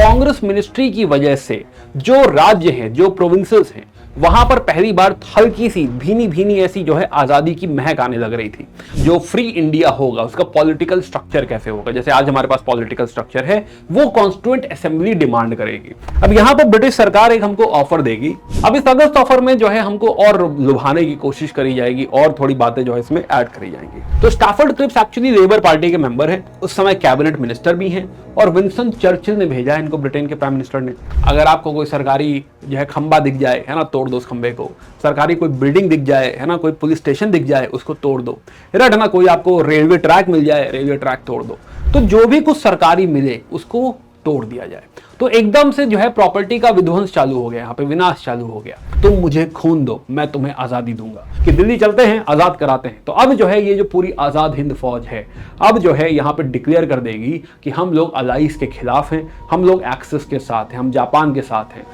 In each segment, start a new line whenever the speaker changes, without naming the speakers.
Congress ministry की वजह से जो राज्य हैं, जो प्रोविंसेस हैं, वहां पर पहली बार हल्की सी भीनी भीनी ऐसी जो है आजादी की महक आने लग रही थी। जो फ्री इंडिया होगा उसका पॉलिटिकल स्ट्रक्चर कैसे होगा, जैसे आज हमारे पास पॉलिटिकल स्ट्रक्चर है, वो कॉन्स्टिट्यूएंट असेंबली डिमांड करेगी। अब यहां पर ब्रिटिश सरकार एक हमको ऑफर देगी। अब इस अगस्त ऑफर में जो है हमको और लुभाने की कोशिश करी जाएगी और थोड़ी बातें जो है इसमें ऐड करी जाएंगी। तो Stafford Cripps actually Labour party के मेंबर हैं, उस समय कैबिनेट मिनिस्टर भी हैं, और विंस्टन चर्चिल ने भेजा है इनको, ब्रिटेन के प्राइम मिनिस्टर ने। अगर आपको कोई सरकारी जो है खंबा दिख जाए, है ना, तोड़ दो उस खंबे को। सरकारी कोई बिल्डिंग दिख जाए, है ना, कोई पुलिस स्टेशन दिख जाए, उसको तोड़ दो। राइट, है ना, कोई आपको रेलवे ट्रैक मिल जाए, रेलवे ट्रैक तोड़ दो। तो जो भी कुछ सरकारी मिले उसको तोड़ दिया जाए। तो एकदम से जो है प्रॉपर्टी का विध्वंस चालू हो गया, यहाँ पे विनाश चालू हो गया। तुम मुझे खून दो, मैं तुम्हें आजादी दूंगा, कि दिल्ली चलते हैं, आजाद कराते हैं। तो अब जो है ये जो पूरी आजाद हिंद फौज है, अब जो है यहाँ पे डिक्लेयर कर देगी कि हम लोग अलाइज के खिलाफ हैं, हम लोग एक्सिस के साथ हैं, हम जापान के साथ हैं।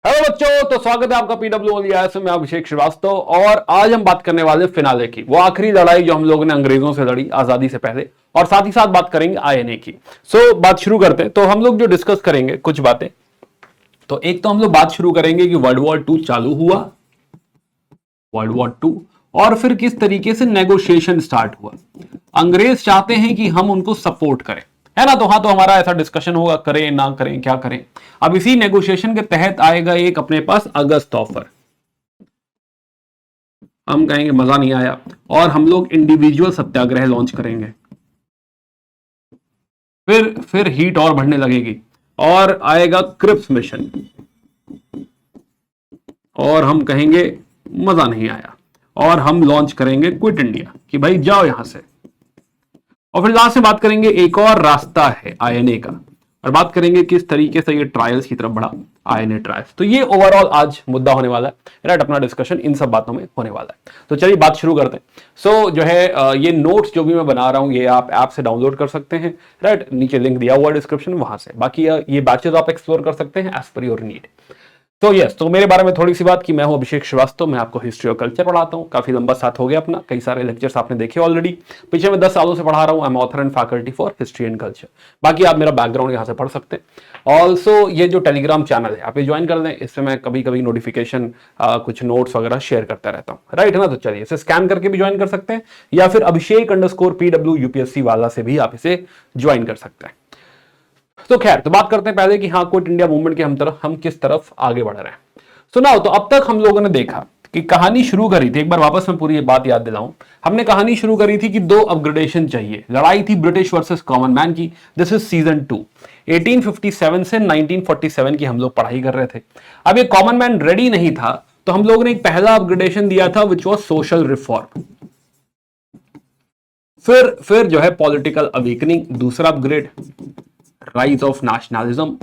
हेलो बच्चों, तो स्वागत है आपका पीडब्ल्यू ओलियास में, अभिषेक श्रीवास्तव। और आज हम बात करने वाले फिनाले की, वो आखिरी लड़ाई जो हम लोगों ने अंग्रेजों से लड़ी आजादी से पहले, और साथ ही साथ बात करेंगे आईएनए की। बात शुरू करते हैं। तो हम लोग जो डिस्कस करेंगे कुछ बातें, तो एक तो हम लोग बात शुरू करेंगे कि वर्ल्ड वॉर 2 चालू हुआ, वर्ल्ड वॉर 2, और फिर किस तरीके से नेगोशिएशन स्टार्ट हुआ। अंग्रेज चाहते हैं कि हम उनको सपोर्ट करें, है ना, तो हाँ, तो हमारा ऐसा डिस्कशन होगा, करें ना करें, क्या करें। अब इसी नेगोशिएशन के तहत आएगा एक अपने पास अगस्त ऑफर। हम कहेंगे मजा नहीं आया, और हम लोग इंडिविजुअल सत्याग्रह लॉन्च करेंगे। फिर हीट और बढ़ने लगेगी, और आएगा क्रिप्स मिशन, और हम कहेंगे मजा नहीं आया, और हम लॉन्च करेंगे क्विट इंडिया, कि भाई जाओ यहां से। और फिर लास्ट में बात करेंगे एक और रास्ता है आईएनए का, और बात करेंगे किस तरीके से ये ट्रायल्स की तरफ बढ़ा, आईएनए ट्रायल्स। तो ये ओवरऑल आज मुद्दा होने वाला है, राइट, अपना डिस्कशन इन सब बातों में होने वाला है। तो चलिए बात शुरू करते हैं। जो है ये नोट्स जो भी मैं बना रहा हूं, ये आप ऐप से डाउनलोड कर सकते हैं, राइट, नीचे लिंक दिया हुआ डिस्क्रिप्शन में, वहां से। बाकी ये बैचेस आप एक्सप्लोर कर सकते हैं एज पर योर नीड। तो मेरे बारे में थोड़ी सी बात कि मैं हूं अभिषेक श्रीवास्तव, मैं आपको हिस्ट्री और कल्चर पढ़ाता हूं। काफी लंबा साथ हो गया अपना, कई सारे लेक्चर्स आपने देखे ऑलरेडी, पिछले मैं 10 सालों से पढ़ा रहा हूं। I am author and faculty for history and culture. बाकी आप मेरा बैकग्राउंड यहां से पढ़ सकते हैं। ऑल्सो ये जो टेलीग्राम चैनल है आप ये ज्वाइन कर लें, इससे मैं कभी कभी नोटिफिकेशन कुछ नोट्स वगैरह शेयर करता रहता हूँ, राइट, है ना। तो चलिए इसे स्कैन करके भी ज्वाइन कर सकते हैं, या फिर अभिषेक_PW UPSC वाला से भी आप इसे ज्वाइन कर सकते हैं। तो खैर, तो बात करते हैं पहले कि हाँ, क्विट इंडिया मूवमेंट के हम किस तरफ आगे बढ़ रहे हैं। सुनाओ, तो अब तक हम लोगों ने देखा कि कहानी शुरू करी थी, एक बार वापस में पूरी ये बात याद दिलाऊं। हमने कहानी शुरू करी थी कि 2 अपग्रेडेशन चाहिए, लड़ाई थी ब्रिटिश वर्सेस कॉमन मैन की। दिस इज सीजन 2, 1857 से 1947 की हम लोग पढ़ाई कर रहे थे। अब ये कॉमन मैन रेडी नहीं था, तो हम लोगों ने एक पहला अपग्रेडेशन दिया था, विच वॉज सोशल रिफॉर्म। फिर जो है पॉलिटिकल अवेकनिंग, दूसरा अपग्रेड, राइज ऑफ नेशनलिज्म,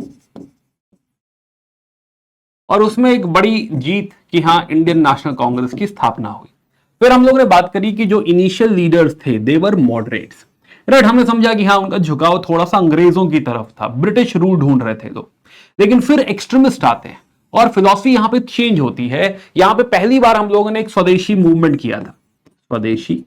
और उसमें एक बड़ी जीत कि हाँ, इंडियन नेशनल कांग्रेस की स्थापना हुई। फिर हम लोग ने बात करी कि जो इनिशियल लीडर्स थे दे वर मॉडरेट्स, राइट। हमने समझा कि हाँ, उनका झुकाव थोड़ा सा अंग्रेजों की तरफ था, ब्रिटिश रूल ढूंढ रहे थे लोग। लेकिन फिर एक्सट्रीमिस्ट आते हैं और फिलॉसफी यहां पे चेंज होती है। यहां पे पहली बार हम लोगों ने एक स्वदेशी मूवमेंट किया था, स्वदेशी,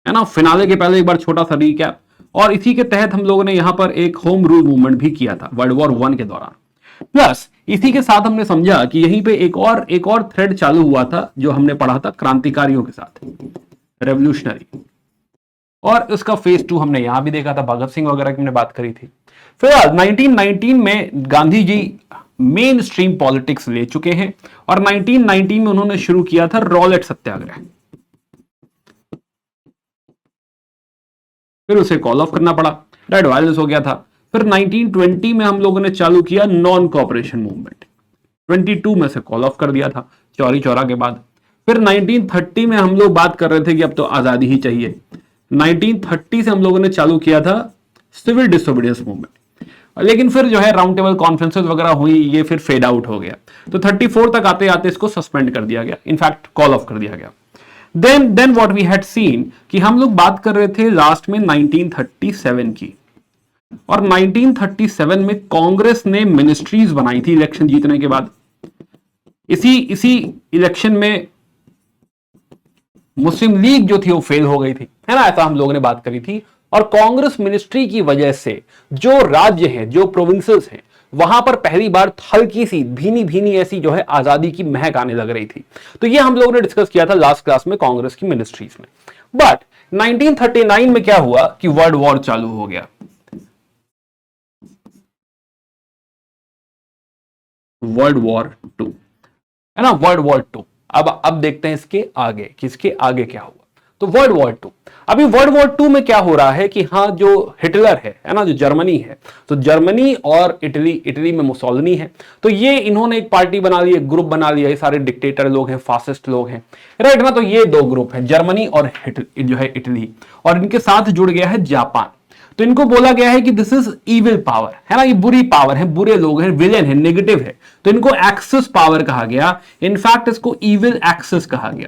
है ना। फिनाले के पहले एक बार छोटा सा रिकैप, और इसी के तहत हम लोगों ने यहां पर एक होम रूल मूवमेंट भी किया था वर्ल्ड वॉर 1 के दौरान। प्लस इसी के साथ हमने समझा कि यहीं पे एक और थ्रेड चालू हुआ था जो हमने पढ़ा था क्रांतिकारियों के साथ, रेवोल्यूशनरी, और उसका फेज 2 हमने यहां भी देखा था, भगत सिंह वगैरह की हमने बात करी थी। फिर 1919 में Gandhi ji main stream politics ले चुके हैं, और 1919 में उन्होंने शुरू किया था रॉलेट सत्याग्रह। फिर उसे कॉल ऑफ करना पड़ा, राइट, वायलेंस हो गया था। फिर 1920 में हम लोगों ने चालू किया नॉन कॉपरेशन मूवमेंट, 22 में से कॉल ऑफ कर दिया था चौरी चौरा के बाद। फिर 1930 में हम लोग बात कर रहे थे कि अब तो आजादी ही चाहिए। 1930 से हम लोगों ने चालू किया था सिविल डिसोबीडियंस मूवमेंट, लेकिन फिर जो है राउंड टेबल कॉन्फ्रेंसेस वगैरह हुई, ये फिर फेड आउट हो गया। तो 34 तक आते आते इसको सस्पेंड कर दिया गया, इनफैक्ट कॉल ऑफ कर दिया गया। Then what we had seen कि हम लोग बात कर रहे थे लास्ट में 1937 की, और 1937 में कांग्रेस ने मिनिस्ट्रीज बनाई थी इलेक्शन जीतने के बाद। इसी इलेक्शन में मुस्लिम लीग जो थी वो फेल हो गई थी, है ना, ऐसा हम लोगों ने बात करी थी। और कांग्रेस मिनिस्ट्री की वजह से जो राज्य हैं, जो प्रोविंसेस हैं, वहां पर पहली बार हल्की सी भीनी भीनी ऐसी जो है आजादी की महक आने लग रही थी। तो ये हम लोगों ने डिस्कस किया था लास्ट क्लास में कांग्रेस की मिनिस्ट्रीज में। बट 1939 में क्या हुआ कि वर्ल्ड वॉर चालू हो गया। वर्ल्ड वॉर टू, है ना, वर्ल्ड वॉर टू। अब देखते हैं इसके आगे, किसके आगे क्या हुआ। तो वर्ल्ड वॉर टू, अभी वर्ल्ड वॉर टू में क्या हो रहा है कि हाँ, जो हिटलर है ना, जो जर्मनी है, तो जर्मनी और इटली, इटली में मुसोलिनी है, तो ये इन्होंने एक पार्टी बना ली, एक ग्रुप बना लिया, ये सारे डिक्टेटर लोग हैं, फासिस्ट लोग हैं, राइट ना। तो ये दो ग्रुप हैं, जर्मनी और जो है इटली, और इनके साथ जुड़ गया है जापान। तो इनको बोला गया है कि दिस इज इविल पावर, है ना, ये बुरी पावर है, बुरे लोग हैं, विलेन है, नेगेटिव है, तो इनको एक्सेस पावर कहा गया। इनफैक्ट इसको इविल एक्सेस कहा गया,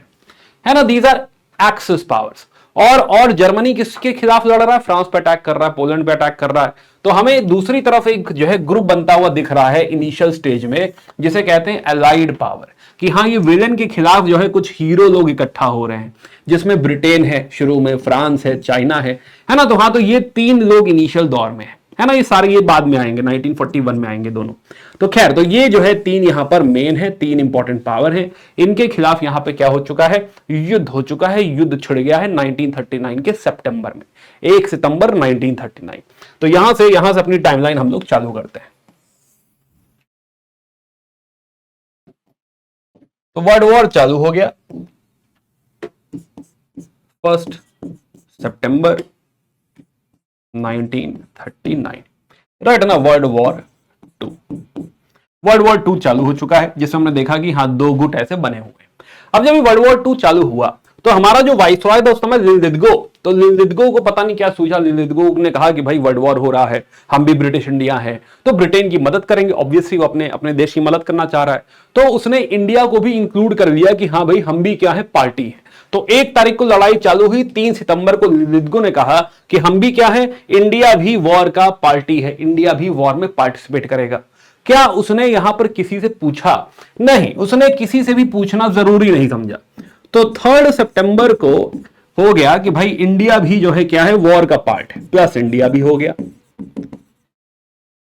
है ना, दीज आर एक्सेस पावर्स। और जर्मनी किसके खिलाफ लड़ रहा है? फ्रांस पे अटैक कर रहा है, पोलैंड पे अटैक कर रहा है। तो हमें दूसरी तरफ एक जो है ग्रुप बनता हुआ दिख रहा है इनिशियल स्टेज में, जिसे कहते हैं अलाइड पावर, कि हाँ, ये विलेन के खिलाफ जो है कुछ हीरो लोग इकट्ठा हो रहे हैं, जिसमें ब्रिटेन है शुरू में, फ्रांस है, चाइना है ना। तो हाँ, तो ये तीन लोग इनिशियल दौर में है ना, ये सारे ये बाद में आएंगे, 1941 में आएंगे दोनों। तो खैर, तो ये जो है तीन यहां पर मेन है, तीन इंपॉर्टेंट पावर है, इनके खिलाफ यहां पे क्या हो चुका है? युद्ध हो चुका है, युद्ध छिड़ गया है 1939 के सितंबर में, 1 सितंबर 1939। तो यहां से अपनी टाइमलाइन हम लोग चालू करते हैं। तो वर्ल्ड वॉर चालू हो गया 1 सितंबर 1939, राइट ना। वर्ल्ड वॉर टू चालू हो चुका है, जिसमें हमने देखा कि हाँ, दो गुट ऐसे बने हुए। अब जब वर्ल्ड वॉर टू चालू हुआ तो हमारा जो वाइसरॉय था उस समय लिलिथगो, तो लिलिथगो को पता नहीं क्या सूझा, लिलिथगो ने कहा कि भाई वर्ल्ड वॉर हो रहा है, हम भी ब्रिटिश इंडिया है, तो ब्रिटेन की मदद करेंगे। ऑब्वियसली वो अपने देश की मदद करना चाह रहा है, तो उसने इंडिया को भी इंक्लूड कर लिया कि हाँ भाई, हम भी क्या है, पार्टी है। तो 1 तारीख को लड़ाई चालू हुई, 3 सितंबर को लिलिथगो ने कहा कि हम भी क्या है, इंडिया भी वॉर का पार्टी है, इंडिया भी वॉर में पार्टिसिपेट करेगा। क्या उसने यहां पर किसी से पूछा? नहीं, उसने किसी से भी पूछना जरूरी नहीं समझा। तो 3 सितंबर को हो गया कि भाई इंडिया भी जो है क्या है, वॉर का पार्ट है, प्लस इंडिया भी हो गया,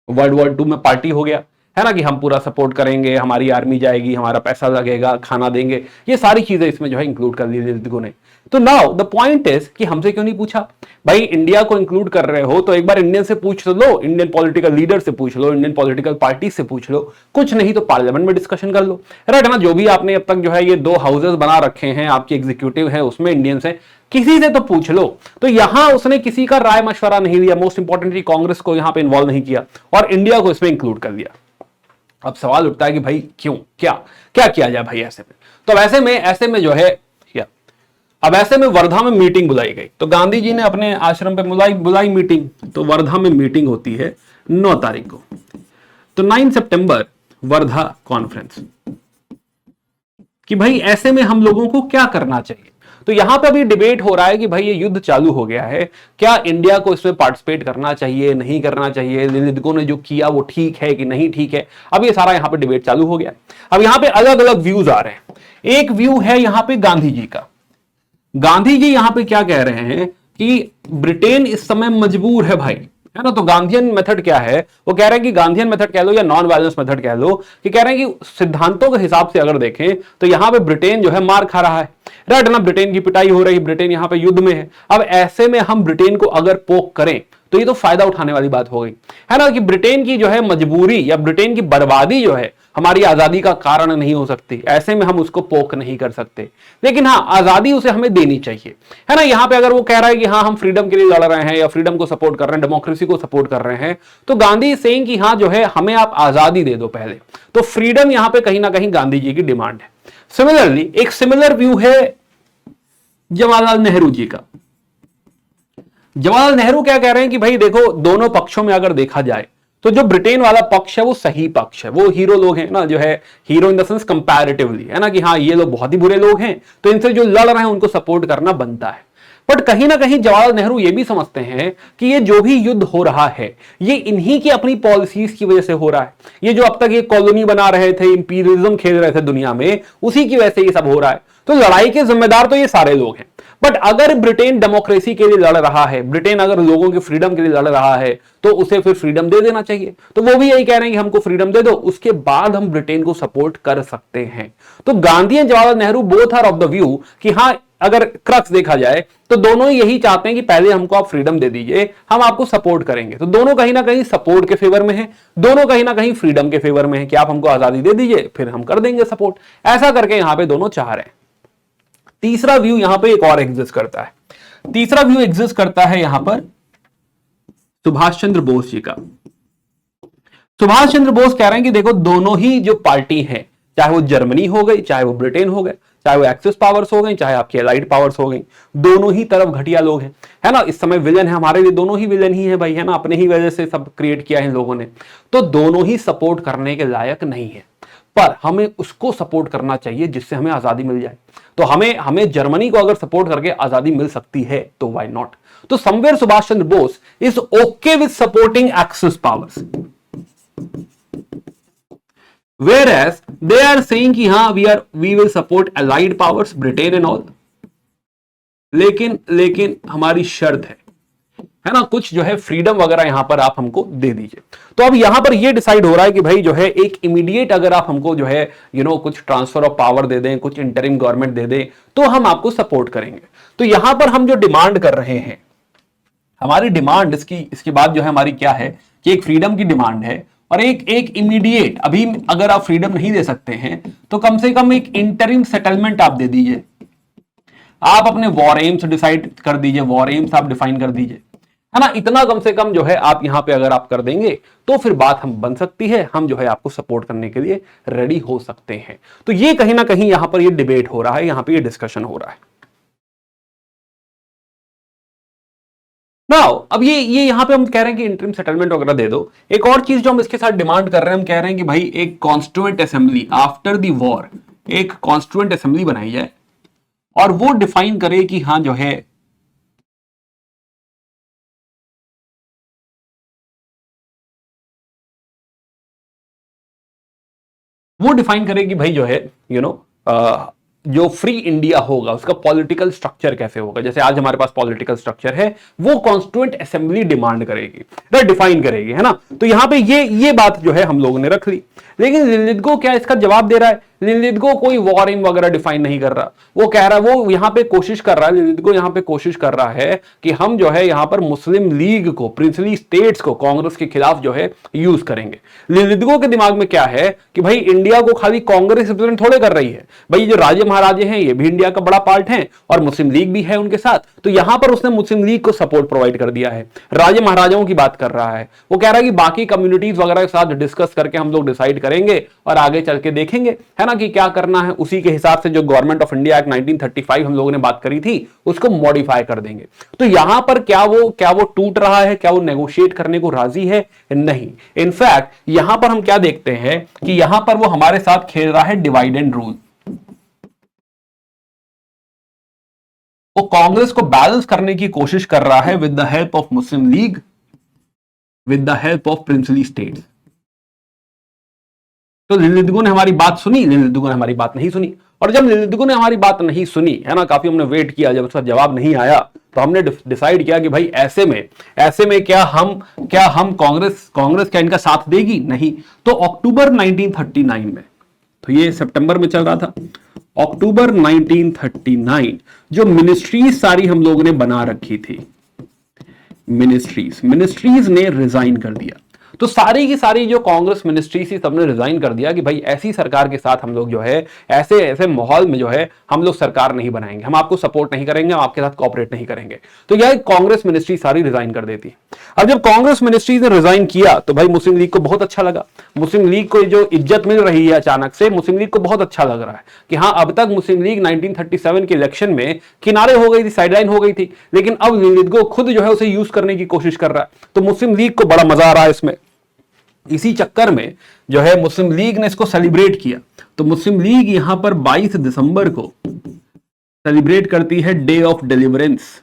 वर्ल्ड वॉर टू में पार्टी हो गया, है ना, कि हम पूरा सपोर्ट करेंगे, हमारी आर्मी जाएगी, हमारा पैसा लगेगा, खाना देंगे, ये सारी चीजें इसमें जो है इंक्लूड कर ली लिलिथगो ने। तो नाउ द पॉइंट इज कि हमसे क्यों नहीं पूछा? भाई इंडिया को इंक्लूड कर रहे हो तो एक बार इंडियन से पूछ तो लो, इंडियन पॉलिटिकल लीडर से पूछ लो, इंडियन पॉलिटिकल पार्टी से पूछ लो, कुछ नहीं तो पार्लियामेंट में डिस्कशन कर लो, राइट ना। जो भी आपने अब तक जो है ये 2 हाउसेस बना रखे हैं, आपकी एग्जीक्यूटिव है, उसमें इंडियन से किसी से तो पूछ लो। तो यहां उसने किसी का राय मशवरा नहीं लिया, मोस्ट इंपॉर्टेंटली कांग्रेस को यहां पे इन्वॉल्व नहीं किया, और इंडिया को इसमें इंक्लूड कर लिया। अब सवाल उठता है कि भाई क्यों, क्या क्या किया जाए भाई ऐसे में? तो ऐसे में जो है, अब ऐसे में वर्धा में मीटिंग बुलाई गई। तो गांधी जी ने अपने आश्रम पे बुलाई मीटिंग। तो वर्धा में मीटिंग होती है 9 तारीख को। तो 9 सितंबर वर्धा कॉन्फ्रेंस, कि भाई ऐसे में हम लोगों को क्या करना चाहिए। तो यहां पे अभी डिबेट हो रहा है कि भाई ये युद्ध चालू हो गया है, क्या इंडिया को इसमें पार्टिसिपेट करना चाहिए, नहीं करना चाहिए, लिलिथगो ने जो किया वो ठीक है कि नहीं ठीक है। अब ये सारा यहां पे डिबेट चालू हो गया। अब यहां पे अलग अलग व्यूज आ रहे हैं। एक व्यू है यहां पे गांधी जी का। गांधी जी यहां पे क्या कह रहे हैं कि ब्रिटेन इस समय मजबूर है भाई, है ना। तो गांधीयन मेथड क्या है? वो कह रहे हैं कि गांधीयन मेथड कह लो या नॉन वायलेंस मेथड कह लो, कि कह रहे हैं कि सिद्धांतों के हिसाब से अगर देखें तो यहां पे ब्रिटेन जो है मार खा रहा है, राइट ना। ब्रिटेन की पिटाई हो रही है, ब्रिटेन यहां पे युद्ध में है। अब ऐसे में हम ब्रिटेन को अगर पोक करें तो ये तो फायदा उठाने वाली बात हो गई, है ना, कि ब्रिटेन की जो है मजबूरी या ब्रिटेन की बर्बादी जो है हमारी आजादी का कारण नहीं हो सकती। ऐसे में हम उसको पोक नहीं कर सकते, लेकिन हाँ, आजादी उसे हमें देनी चाहिए, है ना। यहां पे अगर वो कह रहा है कि हाँ, हम फ्रीडम के लिए लड़ रहे हैं या फ्रीडम को सपोर्ट कर रहे हैं, डेमोक्रेसी को सपोर्ट कर रहे हैं, तो गांधी सेइंग कि हाँ जो है, हमें आप आजादी दे दो पहले। तो फ्रीडम यहां पे कहीं ना कहीं गांधी जी की डिमांड है। सिमिलरली एक सिमिलर व्यू है जवाहरलाल नेहरू जी का। जवाहरलाल नेहरू क्या कह रहे हैं कि भाई देखो, दोनों पक्षों में अगर देखा जाए तो जो ब्रिटेन वाला पक्ष है वो सही पक्ष है, वो हीरो लोग हैं ना, जो है hero in the sense comparatively, है ना, कि हाँ ये लोग बहुत ही बुरे लोग हैं, तो इनसे जो लड़ रहे हैं उनको सपोर्ट करना बनता है। बट कहीं ना कहीं जवाहरलाल नेहरू ये भी समझते हैं कि ये जो भी युद्ध हो रहा है ये इन्हीं की अपनी पॉलिसीज की वजह से हो रहा है। ये जो अब तक ये कॉलोनी बना रहे थे, इंपीरियलिज्म खेल रहे थे दुनिया में, उसी की वजह से ये सब हो रहा है। तो लड़ाई के जिम्मेदार तो ये सारे लोग हैं। बट अगर ब्रिटेन डेमोक्रेसी के लिए लड़ रहा है, ब्रिटेन अगर लोगों की फ्रीडम के लिए लड़ रहा है, तो उसे फिर फ्रीडम दे देना चाहिए। तो वो भी यही कह रहे हैं कि हमको फ्रीडम दे दो, उसके बाद हम ब्रिटेन को सपोर्ट कर सकते हैं। तो Gandhi and Jawaharlal Nehru both are of the view कि हां, अगर क्रक्स देखा जाए तो दोनों ही यही चाहते हैं कि पहले हमको आप फ्रीडम दे दीजिए, हम आपको सपोर्ट करेंगे। तो दोनों कहीं ना कहीं सपोर्ट के फेवर में है, दोनों कहीं ना कहीं फ्रीडम के फेवर में है कि आप हमको आजादी दे दीजिए, फिर हम कर देंगे सपोर्ट। ऐसा करके यहां पे दोनों चाह रहे हैं। तीसरा व्यू यहां पे एक और एग्जिस्ट करता है। तीसरा व्यू एग्जिस्ट करता है यहां पर सुभाष चंद्र बोस जी का। सुभाष चंद्र बोस कह रहे हैं कि देखो, दोनों ही जो पार्टी है, चाहे वो जर्मनी हो गई, चाहे वो ब्रिटेन हो गए, चाहे वो एक्सिस पावर्स हो गई, चाहे आपकी एलाइड पावर्स हो गई, दोनों ही तरफ घटिया लोग हैं, है ना। इस समय विलन है हमारे लिए, दोनों ही विलन ही है भाई, है ना। अपने ही वजह से सब क्रिएट किया है इन लोगों ने। तो दोनों ही सपोर्ट करने के लायक नहीं है, पर हमें उसको सपोर्ट करना चाहिए जिससे हमें आजादी मिल जाए। तो हमें जर्मनी को अगर सपोर्ट करके आजादी मिल सकती है तो व्हाई नॉट। तो somewhere Subhash Chandra Bose is okay with supporting axis powers, whereas they are saying कि हाँ we will support allied powers, Britain and all, लेकिन हमारी शर्त है ना, कुछ जो है फ्रीडम वगैरह यहां पर आप हमको दे दीजिए। तो अब यहां पर ये डिसाइड हो रहा है कि भाई जो है एक इमीडिएट अगर आप हमको जो है कुछ ट्रांसफर ऑफ पावर दे दें, कुछ इंटरिम गवर्नमेंट दे दें, तो हम आपको सपोर्ट करेंगे। तो यहां पर हम जो डिमांड कर रहे हैं, हमारी डिमांड इसकी बात जो है हमारी क्या है कि एक फ्रीडम की डिमांड है और एक इमीडिएट, अभी अगर आप फ्रीडम नहीं दे सकते हैं तो कम से कम एक इंटरिम सेटलमेंट आप दे दीजिए। आप अपने वॉर एम्स डिसाइड कर दीजिए, वॉर एम्स आप डिफाइन कर दीजिए, है ना। इतना कम से कम जो है आप यहां पे अगर आप कर देंगे तो फिर बात हम बन सकती है, हम जो है आपको सपोर्ट करने के लिए रेडी हो सकते हैं। तो ये कहीं ना कहीं यहां पर ये डिबेट हो रहा है, यहां पे ये डिस्कशन हो रहा है। नाउ अब ये यहां पे हम कह रहे हैं कि इंटरिम सेटलमेंट वगैरह दे दो। एक और चीज जो हम इसके साथ डिमांड कर रहे हैं, हम कह रहे हैं कि भाई एक constituent assembly after the war, एक कॉन्स्टिट्यूएंट असेंबली बनाई जाए और वो डिफाइन करे कि हाँ जो है वो डिफाइन करे कि भाई जो है जो फ्री इंडिया होगा उसका पॉलिटिकल स्ट्रक्चर कैसे होगा। जैसे आज हमारे पास पॉलिटिकल स्ट्रक्चर है, वो कॉन्स्टिट्यूएंट असेंबली डिमांड करेगी, डिफाइन करेगी, है ना। तो यहां पे ये बात जो है हम लोगों ने रख ली। लेकिन लिलिथगो क्या इसका जवाब दे रहा है? लिलिथगो कोई वॉर एम वगैरह डिफाइन नहीं कर रहा। वो कह रहा है, वो यहां पे कोशिश कर रहा है, लिलिथगो यहां पे कोशिश कर रहा है कि हम जो है यहां पर मुस्लिम लीग को, प्रिंसली स्टेट्स को कांग्रेस के खिलाफ जो है यूज करेंगे। लिलिथगो के दिमाग में क्या है कि भाई इंडिया को खाली कांग्रेस रिप्रेजेंट थोड़े कर रही है, भाई जो राजे महाराजे हैं ये भी इंडिया का बड़ा पार्ट है और मुस्लिम लीग भी है उनके साथ। तो यहां पर उसने मुस्लिम लीग को सपोर्ट प्रोवाइड कर दिया है, राजे महाराजाओं की बात कर रहा है। वो कह रहा है कि बाकी कम्युनिटीज वगैरह के साथ डिस्कस करके हम लोग डिसाइड करेंगे और आगे चल के देखेंगे, है ना, कि क्या करना है। उसी के हिसाब से जो गवर्नमेंट ऑफ इंडिया एक्ट 1935 हम लोगों ने बात करी थी उसको मॉडिफाई कर देंगे। तो यहां पर क्या वो टूट रहा है, क्या वो नेगोशिएट करने को राजी है? नहीं। इनफैक्ट यहां पर हम क्या देखते हैं कि यहां पर वो हमारे साथ खेल रहा है डिवाइड एंड रूल। वो कांग्रेस को बैलेंस करने की कोशिश कर रहा है with the help of Muslim league, with the help of princely states. तो लिलिथगो ने हमारी बात सुनी, लिलिथगो ने हमारी बात नहीं सुनी। और जब लिलिथगो ने हमारी बात नहीं सुनी, है ना, काफी हमने वेट किया, जब उसका जवाब नहीं आया तो हमने डिसाइड किया कि भाई ऐसे में क्या हम कांग्रेस क्या इनका साथ देगी? नहीं। तो अक्टूबर 1939 में, तो ये सितंबर में चल रहा था, अक्टूबर 1939 जो मिनिस्ट्रीज सारी हम लोगों ने बना रखी थी, मिनिस्ट्रीज ने रिजाइन कर दिया। तो सारी की सारी जो कांग्रेस मिनिस्ट्री थी सबने रिजाइन कर दिया कि भाई ऐसी सरकार के साथ हम लोग जो है ऐसे माहौल में जो है हम लोग सरकार नहीं बनाएंगे, हम आपको सपोर्ट नहीं करेंगे, हम आपके साथ कोऑपरेट नहीं करेंगे। तो यह कांग्रेस मिनिस्ट्री सारी रिजाइन कर देती। अब जब कांग्रेस मिनिस्ट्री ने रिजाइन किया तो भाई मुस्लिम लीग को बहुत अच्छा लगा। मुस्लिम लीग को जो इज्जत मिल रही है अचानक से, मुस्लिम लीग को बहुत अच्छा लग रहा है कि हाँ, अब तक मुस्लिम लीग 1937 के इलेक्शन में किनारे हो गई थी, साइडलाइन हो गई थी, लेकिन अब लिलिथगो खुद जो है उसे यूज करने की कोशिश कर रहा है। तो मुस्लिम लीग को बड़ा मजा आ रहा है इसमें। इसी चक्कर में जो है मुस्लिम लीग ने इसको सेलिब्रेट किया। तो मुस्लिम लीग यहां पर 22 दिसंबर को सेलिब्रेट करती है डे ऑफ डिलीवरेंस।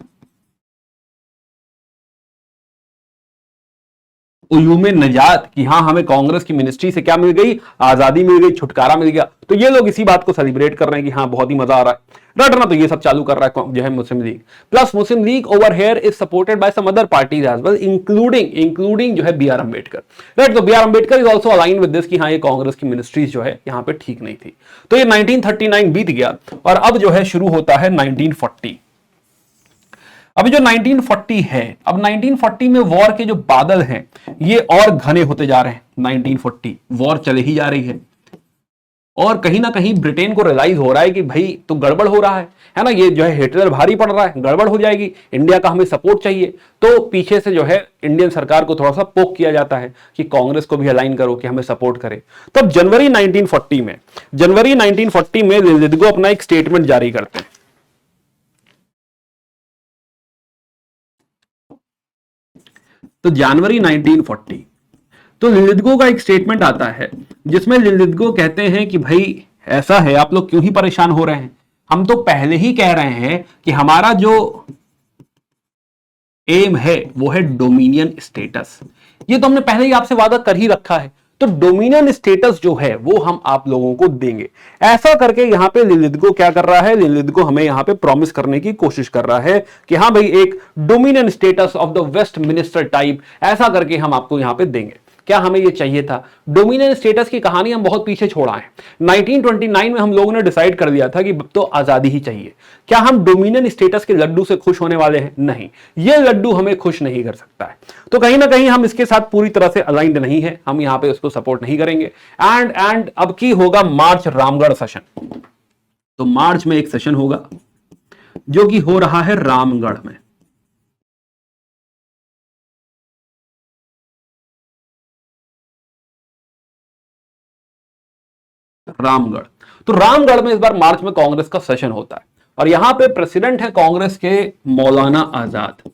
ओयू में निजात कि हाँ हमें कांग्रेस की मिनिस्ट्री से क्या मिल गई, आजादी मिल गई, छुटकारा मिल गया। तो ये लोग इसी बात को सेलिब्रेट कर रहे हैं कि हाँ बहुत ही मजा आ रहा है। रटना तो ये सब चालू कर रहा है जो है Muslim League. Plus Muslim League over here is supported by some other parties as well, including जो है बी आर अम्बेडकर। राइट, तो B R Ambedkar is also align with this कि हाँ ये कांग्रेस की मिनिस्ट्रीज जो है यहाँ पे ठीक नहीं थी। तो ये 1939 बीत गया और अब जो है शुरू होता है 1940। अभी जो 1940 है, अब 1940 में वॉर के जो बादल हैं ये और घने होते जा रहे हैं। 1940 वॉर चले ही जा रही है और कहीं ना कहीं ब्रिटेन को रियलाइज हो रहा है कि भाई तो गड़बड़ हो रहा है ना, ये जो है हिटलर भारी पड़ रहा है, गड़बड़ हो जाएगी, इंडिया का हमें सपोर्ट चाहिए। तो पीछे से जो है इंडियन सरकार को थोड़ा सा पोक किया जाता है कि कांग्रेस को भी अलाइन करो कि हमें सपोर्ट करे। तब जनवरी 1940 में लिलिथगो अपना एक स्टेटमेंट जारी करते हैं। तो जनवरी 1940 तो लिलिथगो का एक स्टेटमेंट आता है जिसमें लिलिथगो कहते हैं कि भाई ऐसा है, आप लोग क्यों ही परेशान हो रहे हैं, हम तो पहले ही कह रहे हैं कि हमारा जो एम है वो है डोमिनियन स्टेटस। ये तो हमने पहले ही आपसे वादा कर ही रखा है, तो डोमिनियन स्टेटस जो है वो हम आप लोगों को देंगे। ऐसा करके यहां पे लिलिथगो क्या कर रहा है, लिलिथगो हमें यहां पे प्रॉमिस करने की कोशिश कर रहा है कि हाँ भाई एक dominion status of the Westminster type, ऐसा करके हम आपको यहां पे देंगे। क्या हमें ये चाहिए था? डोमिनियन स्टेटस की कहानी हम बहुत पीछे छोड़ा है। 1929 में हम लोगों ने डिसाइड कर दिया था कि तो आजादी ही चाहिए। क्या हम डोमिनियन स्टेटस के लड्डू से खुश होने वाले हैं? नहीं, ये लड्डू हमें खुश नहीं कर सकता है। तो कहीं ना कहीं हम इसके साथ पूरी तरह से अलाइंड नहीं है, हम यहां पे उसको सपोर्ट नहीं करेंगे। एंड अब की होगा मार्च रामगढ़ सेशन। तो मार्च में एक सेशन होगा जो कि हो रहा है रामगढ़ में। रामगढ़, तो रामगढ़ में इस बार मार्च में कांग्रेस का सेशन होता है और यहां पे प्रेसिडेंट है कांग्रेस के मौलाना आजाद।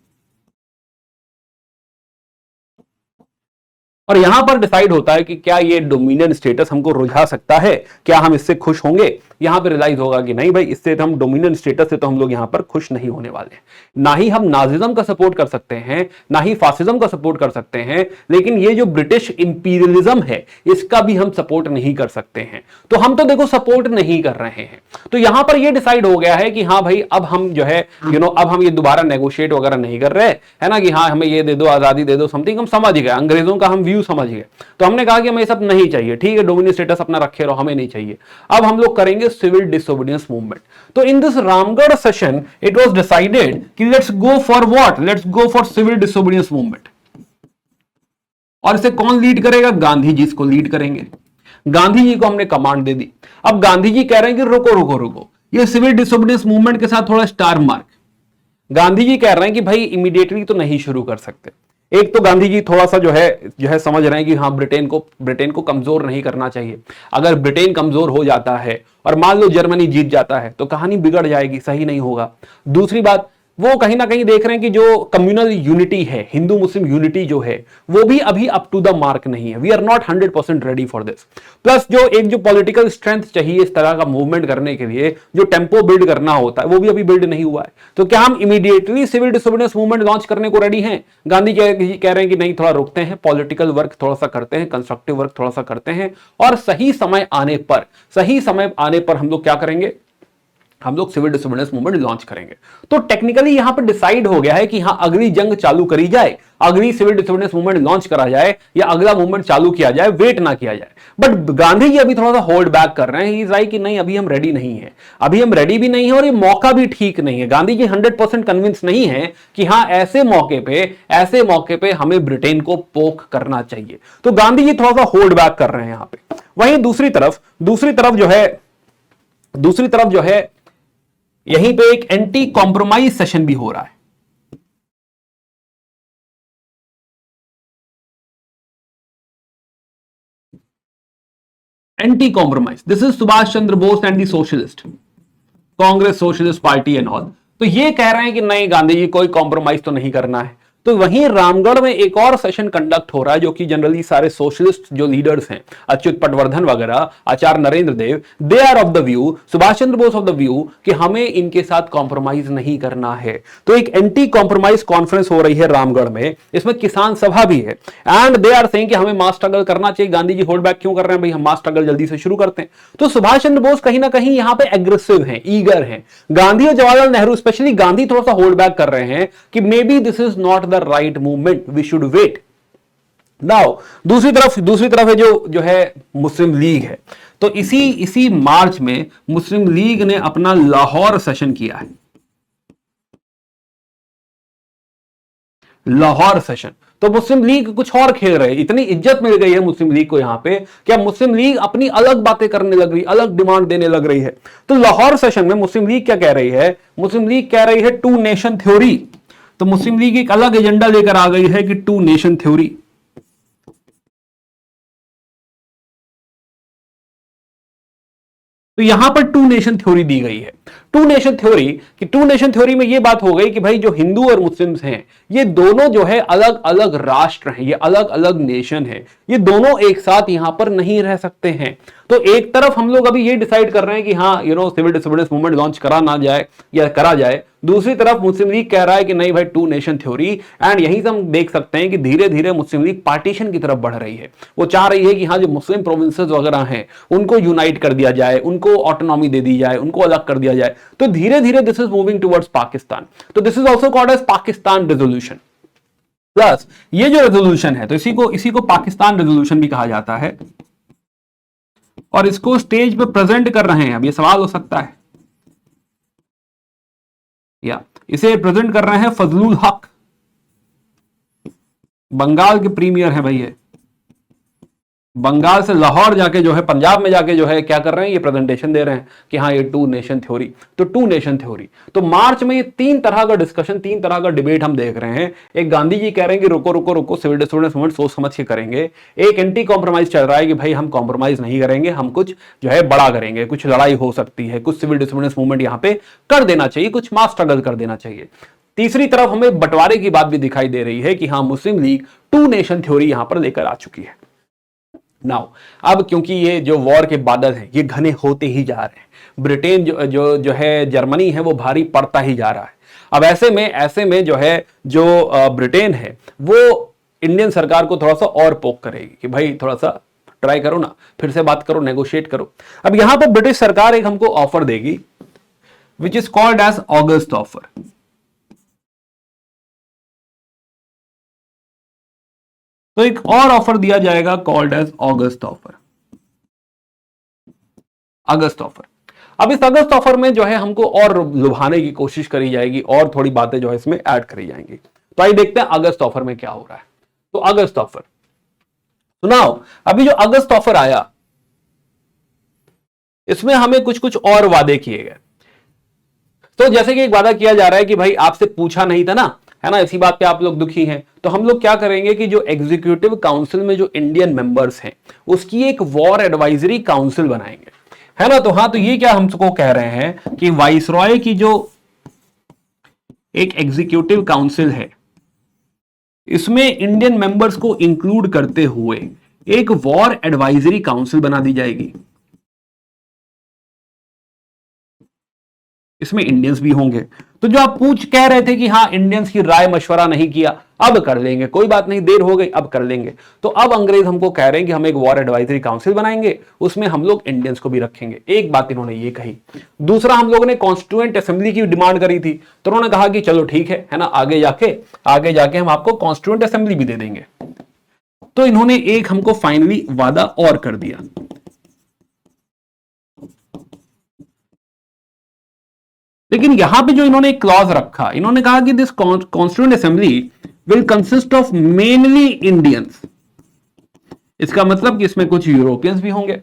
और यहां पर डिसाइड होता है कि क्या ये डोमिनियन स्टेटस हमको रुझा सकता है, क्या हम इससे खुश होंगे। यहां पर रियलाइज होगा कि नहीं भाई, इससे तो हम डोमिनियन स्टेटस से तो हम लोग यहां पर खुश नहीं होने वाले। ना ही हम नाजिज्म का सपोर्ट कर सकते हैं, ना ही फासिज्म का सपोर्ट कर सकते हैं, लेकिन ये जो ब्रिटिश इंपीरियलिज्म है इसका भी हम सपोर्ट नहीं कर सकते हैं। तो हम तो देखो सपोर्ट नहीं कर रहे हैं। तो यहां पर ये डिसाइड हो गया है कि हाँ भाई अब हम जो है अब हम ये दोबारा नेगोशिएट वगैरह नहीं कर रहे है ना, कि हाँ हमें ये दे दो, आजादी दे दो, समथिंग। हम समझ गए, अंग्रेजों का हम व्यू समझ गए। तो हमने कहा कि हमें सब नहीं चाहिए, ठीक है डोमिनियन स्टेटस अपना रखे रहो, हमें नहीं चाहिए। अब हम लोग करेंगे सिविल डिसोबीडियंस मूवमेंट। तो in this Ramgarh session it was decided कि let's go for what, let's go for civil disobedience movement. और इसे कौन लीड करेगा? गांधी जी इसको लीड करेंगे। गांधी जी को हमने कमांड दे दी। अब गांधी जी कह रहे हैं कि रुको रुको रुको, ये सिविल डिसोबीडियंस मूवमेंट के साथ थोड़ा स्टार मार्क। गांधी जी कह रहे हैं कि भाई इमीडिएटली तो नहीं शुरू कर सकते। एक तो गांधी जी थोड़ा सा जो है समझ रहे हैं कि हाँ ब्रिटेन को कमजोर नहीं करना चाहिए। अगर ब्रिटेन कमजोर हो जाता है और मान लो जर्मनी जीत जाता है तो कहानी बिगड़ जाएगी, सही नहीं होगा। दूसरी बात, वो कहीं ना कहीं देख रहे हैं कि जो कम्युनल यूनिटी है, हिंदू मुस्लिम यूनिटी जो है वो भी अभी अप टू द मार्क नहीं है। We are not 100% ready for this. Plus जो पॉलिटिकल स्ट्रेंथ चाहिए इस तरह का मूवमेंट करने के लिए, जो टेम्पो बिल्ड करना होता है वो भी अभी बिल्ड नहीं हुआ है। तो क्या हम immediately civil disobedience movement launch करने को रेडी हैं? गांधी जी कह रहे हैं कि नहीं, थोड़ा रुकते हैं, पॉलिटिकल वर्क थोड़ा सा करते हैं, कंस्ट्रक्टिव वर्क थोड़ा सा करते हैं, और सही समय आने पर हम लोग क्या करेंगे, हम लोग सिविल डिसोबीडियंस मूवमेंट लॉन्च करेंगे। तो टेक्निकली यहां पर डिसाइड हो गया है कि हां अगली जंग चालू करी जाए, अगली सिविल डिसोबीडियंस मूवमेंट लॉन्च करा जाए या अगला मूवमेंट चालू किया जाए, वेट ना किया जाए। बट गांधी जी अभी थोड़ा सा होल्ड बैक कर रहे हैं। ही इज लाइक कि नहीं, अभी हम रेडी नहीं है, अभी हम रेडी भी नहीं है और ये मौका भी ठीक नहीं है। गांधी जी 100% कन्विंस नहीं है कि हां ऐसे मौके पे हमें ब्रिटेन को पोक करना चाहिए। तो गांधी जी थोड़ा सा होल्ड बैक कर रहे हैं यहां पे। वहीं दूसरी तरफ जो है यहीं पे एक एंटी कॉम्प्रोमाइज सेशन भी हो रहा है। Anti compromise, this is Subhash Chandra Bose and the socialist, Congress socialist party and all. तो ये कह रहे हैं कि नहीं गांधी जी, कोई कॉम्प्रोमाइज तो नहीं करना है। तो वहीं रामगढ़ में एक और सेशन कंडक्ट हो रहा है, जो कि जनरली सारे सोशलिस्ट जो लीडर्स हैं, अच्युत पटवर्धन वगैरह, Acharya Narendra Dev, they are of the view, Subhash Chandra Bose of the view कि हमें इनके साथ कॉम्प्रोमाइज नहीं करना है। तो एक एंटी कॉम्प्रोमाइज कॉन्फ्रेंस हो रही है रामगढ़ में, इसमें किसान सभा भी है, एंड दे आर सेइंग कि हमें मास स्ट्रगल करना चाहिए। गांधी जी होल्ड बैक क्यों कर रहे हैं भाई, हम मास स्ट्रगल जल्दी से शुरू करते हैं। तो सुभाष चंद्र बोस कहीं ना कहीं यहां पे एग्रेसिव हैं, ईगर हैं। गांधी और जवाहरलाल नेहरू, स्पेशली गांधी, थोड़ा सा होल्ड बैक कर रहे हैं कि maybe this is not the right movement, we should wait. Now दूसरी तरफ है जो है मुस्लिम लीग है। तो इसी मार्च में मुस्लिम लीग ने अपना लाहौर सेशन किया है, लाहौर सेशन। तो मुस्लिम लीग कुछ और खेल रहे हैं, इतनी इज्जत मिल गई है मुस्लिम लीग को यहां पे, क्या मुस्लिम लीग अपनी अलग बातें करने लग रही, अलग डिमांड देने लग रही है। तो लाहौर सेशन में मुस्लिम लीग क्या कह रही है, मुस्लिम लीग कह रही है टू नेशन थ्योरी। तो मुस्लिम लीग एक अलग एजेंडा लेकर आ गई है कि टू नेशन थ्योरी। तो यहां पर टू नेशन थ्योरी दी गई है। टू नेशन थ्योरी, कि टू नेशन थ्योरी में यह बात हो गई कि भाई जो हिंदू और मुस्लिम्स हैं, ये दोनों जो है अलग अलग राष्ट्र हैं, ये अलग अलग नेशन है, ये दोनों एक साथ यहां पर नहीं रह सकते हैं। तो एक तरफ हम लोग अभी ये डिसाइड कर रहे हैं कि हाँ सिविल डिसोबीडियंस मूवमेंट लॉन्च करा ना जाए या करा जाए, दूसरी तरफ मुस्लिम लीग कह रहा है कि नहीं भाई टू नेशन थ्योरी। एंड यहीं से हम देख सकते हैं कि धीरे धीरे मुस्लिम लीग पार्टीशन की तरफ बढ़ रही है। वो चाह रही है कि हाँ जो मुस्लिम प्रोविंसेस वगैरह हैं उनको यूनाइट कर दिया जाए, उनको ऑटोनॉमी दे दी जाए, उनको अलग कर दिया जाए। तो धीरे धीरे this is moving towards Pakistan. तो this is also called as Pakistan resolution. Plus ये जो रेजोल्यूशन है, तो इसी को पाकिस्तान रेजोल्यूशन भी कहा जाता है, और इसको स्टेज पे प्रेजेंट कर रहे हैं। अब ये सवाल हो सकता है, या इसे प्रेजेंट कर रहे हैं फजलुल हक, बंगाल के प्रीमियर हैं भाई। ये बंगाल से लाहौर जाके जो है, पंजाब में जाके जो है क्या कर रहे हैं, ये प्रेजेंटेशन दे रहे हैं कि हाँ ये टू नेशन थ्योरी। तो टू नेशन थ्योरी, तो मार्च में ये तीन तरह का डिस्कशन, तीन तरह का डिबेट हम देख रहे हैं। एक गांधी जी कह रहे हैं कि रुको रुको रुको, सिविल डिसोबीडियंस मूवमेंट सोच समझ के करेंगे। एक एंटी कॉम्प्रोमाइज चल रहा है कि भाई हम कॉम्प्रोमाइज नहीं करेंगे, हम कुछ जो है बड़ा करेंगे, कुछ लड़ाई हो सकती है, कुछ सिविल डिसोबीडियंस मूवमेंट यहाँ पे कर देना चाहिए, कुछ मास स्ट्रगल कर देना चाहिए। तीसरी तरफ हमें बंटवारे की बात भी दिखाई दे रही है कि हाँ मुस्लिम लीग टू नेशन थ्योरी यहां पर लेकर आ चुकी है। नाउ अब क्योंकि ये जो वॉर के बादल हैं ये घने होते ही जा रहे हैं, ब्रिटेन जो है, जर्मनी है, वो भारी पड़ता ही जा रहा है। अब ऐसे में जो है, जो ब्रिटेन है वो इंडियन सरकार को थोड़ा सा और पोक करेगी कि भाई थोड़ा सा ट्राई करो ना, फिर से बात करो, नेगोशिएट करो। अब यहां पर ब्रिटिश सरकार एक हमको ऑफर देगी which is called as August offer. तो एक और ऑफर दिया जाएगा कॉल्ड एज ऑगस्ट ऑफर, अगस्त ऑफर। अब इस अगस्त ऑफर में जो है हमको और लुभाने की कोशिश करी जाएगी, और थोड़ी बातें जो है इसमें ऐड करी जाएंगी। तो आइए देखते हैं अगस्त ऑफर में क्या हो रहा है। तो अगस्त ऑफर सुनाओ, अभी जो अगस्त ऑफर आया इसमें हमें कुछ कुछ और वादे किए गए। तो जैसे कि एक वादा किया जा रहा है कि भाई आपसे पूछा नहीं था ना, है ना, इसी बात पे आप लोग दुखी हैं, तो हम लोग क्या करेंगे कि जो एग्जीक्यूटिव काउंसिल में जो इंडियन मेंबर्स हैं उसकी एक वॉर एडवाइजरी काउंसिल बनाएंगे, है ना। तो हाँ, तो ये क्या हमको कह रहे हैं कि वाइसरॉय की जो एक एग्जीक्यूटिव काउंसिल है इसमें इंडियन मेंबर्स को इंक्लूड करते हुए एक वॉर एडवाइजरी काउंसिल बना दी जाएगी। इसमें इंडियंस भी होंगे। तो जो आप कह रहे थे कि हाँ इंडियंस की राय मशवरा नहीं किया, अब कर लेंगे, कोई बात नहीं, देर हो गई, अब कर लेंगे। तो अब अंग्रेज हमको कह रहे हैं कि हम एक वॉर एडवाइजरी काउंसिल बनाएंगे, उसमें हम लोग इंडियंस को भी रखेंगे। एक बात इन्होंने ये कही। दूसरा, हम लोगों ने कॉन्स्टिट्यूएंट असेंबली की डिमांड करी थी, तो उन्होंने कहा कि चलो ठीक है ना, आगे जाके हम आपको कॉन्स्टिट्यूएंट असेंबली भी दे देंगे। तो इन्होंने एक हमको फाइनली वादा और कर दिया। लेकिन यहां पे जो इन्होंने एक क्लॉज रखा, इन्होंने कहा कि this constituent assembly will consist of mainly Indians. इसका मतलब कि इसमें कुछ यूरोपियंस भी होंगे।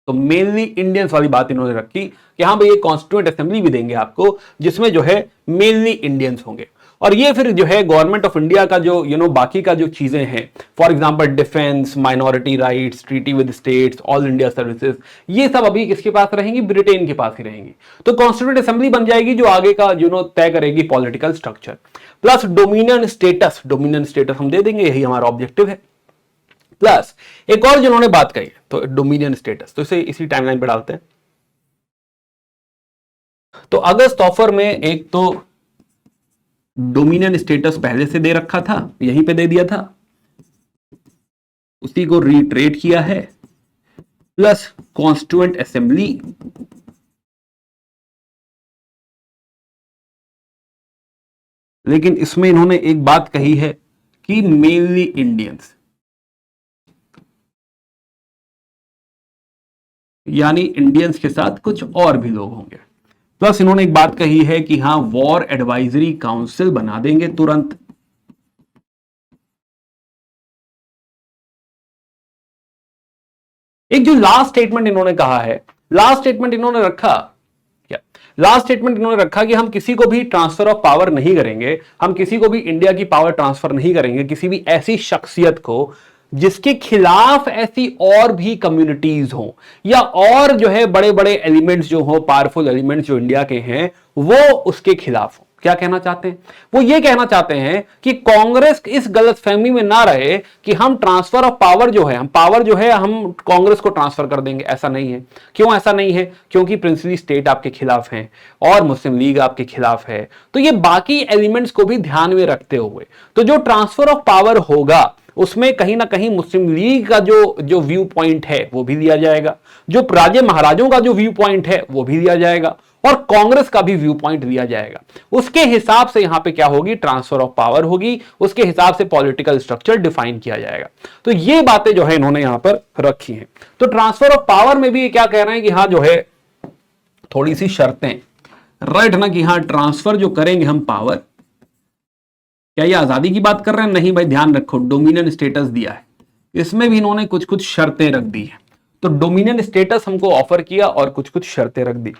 तो मेनली इंडियंस वाली बात इन्होंने रखी कि हाँ भाई ये कॉन्स्टिट्यूएंट असेंबली भी देंगे आपको जिसमें जो है मेनली इंडियंस होंगे। और ये फिर जो है गवर्नमेंट ऑफ इंडिया का जो बाकी का जो चीजें हैं, for example defence, minority rights, treaty with states, all India services, ये सब अभी किसके पास रहेंगी? ब्रिटेन के पास ही रहेंगी। तो कॉन्स्टिट्यूएंट असेंबली बन जाएगी जो आगे का तय करेगी political structure. Plus dominion status, dominion status हम दे देंगे, यही हमारा ऑब्जेक्टिव है। प्लस एक और जिन्होंने बात कही तो डोमिनियन स्टेटस, तो इसे इसी टाइमलाइन पे डालते हैं। तो अगस्त ऑफर में एक तो डोमिनियन स्टेटस पहले से दे रखा था, यहीं पे दे दिया था, उसी को रिट्रेट किया है। प्लस कॉन्स्टिट्यूएंट असेंबली, लेकिन इसमें इन्होंने एक बात कही है कि मेनली इंडियंस, यानी इंडियंस के साथ कुछ और भी लोग होंगे। प्लस इन्होंने एक बात कही है कि हां वॉर एडवाइजरी काउंसिल बना देंगे तुरंत। एक जो लास्ट स्टेटमेंट इन्होंने कहा है, लास्ट स्टेटमेंट इन्होंने रखा क्या? लास्ट स्टेटमेंट इन्होंने रखा कि हम किसी को भी ट्रांसफर ऑफ पावर नहीं करेंगे, हम किसी को भी इंडिया की पावर ट्रांसफर नहीं करेंगे, किसी भी ऐसी शख्सियत को जिसके खिलाफ ऐसी और भी कम्युनिटीज हो या और जो है बड़े बड़े एलिमेंट्स जो हो, पावरफुल एलिमेंट्स जो इंडिया के हैं, वो उसके खिलाफ हो। क्या कहना चाहते हैं? वो ये कहना चाहते हैं कि कांग्रेस इस गलतफहमी में ना रहे कि हम ट्रांसफर ऑफ पावर जो है, हम पावर जो है हम कांग्रेस को ट्रांसफर कर देंगे। ऐसा नहीं है। क्यों ऐसा नहीं है? क्योंकि प्रिंसली स्टेट आपके खिलाफ हैं और मुस्लिम लीग आपके खिलाफ है। तो ये बाकी एलिमेंट्स को भी ध्यान में रखते हुए तो जो ट्रांसफर ऑफ पावर होगा उसमें कहीं ना कहीं मुस्लिम लीग का जो व्यू पॉइंट है वो भी लिया जाएगा, जो राजे महाराजों का जो व्यू पॉइंट है वो भी लिया जाएगा और कांग्रेस का भी व्यू पॉइंट लिया जाएगा। उसके हिसाब से यहां पे क्या होगी? ट्रांसफर ऑफ पावर होगी, उसके हिसाब से पॉलिटिकल स्ट्रक्चर डिफाइन किया जाएगा। तो ये बातें जो है इन्होंने यहां पर रखी हैं। तो ट्रांसफर ऑफ पावर में भी क्या कह रहे हैं कि हाँ जो है थोड़ी सी शर्तें, राइट ना, कि हाँ ट्रांसफर जो करेंगे हम पावर, क्या ये आजादी की बात कर रहे हैं? नहीं भाई, ध्यान रखो डोमिनियन स्टेटस दिया है, इसमें भी इन्होंने कुछ कुछ शर्तें रख दी है। तो डोमिनियन स्टेटस हमको ऑफर किया और कुछ कुछ शर्तें रख दी।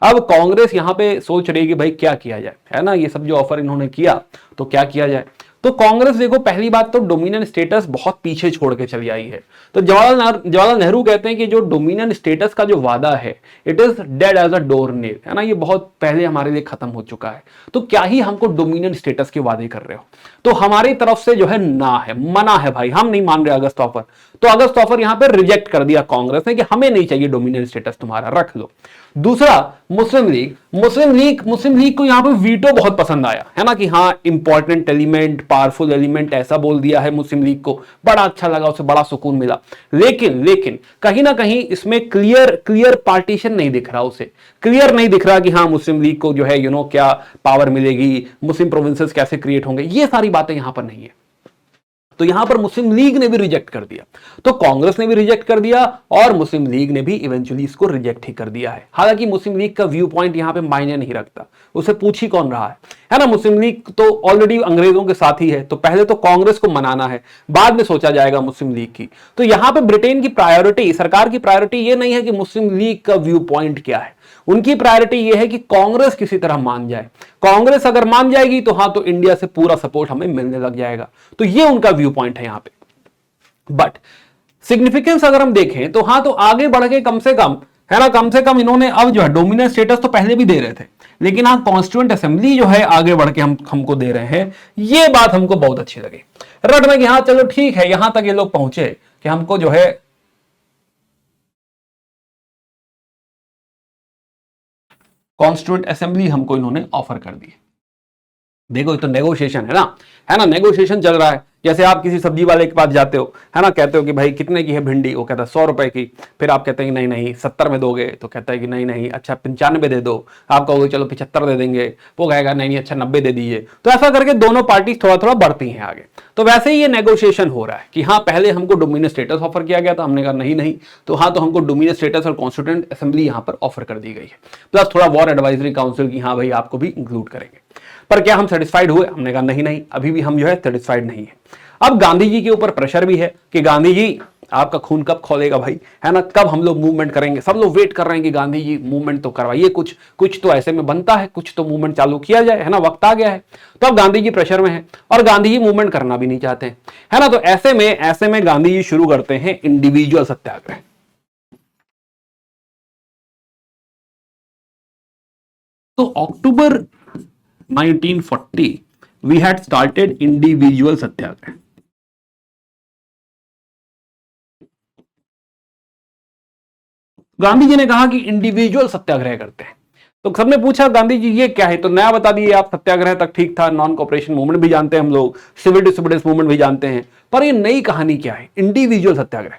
अब कांग्रेस यहां पे सोच रही है कि भाई क्या किया जाए, है ना, ये सब जो ऑफर इन्होंने किया तो क्या किया जाए। तो कांग्रेस देखो, पहली बात तो डोमिनियन स्टेटस बहुत पीछे छोड़ के चली आई है। तो जवाहरलाल नेहरू कहते हैं कि जो डोमिनियन स्टेटस का जो वादा है, it is dead as a doornail, है ना, ये बहुत पहले हमारे लिए खत्म हो चुका है। तो क्या ही हमको डोमिनियन स्टेटस के वादे कर रहे हो? तो हमारी तरफ से जो है ना है, मना है भाई, हम नहीं मान रहे अगस्त ऑफर। तो अगस्त ऑफर यहां पे रिजेक्ट कर दिया कांग्रेस ने कि हमें नहीं चाहिए डोमिनियन स्टेटस, तुम्हारा रख लो। दूसरा, मुस्लिम लीग को यहां पे वीटो बहुत पसंद आया, है ना, कि हाँ इंपॉर्टेंट एलिमेंट, पावरफुल एलिमेंट ऐसा बोल दिया है मुस्लिम लीग को, बड़ा अच्छा लगा, उसे बड़ा सुकून मिला। लेकिन कहीं ना कहीं इसमें क्लियर पार्टीशन नहीं दिख रहा, उसे क्लियर नहीं दिख रहा कि हाँ मुस्लिम लीग को जो है क्या पावर मिलेगी, मुस्लिम प्रोविंसेस कैसे क्रिएट होंगे, ये सारी बातें यहां पर नहीं है। तो यहां पर मुस्लिम लीग ने भी रिजेक्ट कर दिया, तो कांग्रेस ने भी रिजेक्ट कर दिया और मुस्लिम लीग ने भी इवेंचुअली इसको रिजेक्ट ही कर दिया है। हालांकि मुस्लिम लीग का व्यू पॉइंट यहां पे मायने नहीं रखता, उसे पूछ ही कौन रहा है ना। मुस्लिम लीग तो ऑलरेडी अंग्रेजों के साथ ही है, तो पहले तो कांग्रेस को मनाना है, बाद में सोचा जाएगा मुस्लिम लीग की। तो यहां पे ब्रिटेन की प्रायोरिटी, सरकार की प्रायोरिटी ये नहीं है कि मुस्लिम लीग का व्यू पॉइंट क्या है, उनकी प्रायोरिटी ये है कि कांग्रेस किसी तरह मान जाए। कांग्रेस अगर मान जाएगी तो हाँ, तो इंडिया से पूरा सपोर्ट हमें मिलने लग जाएगा। तो ये उनका व्यू पॉइंट है यहां पे। बट सिग्निफिकेंस अगर हम देखें तो हाँ, तो आगे बढ़ के कम से कम, है ना, कम से कम इन्होंने अब जो है डोमिनियन स्टेटस तो पहले भी दे रहे थे, लेकिन हाँ कॉन्स्टिट्यूएंट असेंबली जो है आगे बढ़ के हमको दे रहे हैं। ये बात हमको बहुत अच्छी लगी, रटना कि हाँ चलो ठीक है, यहां तक ये लोग पहुंचे कि हमको जो है कॉन्स्टिट्यूएंट असेंबली हमको इन्होंने ऑफर कर दी। देखो ये तो नेगोशिएशन है ना, नेगोशिएशन चल रहा है। जैसे आप किसी सब्जी वाले के पास जाते हो, है ना, कहते हो कि भाई कितने की है भिंडी, वो कहता है 100 रुपए की, फिर आप कहते हैं कि नहीं 70 में दोगे, तो कहता है कि नहीं अच्छा 95 दे दो, आप कहोगे चलो 75 दे देंगे, वो कहेगा नहीं अच्छा 90 दे दीजिए। तो ऐसा करके दोनों पार्टी थोड़ा थोड़ा बढ़ती हैं आगे। तो वैसे ही ये नेगोशिएशन हो रहा है कि हाँ पहले हमको डोमिनियन स्टेटस ऑफर किया गया था, हमने कहा नहीं, तो हाँ तो हमको डोमिनियन स्टेटस और कॉन्स्टिट्यूएंट असेंबली यहाँ पर ऑफर कर दी गई है, प्लस थोड़ा वॉर एडवाइजरी काउंसिल की हाँ भाई आपको भी इंक्लूड करेंगे। पर क्या हम सेटिस्फाइड हुए? हमने कहा नहीं, अभी भी हम जो है सेटिस्फाइड नहीं है। अब गांधी जी के ऊपर प्रेशर भी है कि गांधी जी आपका खून कब खौलेगा भाई, है ना, कब हम लोग मूवमेंट करेंगे। सब लोग वेट कर रहे हैं कि गांधी जी मूवमेंट तो करवाइए, कुछ कुछ तो ऐसे में बनता है, कुछ तो मूवमेंट चालू किया जाए, है ना, वक्त आ गया है। तो अब गांधी जी प्रेशर में है और गांधी जी मूवमेंट करना भी नहीं चाहते हैं, है ना। तो ऐसे में गांधी जी शुरू करते हैं इंडिविजुअल सत्याग्रह। तो अक्टूबर 1940 we had started individual सत्याग्रह। गांधी जी ने कहा कि इंडिविजुअल सत्याग्रह करते हैं। तो सबने पूछा गांधी जी ये क्या है, तो नया बता दिए आप। सत्याग्रह तक ठीक था, नॉन कॉपरेशन मूवमेंट भी जानते हैं हम लोग, सिविल डिसोबीडियंस मूवमेंट भी जानते हैं, पर ये नई कहानी क्या है, इंडिविजुअल सत्याग्रह।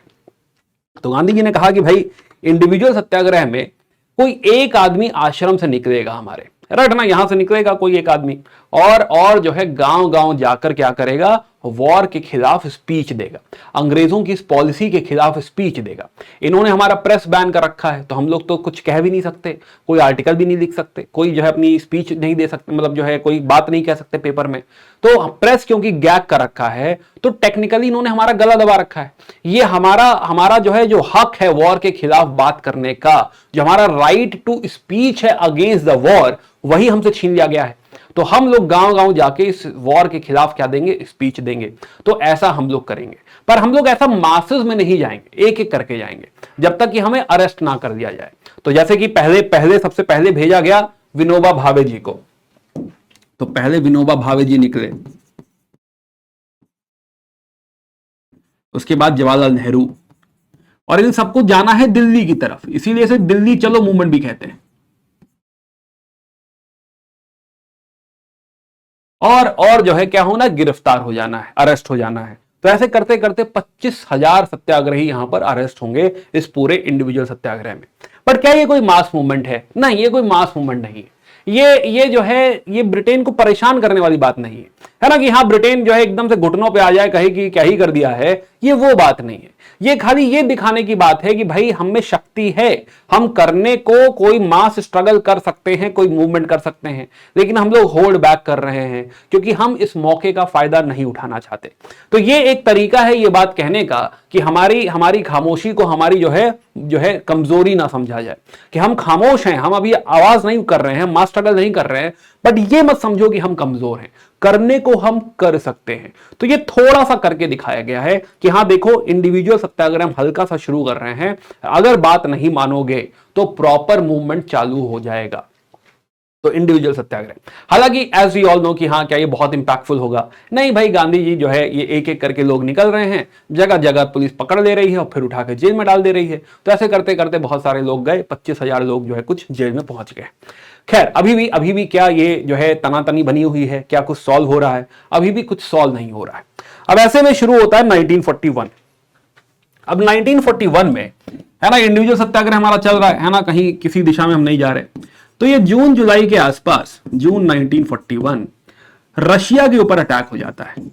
तो गांधी जी ने कहा कि भाई इंडिविजुअल सत्याग्रह में कोई एक आदमी आश्रम से निकलेगा हमारे, राइट ना, यहां से निकलेगा कोई एक आदमी और जो है गांव गांव जाकर क्या करेगा, वॉर के खिलाफ स्पीच देगा, अंग्रेजों की इस पॉलिसी के खिलाफ स्पीच देगा। इन्होंने हमारा प्रेस बैन कर रखा है, तो हम लोग तो कुछ कह भी नहीं सकते, कोई आर्टिकल भी नहीं लिख सकते, कोई जो है अपनी स्पीच नहीं दे सकते, मतलब जो है कोई बात नहीं कह सकते पेपर में। तो प्रेस क्योंकि गैग कर रखा है, तो टेक्निकली इन्होंने हमारा गला दबा रखा है। ये हमारा जो है जो हक है वॉर के खिलाफ बात करने का, जो हमारा राइट टू स्पीच है अगेंस्ट द वॉर, वही हमसे छीन लिया गया है। तो हम लोग गांव गांव जाके इस वॉर के खिलाफ क्या देंगे, स्पीच देंगे। तो ऐसा हम लोग करेंगे, पर हम लोग ऐसा मासेस में नहीं जाएंगे, एक एक करके जाएंगे जब तक कि हमें अरेस्ट ना कर दिया जाए। तो जैसे कि सबसे पहले भेजा गया विनोबा भावे जी को। तो पहले विनोबा भावे जी निकले, उसके बाद जवाहरलाल नेहरू, और इन सबको जाना है दिल्ली की तरफ, इसीलिए इसे दिल्ली चलो मूवमेंट भी कहते हैं। और जो है क्या होना, गिरफ्तार हो जाना है, अरेस्ट हो जाना है। तो ऐसे करते करते 25,000 सत्याग्रही यहां पर अरेस्ट होंगे इस पूरे इंडिविजुअल सत्याग्रह में। पर क्या ये कोई मास मूवमेंट है? नहीं, ये कोई मास मूवमेंट नहीं है। ये जो है ये ब्रिटेन को परेशान करने वाली बात नहीं है ना, कि हाँ ब्रिटेन जो है एकदम से घुटनों पे आ जाए, कहे कि क्या ही कर दिया है, ये वो बात नहीं है। ये खाली ये दिखाने की बात है कि भाई हम में शक्ति है, हम करने को कोई मास स्ट्रगल कर सकते हैं, कोई मूवमेंट कर सकते हैं, लेकिन हम लोग होल्ड बैक कर रहे हैं क्योंकि हम इस मौके का फायदा नहीं उठाना चाहते। तो ये एक तरीका है ये बात कहने का कि हमारी खामोशी को हमारी जो है कमजोरी ना समझा जाए, कि हम खामोश हैं, हम अभी आवाज नहीं कर रहे हैं, मास स्ट्रगल नहीं कर रहे हैं, बट ये मत समझो कि हम कमजोर हैं, करने को हम कर सकते हैं। तो ये थोड़ा सा करके दिखाया गया है कि हाँ देखो, इंडिविजुअल सत्याग्रह हम हल्का सा शुरू कर रहे हैं, अगर बात नहीं मानोगे तो प्रॉपर मूवमेंट चालू हो जाएगा। तो इंडिविजुअल सत्याग्रह, हालांकि एज वी ऑल नो कि हाँ क्या ये बहुत इंपैक्टफुल होगा, नहीं भाई, गांधी जी जो है ये एक एक करके लोग निकल रहे हैं, जगह जगह पुलिस पकड़ ले रही है और फिर उठा के जेल में डाल दे रही है। तो ऐसे करते करते बहुत सारे लोग गए, 25,000 लोग जो है कुछ जेल में पहुंच गए। खैर अभी भी क्या ये जो है तनातनी बनी हुई है, क्या कुछ सॉल्व हो रहा है? अभी भी कुछ सॉल्व नहीं हो रहा है। अब ऐसे में शुरू होता है 1941। अब 1941 में है ना, इंडिविजुअल सत्याग्रह हमारा चल रहा है ना, कहीं किसी दिशा में हम नहीं जा रहे। तो ये जून जुलाई के आसपास, जून 1941, रशिया के ऊपर अटैक हो जाता है।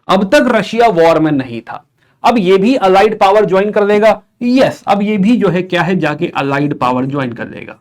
अब तक रशिया वॉर में नहीं था, अब ये भी अलाइड पावर ज्वाइन कर लेगा। यस, अब ये भी जो है क्या है, जाके अलाइड पावर ज्वाइन कर लेगा,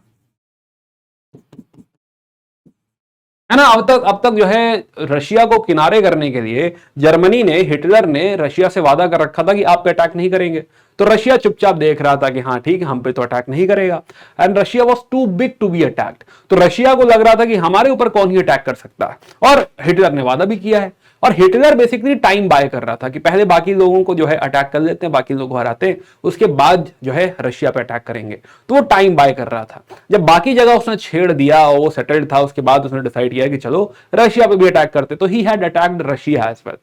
है ना। अब तक जो है रशिया को किनारे करने के लिए जर्मनी ने, हिटलर ने रशिया से वादा कर रखा था कि आप पे अटैक नहीं करेंगे। तो रशिया चुपचाप देख रहा था कि हाँ ठीक है, हम पे तो अटैक नहीं करेगा, and Russia was too big to be attacked. तो रशिया को लग रहा था कि हमारे ऊपर कौन ही अटैक कर सकता है, और हिटलर ने वादा भी किया है। और हिटलर बेसिकली टाइम बाय कर रहा था कि पहले बाकी लोगों को जो है अटैक कर लेते हैं, बाकी लोग को हराते हैं, उसके बाद जो है रशिया पे अटैक करेंगे। तो वो टाइम बाय कर रहा था। जब बाकी जगह उसने छेड़ दिया और वो सेटल्ड था, उसके बाद उसने डिसाइड किया कि चलो रशिया पे भी अटैक करते। तो he had attacked Russia as well.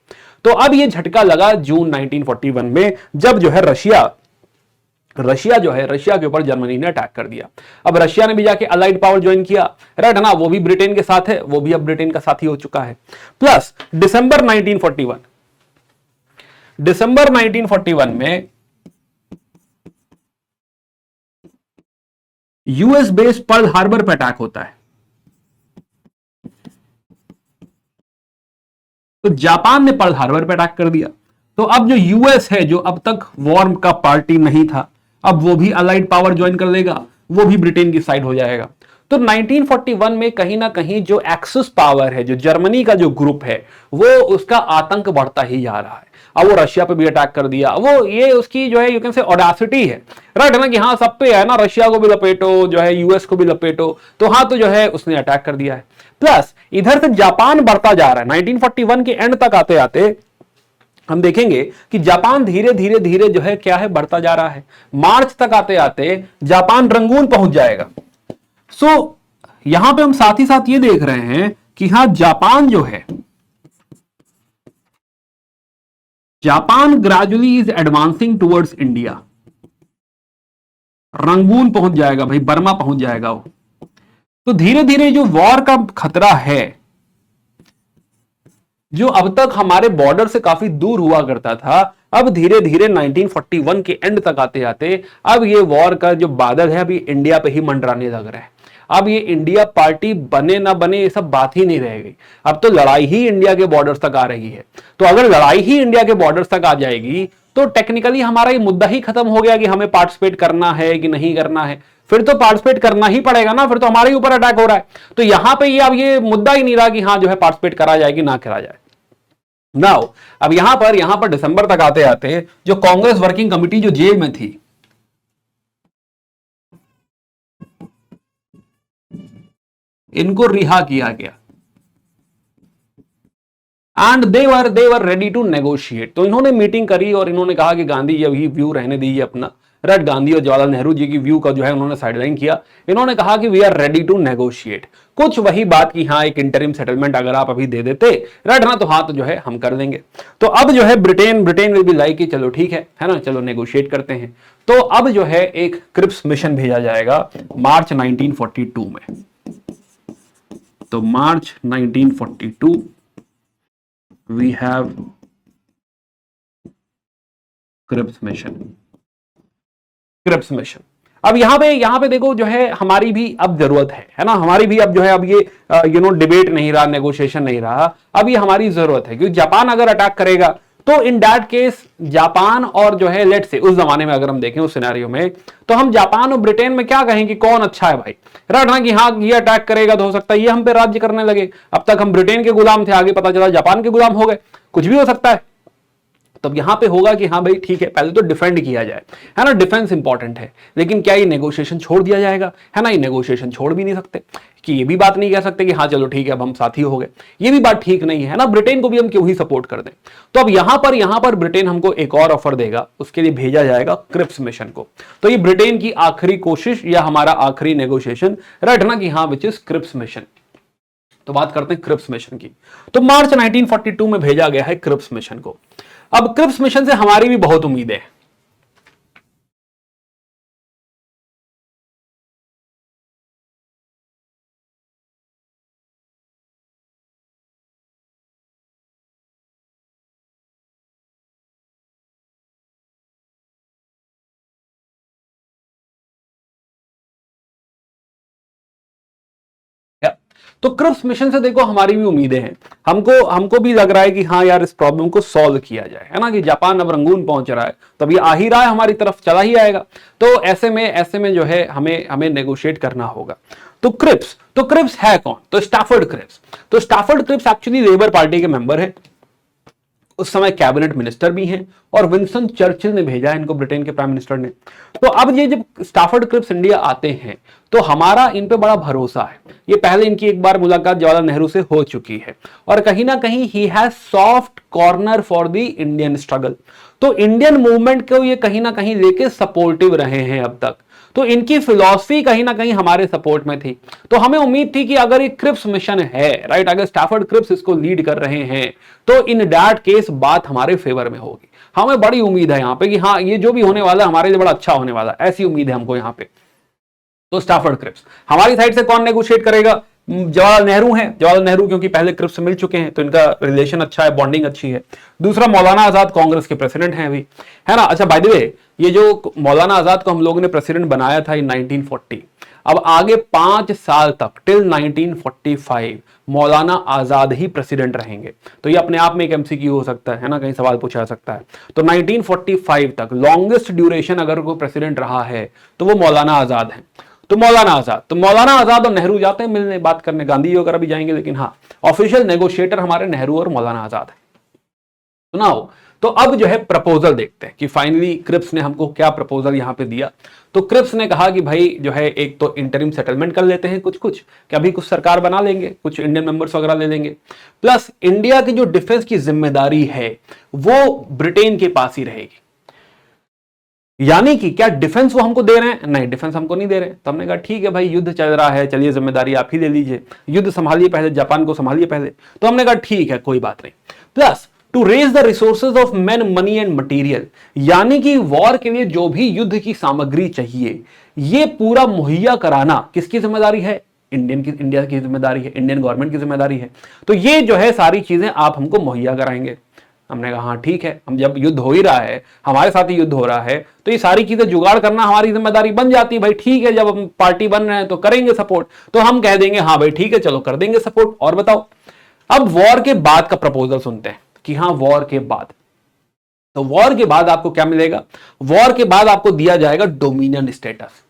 तो अब ये झटका लगा जून 1941 में, जब जो है रशिया जो है, रशिया के ऊपर जर्मनी ने अटैक कर दिया। अब रशिया ने भी जाके अलाइड पावर ज्वाइन किया, राइट ना, वो भी ब्रिटेन के साथ है, वो भी अब ब्रिटेन का साथी हो चुका है। प्लस दिसंबर 1941 में यूएस बेस्ड पर्ल हार्बर पर अटैक होता है। तो जापान ने पर्ल हार्बर पर अटैक कर दिया। तो अब जो यूएस है, जो अब तक वॉर का पार्टी नहीं था, अब वो भी अलाइड पावर ज्वाइन कर लेगा, वो भी ब्रिटेन की साइड हो जाएगा। तो 1941 में कहीं ना कहीं जो एक्सिस पावर है, जो जर्मनी का जो ग्रुप है, वो उसका आतंक बढ़ता ही जा रहा है। अब वो रशिया पे भी अटैक कर दिया। वो ये उसकी जो है यू कैन से ऑडेसिटी है, राइट है ना, कि हाँ सब पे है ना, रशिया को भी लपेटो, जो है यूएस को भी लपेटो, तो हाँ तो जो है उसने अटैक कर दिया है। प्लस इधर से जापान बढ़ता जा रहा है। 1941 के एंड तक आते आते हम देखेंगे कि जापान धीरे धीरे धीरे जो है क्या है, बढ़ता जा रहा है। मार्च तक आते आते जापान रंगून पहुंच जाएगा। सो यहां पे हम साथ ही साथ ये देख रहे हैं कि हां जापान जो है, Japan gradually is advancing towards India. Rangoon पहुंच जाएगा भाई, बर्मा पहुंच जाएगा वो। तो धीरे धीरे जो वॉर का खतरा है, जो अब तक हमारे बॉर्डर से काफी दूर हुआ करता था, अब धीरे धीरे 1941 के एंड तक आते आते अब ये वॉर का जो बादल है अभी इंडिया पे ही मंडराने लग रहा है। अब ये इंडिया पार्टी बने ना बने ये सब बात ही नहीं रह गई, अब तो लड़ाई ही इंडिया के बॉर्डर्स तक आ रही है। तो अगर लड़ाई ही इंडिया के बॉर्डर्स तक आ जाएगी तो टेक्निकली हमारा ये मुद्दा ही खत्म हो गया कि हमें पार्टिसिपेट करना है कि नहीं करना है। फिर तो पार्टिसिपेट करना ही पड़ेगा ना, फिर तो हमारे ऊपर अटैक हो रहा है। तो यहां पे ये अब ये मुद्दा ही नहीं रहा कि हाँ जो है पार्टिसिपेट करा जाए कि ना करा जाए। नाउ अब यहां पर दिसंबर तक आते आते जो कांग्रेस वर्किंग कमेटी जो जेल में थी, इनको रिहा किया गया and they were ready to negotiate. तो इन्होंने मीटिंग करी और इन्होंने कहा कि गांधी जी अभी व्यू रहने दीजिए अपना, राइट। गांधी और जवाहरलाल नेहरू जी की व्यू का जो है उन्होंने साइडलाइन किया। इन्होंने कहा कि we are ready to negotiate, कुछ वही बात की हाँ एक इंटरिम सेटलमेंट अगर आप अभी दे देते, राइट ना, तो हाँ तो जो है हम कर देंगे। तो अब जो है ब्रिटेन विल बी लाइक कि चलो ठीक है ना, चलो नेगोशिएट करते हैं। तो अब जो है एक क्रिप्स मिशन भेजा जाएगा मार्च 1942 में। तो March 1942 we have Cripps mission. Cripps mission अब यहां पे देखो जो है हमारी भी अब जरूरत है ना, हमारी भी अब जो है अब ये डिबेट नहीं रहा, नेगोशिएशन नहीं रहा, अब ये हमारी जरूरत है। क्योंकि जापान अगर अटैक करेगा तो इन दैट केस जापान और जो है लेट से उस जमाने में अगर हम देखें उस सिनेरियो में, तो हम जापान और ब्रिटेन में क्या कहें कि कौन अच्छा है भाई, राइट ना, कि हाँ ये अटैक करेगा तो हो सकता है ये हम पे राज्य करने लगे। अब तक हम ब्रिटेन के गुलाम थे, आगे पता चला जापान के गुलाम हो गए, कुछ भी हो सकता है। तब यहां पे होगा कि हाँ भाई ठीक है पहले तो डिफेंड किया जाए, है ना, डिफेंस इंपॉर्टेंट है। लेकिन क्या ये नेगोशिएशन छोड़ दिया जाएगा, है ना, ये नेगोशिएशन छोड़ भी नहीं सकते, कि ये भी बात नहीं कह सकते कि हाँ चलो ठीक है अब हम साथी हो गए, ये भी बात ठीक नहीं है ना। ब्रिटेन को भी हम क्यों ही सपोर्ट कर दें। तो अब यहां पर ब्रिटेन हमको एक और ऑफर देगा, उसके लिए भेजा जाएगा क्रिप्स मिशन को। तो ये ब्रिटेन की आखिरी कोशिश या हमारा आखिरी नेगोशिएशन, राइट ना, कि हाँ विच इज क्रिप्स मिशन। तो बात करते हैं क्रिप्स मिशन की। तो मार्च 1942 में भेजा गया है क्रिप्स मिशन को। अब क्रिप्स मिशन से हमारी भी बहुत उम्मीदें हैं। तो क्रिप्स मिशन से देखो हमारी भी उम्मीदें हैं, हमको हमको भी लग रहा है कि हाँ यार इस प्रॉब्लम को सॉल्व किया जाए, है ना, कि जापान अब रंगून पहुंच रहा है, तब ये आ ही रहा है हमारी तरफ, चला ही आएगा। तो ऐसे में जो है हमें नेगोशिएट करना होगा। तो क्रिप्स है कौन, तो स्टैफर्ड क्रिप्स। तो Stafford Cripps actually Labour party के मेंबर है, उस समय कैबिनेट मिनिस्टर भी हैं, और विंस्टन चर्चिल ने भेजा है इनको, ब्रिटेन के प्राइम मिनिस्टर ने। तो अब ये जब स्टैफर्ड क्रिप्स इंडिया आते हैं तो हमारा इन पे बड़ा भरोसा है। ये पहले इनकी एक बार मुलाकात जवाहरलाल नेहरू से हो चुकी है, और कहीं ना कहीं he has soft corner for the Indian struggle. तो इंडियन मूवमेंट को ये कहीं ना कहीं लेके सपोर्टिव रहे हैं अब तक। तो इनकी फिलॉसफी कहीं ना कहीं हमारे सपोर्ट में थी। तो हमें उम्मीद थी कि अगर ये क्रिप्स मिशन है, राइट, अगर स्टैफर्ड क्रिप्स इसको लीड कर रहे हैं तो इन दैट केस बात हमारे फेवर में होगी। हमें बड़ी उम्मीद है यहाँ पे कि हाँ ये जो भी होने वाला है हमारे लिए बड़ा अच्छा होने वाला है, ऐसी उम्मीद है हमको यहाँ पे। तो स्टैफर्ड क्रिप्स हमारी साइड से कौन नेगोशिएट करेगा, जवाहरलाल नेहरू हैं। जवाहरलाल नेहरू क्योंकि पहले क्रिप्स मिल चुके हैं तो इनका रिलेशन अच्छा है, बॉन्डिंग अच्छी है। दूसरा मौलाना आजाद कांग्रेस के प्रेसिडेंट हैं अभी, है ना। अच्छा बाय द वे, ये जो मौलाना आजाद को हम लोगों ने प्रेसिडेंट बनाया था इन 1940, अब आगे 5 साल तक टिल 1945 मौलाना आजाद ही प्रेसिडेंट रहेंगे। तो ये अपने आप में एक एमसीक्यू हो सकता है ना, कहीं सवाल पूछा सकता है। तो 1945 तक लॉन्गेस्ट ड्यूरेशन अगर कोई प्रेसिडेंट रहा है तो वो मौलाना आजाद है। तो मौलाना आजाद और नेहरू जाते हैं मिलने, बात करने, गांधी वगैरह भी जाएंगे, लेकिन हाँ ऑफिशियल नेगोशिएटर हमारे नेहरू और मौलाना आजाद है। सुनाओ, तो अब जो है प्रपोजल देखते हैं कि फाइनली क्रिप्स ने हमको क्या प्रपोजल यहां पे दिया। तो क्रिप्स ने कहा कि भाई जो है एक तो इंटरिम सेटलमेंट कर लेते हैं कुछ कुछ, कि अभी कुछ सरकार बना लेंगे, कुछ इंडियन मेंबर्स वगैरह ले लेंगे, प्लस इंडिया की जो डिफेंस की जिम्मेदारी है वो ब्रिटेन के पास ही रहेगी। यानी कि क्या डिफेंस वो हमको दे रहे हैं? नहीं, डिफेंस हमको नहीं दे रहे। तो हमने कहा ठीक है भाई, युद्ध चल रहा है, चलिए जिम्मेदारी आप ही ले लीजिए, युद्ध संभालिए पहले, जापान को संभालिए पहले। तो हमने कहा ठीक है, कोई बात नहीं। Plus to raise the resources of man, money and material, यानी कि वॉर के लिए जो भी युद्ध की सामग्री चाहिए ये पूरा मुहैया कराना किसकी जिम्मेदारी है? इंडिया की जिम्मेदारी है, इंडियन गवर्नमेंट की जिम्मेदारी है। तो ये जो है सारी चीजें आप हमको मुहैया कराएंगे। हमने कहा हाँ ठीक है, हम जब युद्ध हो ही रहा है, हमारे साथ ही युद्ध हो रहा है, तो ये सारी चीजें जुगाड़ करना हमारी जिम्मेदारी बन जाती है। भाई ठीक है, जब हम पार्टी बन रहे हैं तो करेंगे सपोर्ट। तो हम कह देंगे हाँ भाई ठीक है, चलो कर देंगे सपोर्ट। और बताओ, अब वॉर के बाद का प्रपोजल सुनते हैं कि हाँ वॉर के बाद, तो वॉर के बाद आपको क्या मिलेगा? वॉर के बाद आपको दिया जाएगा डोमिनियन स्टेटस।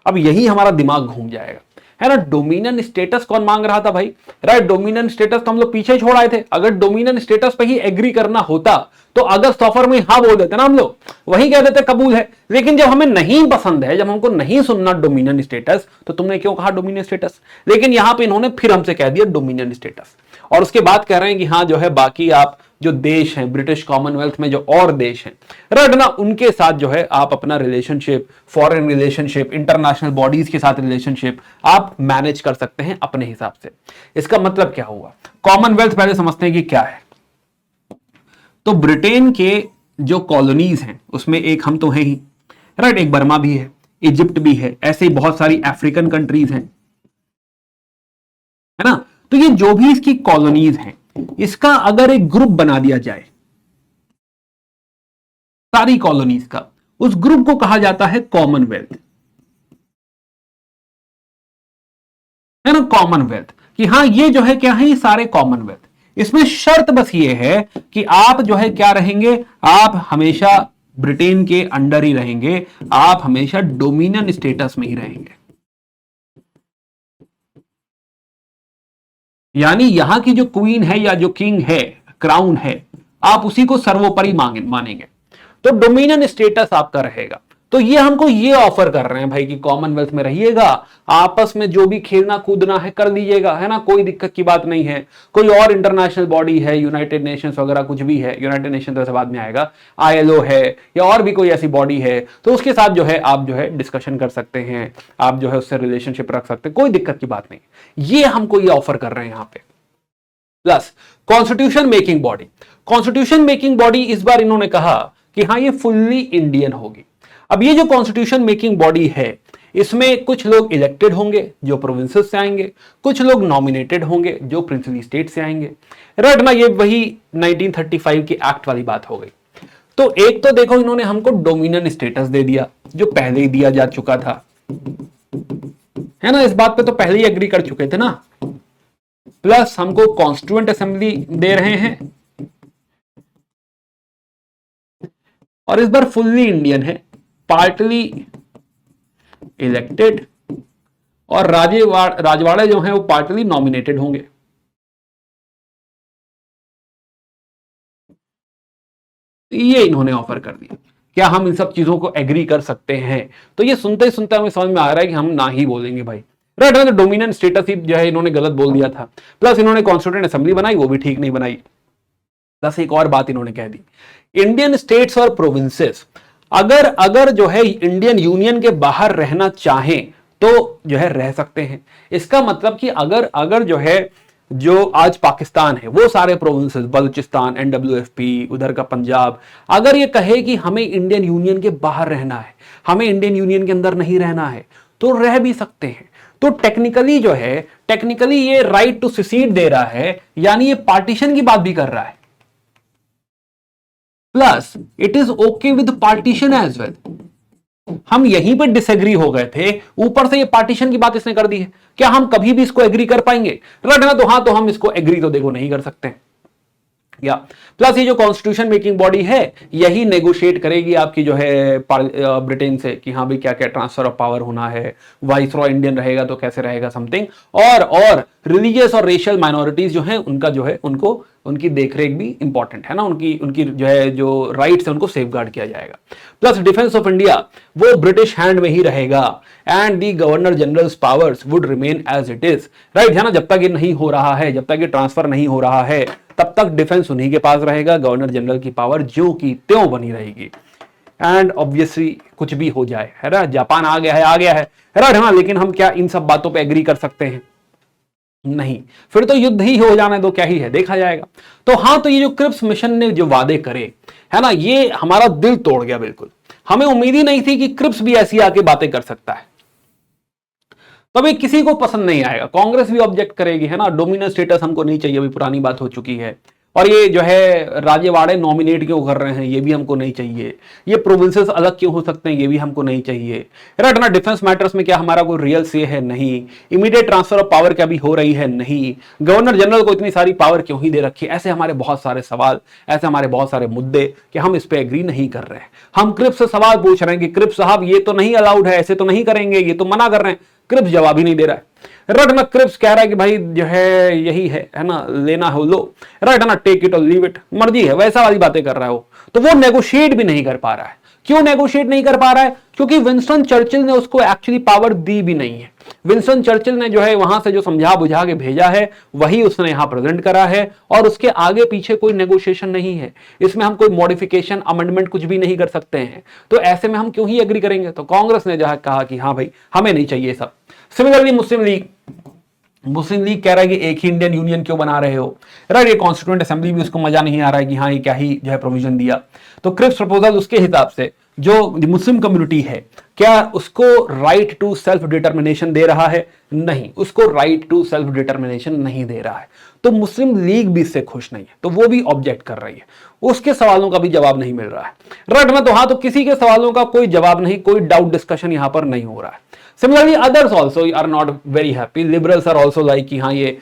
अब यही हमारा दिमाग घूम जाएगा, है ना। डोमिनियन स्टेटस कौन मांग रहा था भाई? राइट, डोमिनियन स्टेटस तो हम लोग पीछे छोड़ आए थे। अगर डोमिनियन स्टेटस पे ही एग्री करना होता तो अगस्त ऑफर में हाँ बोल देते ना हम लोग, वही कह देते कबूल है। लेकिन जब हमें नहीं पसंद है, जब हमको नहीं सुनना डोमिनियन स्टेटस, तो तुमने क्यों कहा डोमिनियन स्टेटस? लेकिन यहां पे इन्होंने फिर हमसे कह दिया डोमिनियन स्टेटस, और उसके बाद कह रहे हैं कि हाँ जो है बाकी आप जो देश हैं, ब्रिटिश कॉमनवेल्थ में जो और देश हैं, राइट ना, उनके साथ जो है आप अपना relationship, foreign relationship, international bodies के साथ रिलेशनशिप आप मैनेज कर सकते हैं अपने हिसाब से। इसका मतलब क्या हुआ? कॉमनवेल्थ पहले समझते हैं कि क्या है। तो ब्रिटेन के जो कॉलोनीज हैं उसमें एक हम तो हैं ही, राइट, एक बर्मा भी है, इजिप्ट भी है, ऐसे ही बहुत सारी अफ्रीकन कंट्रीज हैं, है ना। तो ये जो भी इसकी कॉलोनीज हैं, इसका अगर एक ग्रुप बना दिया जाए सारी कॉलोनीज का, उस ग्रुप को कहा जाता है कॉमनवेल्थ, है ना। कॉमनवेल्थ कि हाँ ये जो है क्या है, ये सारे कॉमनवेल्थ। इसमें शर्त बस ये है कि आप जो है क्या रहेंगे, आप हमेशा ब्रिटेन के अंडर ही रहेंगे, आप हमेशा डोमिनियन स्टेटस में ही रहेंगे। यानी यहां की जो क्वीन है या जो किंग है, क्राउन है, आप उसी को सर्वोपरि मानेंगे, तो डोमिनियन स्टेटस आपका रहेगा। तो ये हमको ये ऑफर कर रहे हैं भाई कि कॉमनवेल्थ में रहिएगा, आपस में जो भी खेलना कूदना है कर लीजिएगा, है ना, कोई दिक्कत की बात नहीं है। कोई और इंटरनेशनल बॉडी है, यूनाइटेड नेशंस वगैरह कुछ भी है, यूनाइटेड नेशन तो बाद में आएगा, ILO है या और भी कोई ऐसी बॉडी है, तो उसके साथ जो है आप जो है डिस्कशन कर सकते हैं, आप जो है उससे रिलेशनशिप रख सकते हैं, कोई दिक्कत की बात नहीं। ये हमको ये ऑफर कर रहे हैं यहां पे। Plus constitution making body, constitution making body इस बार इन्होंने कहा कि हाँ ये फुल्ली इंडियन होगी। अब ये जो कॉन्स्टिट्यूशन मेकिंग बॉडी है, इसमें कुछ लोग इलेक्टेड होंगे जो प्रोविंसेस से आएंगे, कुछ लोग नॉमिनेटेड होंगे जो प्रिंसली स्टेट से आएंगे, राइट ना। ये वही 1935 के एक्ट वाली बात हो गई। तो एक तो देखो इन्होंने हमको डोमिनियन स्टेटस दे दिया जो पहले ही दिया जा चुका था, है ना, इस बात पे तो पहले ही एग्री कर चुके थे ना। प्लस हमको कॉन्स्टिट्यूएंट असेंबली दे रहे हैं, और इस बार फुल्ली इंडियन है, पार्टली इलेक्टेड, और राजवाड़े जो हैं वो पार्टली नॉमिनेटेड होंगे। ये इन्होंने ऑफर कर दिया। क्या हम इन सब चीजों को एग्री कर सकते हैं? तो ये सुनते ही सुनते हमें समझ में आ रहा है कि हम ना ही बोलेंगे भाई, राइट। तो डोमिनियन स्टेटस ही जो है इन्होंने गलत बोल दिया था। प्लस इन्होंने कॉन्स्टिट्यूएंट असेंबली बनाई, वो भी ठीक नहीं बनाई। प्लस एक और बात इन्होंने कह दी, इंडियन स्टेट्स और प्रोविंसेस अगर जो है इंडियन यूनियन के बाहर रहना चाहें तो जो है रह सकते हैं। इसका मतलब कि अगर जो है जो आज पाकिस्तान है वो सारे प्रोविंसेस, बलूचिस्तान, NWFP, उधर का पंजाब, अगर ये कहे कि हमें इंडियन यूनियन के बाहर रहना है, हमें इंडियन यूनियन के अंदर नहीं रहना है, तो रह भी सकते हैं। तो टेक्निकली ये राइट टू सिसीड दे रहा है, यानी ये पार्टीशन की बात भी कर रहा है। Plus it is okay with partition as well. हम यहीं पर डिसएग्री हो गए थे, ऊपर से ये पार्टीशन की बात इसने कर दी है। क्या हम कभी भी इसको एग्री कर पाएंगे? राइट ना। तो हाँ, तो हम इसको एग्री तो देखो नहीं कर सकते। या प्लस ये जो कॉन्स्टिट्यूशन मेकिंग बॉडी है यही नेगोशिएट करेगी आपकी जो है ब्रिटेन से कि हाँ भाई क्या क्या ट्रांसफर ऑफ पावर होना है, वाइसरॉय इंडियन रहेगा तो कैसे रहेगा समथिंग, और रिलीजियस और रेशियल माइनॉरिटीज जो है उनका जो है उनको उनकी देखरेख भी इंपॉर्टेंट है ना, उनकी उनकी जो है जो राइट्स है उनको सेफगार्ड किया जाएगा। प्लस डिफेंस ऑफ इंडिया वो ब्रिटिश हैंड में ही रहेगा and the governor general's powers would remain as it is, right है ना। जब तक ये नहीं हो रहा है, जब तक ये ट्रांसफर नहीं हो रहा है, तब तक डिफेंस उन्हीं के पास रहेगा, गवर्नर जनरल की पावर ज्यों की त्यों बनी रहेगी। एंड ऑब्वियसली कुछ भी हो जाए है ना, जापान आ गया है राइट है ना, लेकिन हम क्या इन सब बातों पे एग्री कर सकते हैं? नहीं, फिर तो युद्ध ही हो जाने दो, क्या ही है, देखा जाएगा। तो हाँ, तो ये जो क्रिप्स मिशन ने जो वादे करे है ना, ये हमारा दिल तोड़ गया बिल्कुल। हमें उम्मीद ही नहीं थी कि क्रिप्स भी ऐसी आके बातें कर सकता है। तो अभी किसी को पसंद नहीं आएगा, कांग्रेस भी ऑब्जेक्ट करेगी है ना, डोमिनेंट स्टेटस हमको नहीं चाहिए, अभी पुरानी बात हो चुकी है। और ये जो है राजेवाड़े नॉमिनेट क्यों कर रहे हैं, ये भी हमको नहीं चाहिए। ये प्रोविंसेस अलग क्यों हो सकते हैं, ये भी हमको नहीं चाहिए, राइट ना। डिफेंस मैटर्स में क्या हमारा कोई रियल से है? नहीं। इमीडिएट ट्रांसफर ऑफ पावर क्या भी हो रही है? नहीं। गवर्नर जनरल को इतनी सारी पावर क्यों ही दे रखी है? ऐसे हमारे बहुत सारे सवाल, ऐसे हमारे बहुत सारे मुद्दे कि हम इस पे एग्री नहीं कर रहे हैं। हम क्रिप्स से सवाल पूछ रहे हैं कि क्रिप्स साहब ये तो नहीं अलाउड है, ऐसे तो नहीं करेंगे, ये तो मना कर रहे हैं। क्रिप्स जवाब ही नहीं दे रहा है। राइट ना, क्रिप्स कह रहा है कि भाई जो है यही है ना, लेना हो लो, राइट है ना, टेक इट और लीव इट, मर्जी है, वैसा वाली बातें कर रहा है वो। तो वो नेगोशिएट भी नहीं कर पा रहा है। क्यों नेगोशिएट नहीं कर पा रहा है? क्योंकि विंस्टन चर्चिल ने उसको एक्चुअली पावर दी भी नहीं है। विंस्टन चर्चिल ने जो है वहां से जो समझा बुझा के भेजा है वही उसने यहां प्रेजेंट करा है, और उसके आगे पीछे कोई नेगोशिएशन नहीं है। इसमें हम कोई मॉडिफिकेशन अमेंडमेंट कुछ भी नहीं कर सकते हैं। तो ऐसे में हम क्यों ही एग्री करेंगे? तो कांग्रेस ने जो है कहा कि हाँ भाई हमें नहीं चाहिए सब। सिमिलरली मुस्लिम लीग कह रहा है कि एक ही इंडियन यूनियन क्यों बना रहे हो, राइट। ये कॉन्स्टिट्यूएंट असेंबली भी उसको मजा नहीं आ रहा है कि हाँ ये क्या ही जो है प्रोविजन दिया। तो क्रिप्स प्रपोजल उसके हिसाब से जो मुस्लिम कम्युनिटी है क्या उसको राइट टू सेल्फ डिटर्मिनेशन दे रहा है? नहीं, उसको राइट टू सेल्फ डिटर्मिनेशन नहीं दे रहा है। तो मुस्लिम लीग भी इससे खुश नहीं है, तो वो भी ऑब्जेक्ट कर रही है। उसके सवालों का भी जवाब नहीं मिल रहा है, राइट ना। तो हाँ, तो किसी के सवालों का कोई जवाब नहीं, कोई डाउट डिस्कशन यहां पर नहीं हो रहा है। Similarly, others also are not very happy. Liberals are also like कि हाँ ये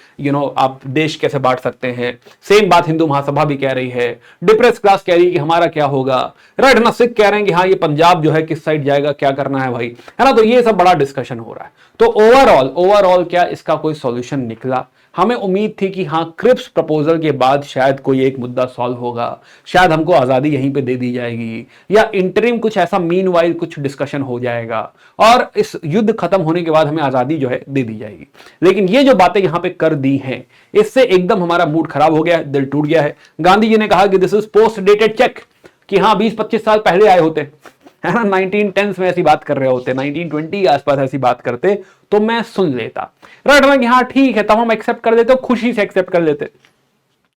आप देश कैसे बांट सकते हैं। सेम बात हिंदू महासभा भी कह रही है। डिप्रेस क्लास कह रही है कि हमारा क्या होगा, राइट ना। सिख कह रहे हैं कि हाँ ये पंजाब जो है किस साइड जाएगा, क्या करना है भाई, है ना। तो ये सब बड़ा डिस्कशन हो रहा है। तो ओवरऑल क्या इसका कोई सॉल्यूशन निकला? हमें उम्मीद थी कि हाँ क्रिप्स प्रपोजल के बाद शायद कोई एक मुद्दा सॉल्व होगा, शायद हमको आजादी यहीं पे दे दी जाएगी, या इंटरिम कुछ ऐसा मीनवाइल कुछ डिस्कशन हो जाएगा और इस युद्ध खत्म होने के बाद हमें आजादी जो है दे दी जाएगी। लेकिन ये जो बातें यहां पे कर दी हैं, इससे एकदम हमारा मूड खराब हो गया है, दिल टूट गया है। गांधी जी ने कहा कि this is post dated cheque, कि हाँ 20-25 साल पहले आए होते है ना, 1910s में ऐसी बात कर रहे होते, 1920 के आसपास ऐसी बात करते तो मैं सुन लेता, राइट ना, कि हाँ ठीक है, तब हम एक्सेप्ट कर लेते, खुशी से एक्सेप्ट कर लेते।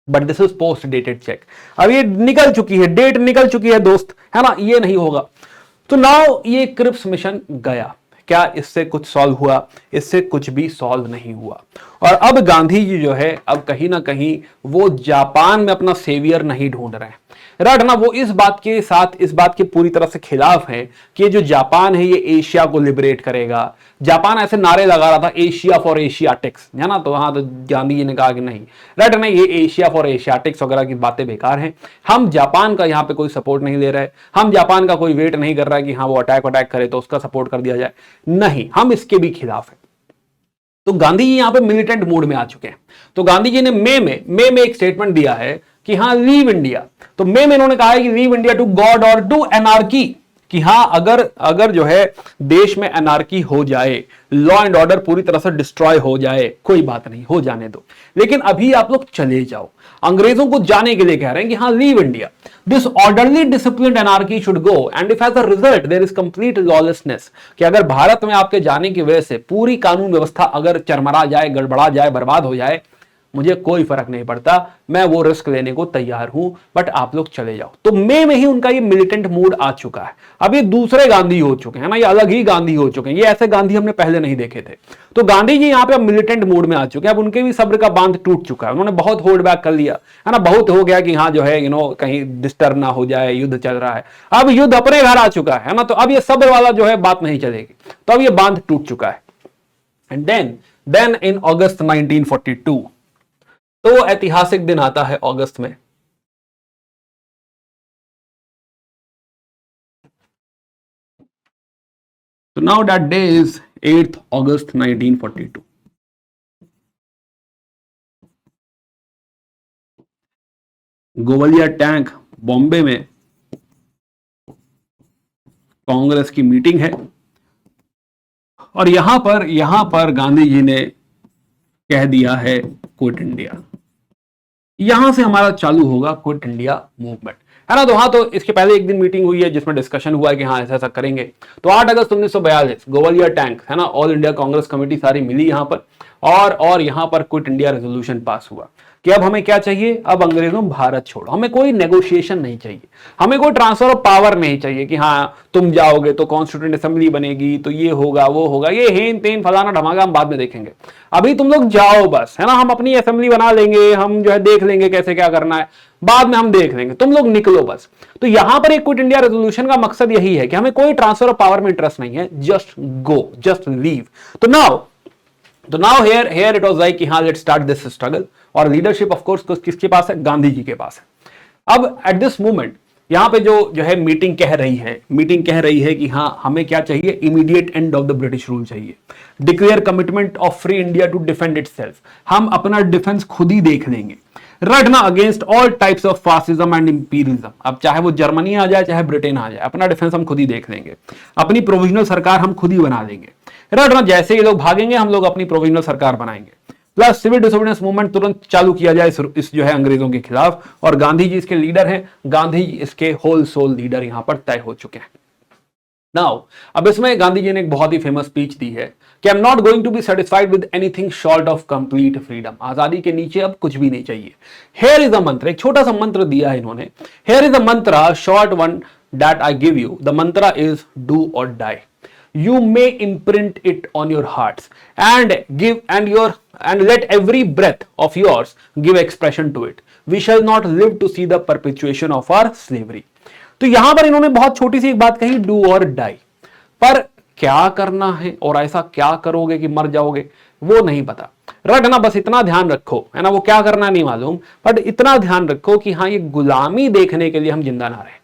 But this is post dated cheque, अब ये निकल चुकी है, डेट निकल चुकी है दोस्त, है ना, ये नहीं होगा। तो नाउ ये क्रिप्स मिशन गया, क्या इससे कुछ सॉल्व हुआ? इससे कुछ भी सॉल्व नहीं हुआ। और अब गांधी जी जो है अब कहीं ना कहीं वो जापान में अपना सेवियर नहीं ढूंढ रहे हैं, राइट ना। वो इस बात के साथ, इस बात के पूरी तरह से खिलाफ है कि ये जो जापान है ये एशिया को लिबरेट करेगा। जापान ऐसे नारे लगा रहा था, एशिया फॉर एशियाटिक्स, है ना। तो हाँ, तो गांधी जी ने कहा कि नहीं, राइट ना, ये एशिया फॉर एशियाटिक्स वगैरह की बातें बेकार हैं। हम जापान का यहाँ पे कोई सपोर्ट नहीं ले रहे, हम जापान का कोई वेट नहीं कर रहा है कि हाँ वो अटैक करे तो उसका सपोर्ट कर दिया जाए, नहीं, हम इसके भी खिलाफ है। तो गांधी जी यहां पे मिलिटेंट मूड में आ चुके हैं। तो गांधी जी ने मई में एक स्टेटमेंट दिया है कि हाँ लीव इंडिया। तो मई में इन्होंने कहा है कि लीव इंडिया टू गॉड और टू एनार्की, कि हाँ अगर जो है देश में एनार्की हो जाए, लॉ एंड ऑर्डर पूरी तरह से डिस्ट्रॉय हो जाए, कोई बात नहीं, हो जाने दो, लेकिन अभी आप लोग चले जाओ। अंग्रेजों को जाने के लिए कह रहे हैं कि हाँ leave India, this orderly disciplined anarchy should go and if as a result there is complete lawlessness, कि अगर भारत में आपके जाने की वजह से पूरी कानून व्यवस्था अगर चरमरा जाए, गड़बड़ा जाए, बर्बाद हो जाए, मुझे कोई फर्क नहीं पड़ता, मैं वो रिस्क लेने को तैयार हूं, बट आप लोग चले जाओ। तो मई में ही उनका ये मिलिटेंट मूड आ चुका है। अब ये दूसरे गांधी हो चुके हैं ना, ये अलग ही गांधी हो चुके हैं, ये ऐसे गांधी हमने पहले नहीं देखे थे। तो गांधी जी यहाँ पे अब मिलिटेंट मूड में आ चुके हैं, अब उनके भी सब्र का बांध टूट चुका है, उन्होंने बहुत होल्ड बैक कर लिया है ना, बहुत हो गया कि हाँ जो है कहीं डिस्टर्ब ना हो जाए, युद्ध चल रहा है, अब युद्ध अपने घर आ चुका है ना, तो अब ये सब्र वाला जो है बात नहीं चलेगी, तो अब ये बांध टूट चुका है। एंड देन इन अगस्त 1942, तो ऐतिहासिक दिन आता है अगस्त में, So now that day is 8th August 1942. Gowalia tank Bombay में कांग्रेस की मीटिंग है और यहां पर गांधी जी ने कह दिया है क्विट इंडिया। यहां से हमारा चालू होगा क्विट इंडिया मूवमेंट, है ना। तो हाँ, तो इसके पहले एक दिन मीटिंग हुई है जिसमें डिस्कशन हुआ है कि हाँ ऐसा ऐसा करेंगे। तो 8 अगस्त 1942 गोवलिया टैंक, है ना, ऑल इंडिया कांग्रेस कमेटी सारी मिली यहां पर और यहां पर क्विट इंडिया रेजोल्यूशन पास हुआ कि अब हमें क्या चाहिए, अब अंग्रेजों भारत छोड़ो, हमें कोई नेगोशिएशन नहीं चाहिए, हमें कोई ट्रांसफर ऑफ पावर नहीं चाहिए कि हाँ तुम जाओगे तो कॉन्स्टिट्यूंट असेंबली बनेगी तो ये होगा वो होगा, ये हेन तेन फलाना धमाका हम बाद में देखेंगे, अभी तुम लोग जाओ बस, है ना, हम अपनी असेंबली बना लेंगे, हम जो है देख लेंगे कैसे क्या करना है, बाद में हम देख लेंगे, तुम लोग निकलो बस। तो यहां पर एक क्विट इंडिया रेजोल्यूशन का मकसद यही है कि हमें कोई ट्रांसफर ऑफ पावर में इंटरेस्ट नहीं है, जस्ट गो, जस्ट लीव। तो now here it was like कि हाँ लेट्स स्टार्ट दिस स्ट्रगल। और लीडरशिप ऑफ कोर्स किसके पास है, गांधी जी के पास है। अब एट दिस मोमेंट यहां पे जो है मीटिंग कह रही है कि हाँ हमें क्या चाहिए, immediate end of the British rule चाहिए, declare commitment of free India to defend itself, हम अपना डिफेंस खुद ही देख लेंगे, रखना against all types of fascism and imperialism, अब चाहे वो जर्मनी आ जाए चाहे ब्रिटेन आ जाए, अपना डिफेंस हम खुद ही देख लेंगे, अपनी प्रोविजनल सरकार हम खुद ही बना देंगे, रखना जैसे ये लोग भागेंगे हम लोग अपनी प्रोविजनल सरकार बनाएंगे। प्लस सिविल डिसोबीडियंस मूवमेंट तुरंत चालू किया जाए इस जो है अंग्रेजों के खिलाफ, और गांधी जी इसके लीडर हैं, गांधी जी इसके होल सोल लीडर यहां पर तय हो चुके हैं। नाउ अब इसमें गांधी जी ने एक बहुत ही फेमस स्पीच दी है कि I am not going to be satisfied with anything short of complete freedom, आजादी के नीचे अब कुछ भी नहीं चाहिए। हेयर इज अ मंत्र, एक छोटा सा मंत्र दिया है इन्होंने, हेयर इज अ मंत्र short one that I give you, the मंत्र इज डू और die, you may imprint it on your hearts and let every breath of yours give expression to it, we shall not live to see the perpetuation of our slavery। तो यहां पर इन्होंने बहुत छोटी सी एक बात कही, डू और डाई, पर क्या करना है और ऐसा क्या करोगे कि मर जाओगे वो नहीं पता, रखना बस इतना ध्यान रखो, है ना, वो क्या करना नहीं मालूम, बट इतना ध्यान रखो कि हाँ ये गुलामी देखने के लिए हम जिंदा ना रहे,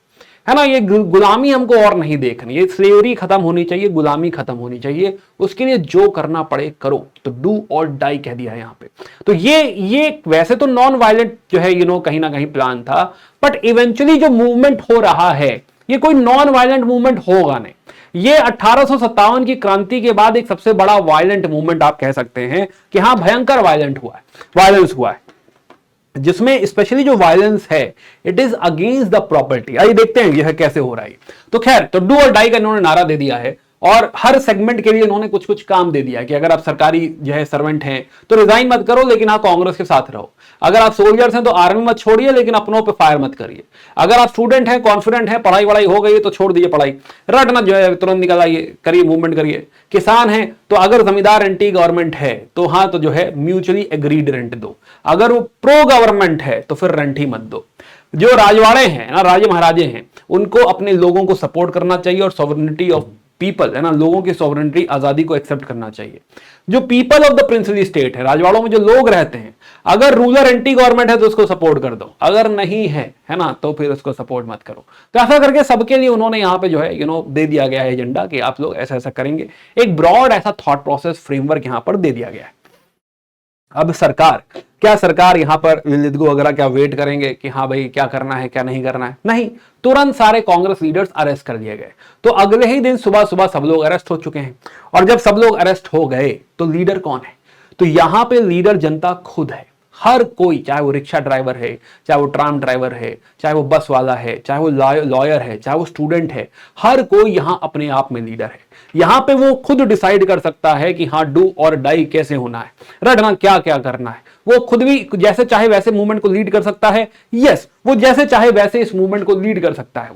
है ना, ये गुलामी हमको और नहीं देखनी, ये स्लेवरी खत्म होनी चाहिए, गुलामी खत्म होनी चाहिए, उसके लिए जो करना पड़े करो, तो डू और डाई कह दिया है यहां पे। तो ये वैसे तो नॉन वायलेंट जो है कहीं ना कहीं प्लान था, बट इवेंचुअली जो मूवमेंट हो रहा है ये कोई नॉन वायलेंट मूवमेंट होगा नहीं, ये 1857 की क्रांति के बाद एक सबसे बड़ा वायलेंट मूवमेंट आप कह सकते हैं कि हाँ भयंकर वायलेंस हुआ है, जिसमें स्पेशली जो वायलेंस है it is against the property. आइए देखते हैं यह कैसे हो रहा है। तो खैर, तो डू और डाई का इन्होंने नारा दे दिया है और हर सेगमेंट के लिए इन्होंने कुछ कुछ काम दे दिया है कि अगर आप सरकारी जो है सर्वेंट हैं तो रिजाइन मत करो, लेकिन हाँ कांग्रेस के साथ रहो, अगर आप सोल्जर्स हैं तो आर्मी मत छोड़िए लेकिन अपनों पे फायर मत करिए, अगर आप स्टूडेंट हैं कॉन्फिडेंट हैं पढ़ाई वढ़ाई हो गई है तो छोड़ दीजिए पढ़ाई, रटना जो है तुरंत निकल आइए, करिए मूवमेंट करिए, किसान हैं तो अगर जमींदार एंटी गवर्नमेंट है तो हाँ तो जो है म्यूचुअली एग्रीड रेंट दो, अगर वो प्रो गवर्नमेंट है तो फिर रेंट ही मत दो, जो राजवाड़े हैं ना राजे महाराजे हैं उनको अपने लोगों को सपोर्ट करना चाहिए और सॉवरेनिटी ऑफ पीपल, है ना, लोगों की सॉवरेनिटी आजादी को एक्सेप्ट करना चाहिए। जो people of the princely state है, राजवाड़ों में जो लोग रहते हैं, अगर रूलर एंटी गवर्नमेंट है तो उसको सपोर्ट कर दो, अगर नहीं है ना, तो फिर उसको सपोर्ट मत करो। तो ऐसा करके सबके लिए उन्होंने यहां पे जो है दे दिया गया है एजेंडा कि आप लोग ऐसा ऐसा करेंगे, एक ब्रॉड ऐसा थॉट प्रोसेस फ्रेमवर्क यहां पर दे दिया गया है। अब सरकार यहां पर लिद्गो वगैरह क्या वेट करेंगे कि हाँ भाई क्या करना है क्या नहीं करना है, नहीं, तुरंत सारे कांग्रेस लीडर्स अरेस्ट कर लिए गए। तो अगले ही दिन सुबह सुबह सब लोग अरेस्ट हो चुके हैं, और जब सब लोग अरेस्ट हो गए तो लीडर कौन है, तो यहां पे लीडर जनता खुद है, हर कोई, चाहे वो रिक्शा ड्राइवर है, चाहे वो ट्राम ड्राइवर है, चाहे वो बस वाला है, चाहे वो लॉयर है, चाहे वो स्टूडेंट है, हर कोई यहां अपने आप में लीडर है। यहां पे वो खुद डिसाइड कर सकता है कि हाँ डू और डाई कैसे होना है, रटना क्या क्या करना है, वो खुद भी जैसे चाहे वैसे मूवमेंट को लीड कर सकता है। यस, वो जैसे चाहे वैसे इस मूवमेंट को लीड कर सकता है।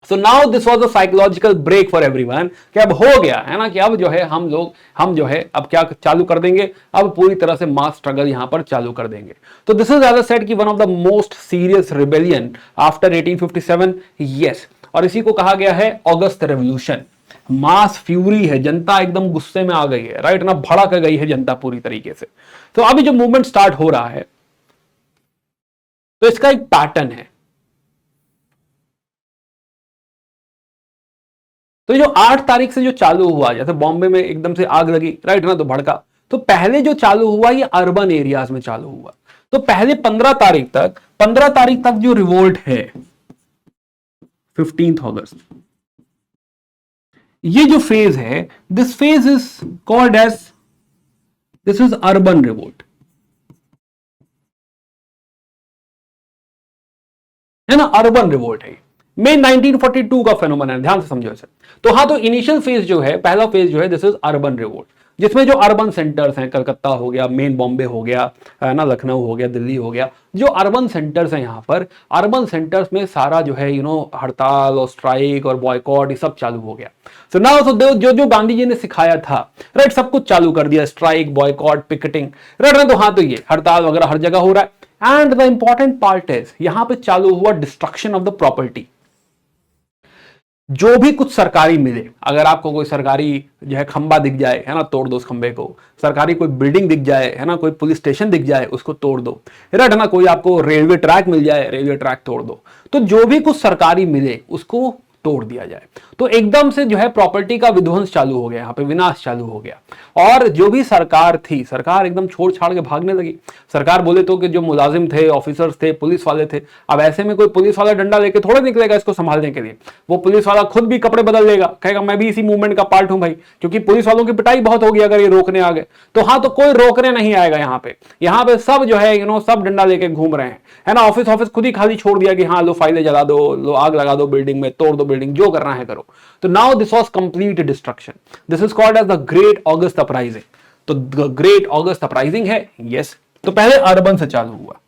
So now this was a psychological break for everyone, कि अब हो गया है ना, कि अब जो है हम जो है अब क्या चालू कर देंगे, अब पूरी तरह से मास स्ट्रगल यहां पर चालू कर देंगे। तो this is as I said कि one of the most serious rebellion after 1857। Yes, और इसी को कहा गया है अगस्त रेवोल्यूशन। मास फ्यूरी है, जनता एकदम गुस्से में आ गई है, राइट ना, भड़क गई है जनता पूरी तरीके से। तो अभी जो मूवमेंट स्टार्ट हो रहा है तो इसका एक पैटर्न है। तो जो 8 तारीख से जो चालू हुआ, जैसे बॉम्बे में एकदम से आग लगी, राइट ना, तो भड़का, तो पहले जो चालू हुआ ये अर्बन एरियाज में चालू हुआ। तो पहले 15 तारीख तक जो रिवोल्ट है 15 अगस्त, ये जो फेज है, this phase is called as, this is urban revolt, है ना, अर्बन रिवोल्ट है। मई 1942 का फेनोमेना है, ध्यान से समझो इसे। तो हाँ, तो इनिशियल फेज जो है, पहला फेज जो है, दिस इज अर्बन रिवोल्ट, जिसमें जो अर्बन सेंटर्स हैं, कलकत्ता हो गया, मेन बॉम्बे हो गया, है ना, लखनऊ हो गया, दिल्ली हो गया, जो अर्बन सेंटर्स हैं यहाँ पर, अर्बन सेंटर्स में सारा जो है हड़ताल और स्ट्राइक और बॉयकॉट ये सब चालू हो गया। सो नाउ सो जो जो गांधी जी ने सिखाया था, राइट, सब कुछ चालू कर दिया, स्ट्राइक, बॉयकॉट, पिकेटिंग, राइट। तो हाँ, तो ये हड़ताल वगैरह हर जगह हो रहा है। And the important part is, यहां पे चालू हुआ डिस्ट्रक्शन ऑफ द प्रॉपर्टी। जो भी कुछ सरकारी मिले, अगर आपको कोई सरकारी जो है खंबा दिख जाए, है ना, तोड़ दो उस खंबे को। सरकारी कोई बिल्डिंग दिख जाए, है ना, कोई पुलिस स्टेशन दिख जाए, उसको तोड़ दो, राइट, है ना, कोई आपको रेलवे ट्रैक मिल जाए, रेलवे ट्रैक तोड़ दो। तो जो भी कुछ सरकारी मिले उसको तोड़ दिया जाए। तो एकदम से जो है प्रॉपर्टी का विध्वंस चालू हो गया, यहाँ पे विनाश चालू हो गया। और जो भी सरकार थी, सरकार एकदम छोड़ छाड़ के भागने लगी। सरकार बोले तो कि जो मुलाजिम थे, ऑफिसर्स थे, पुलिस वाले थे, अब ऐसे में कोई पुलिस वाला डंडा लेके थोड़ा निकलेगा इसको संभालने के लिए। वो पुलिस वाला खुद भी कपड़े बदल लेगा, कहेगा मैं भी इसी मूवमेंट का पार्ट हूं भाई, क्योंकि पुलिस वालों की पिटाई बहुत होगी अगर ये रोकने आ गए। तो हाँ, तो कोई रोकने नहीं आएगा यहाँ पे। यहाँ पे सब जो है सब डंडा लेके घूम रहे हैं, है ना। ऑफिस खुद ही खाली छोड़ दिया कि हाँ, लो फाइलें जला दो, लो आग लगा दो बिल्डिंग में, तोड़ दो बिल्डिंग, जो करना है करो। तो now this was complete destruction. This is called as the great August uprising. तो ग्रेट ऑगस्ट अपराइजिंग है, यस। तो पहले अर्बन से चालू हुआ।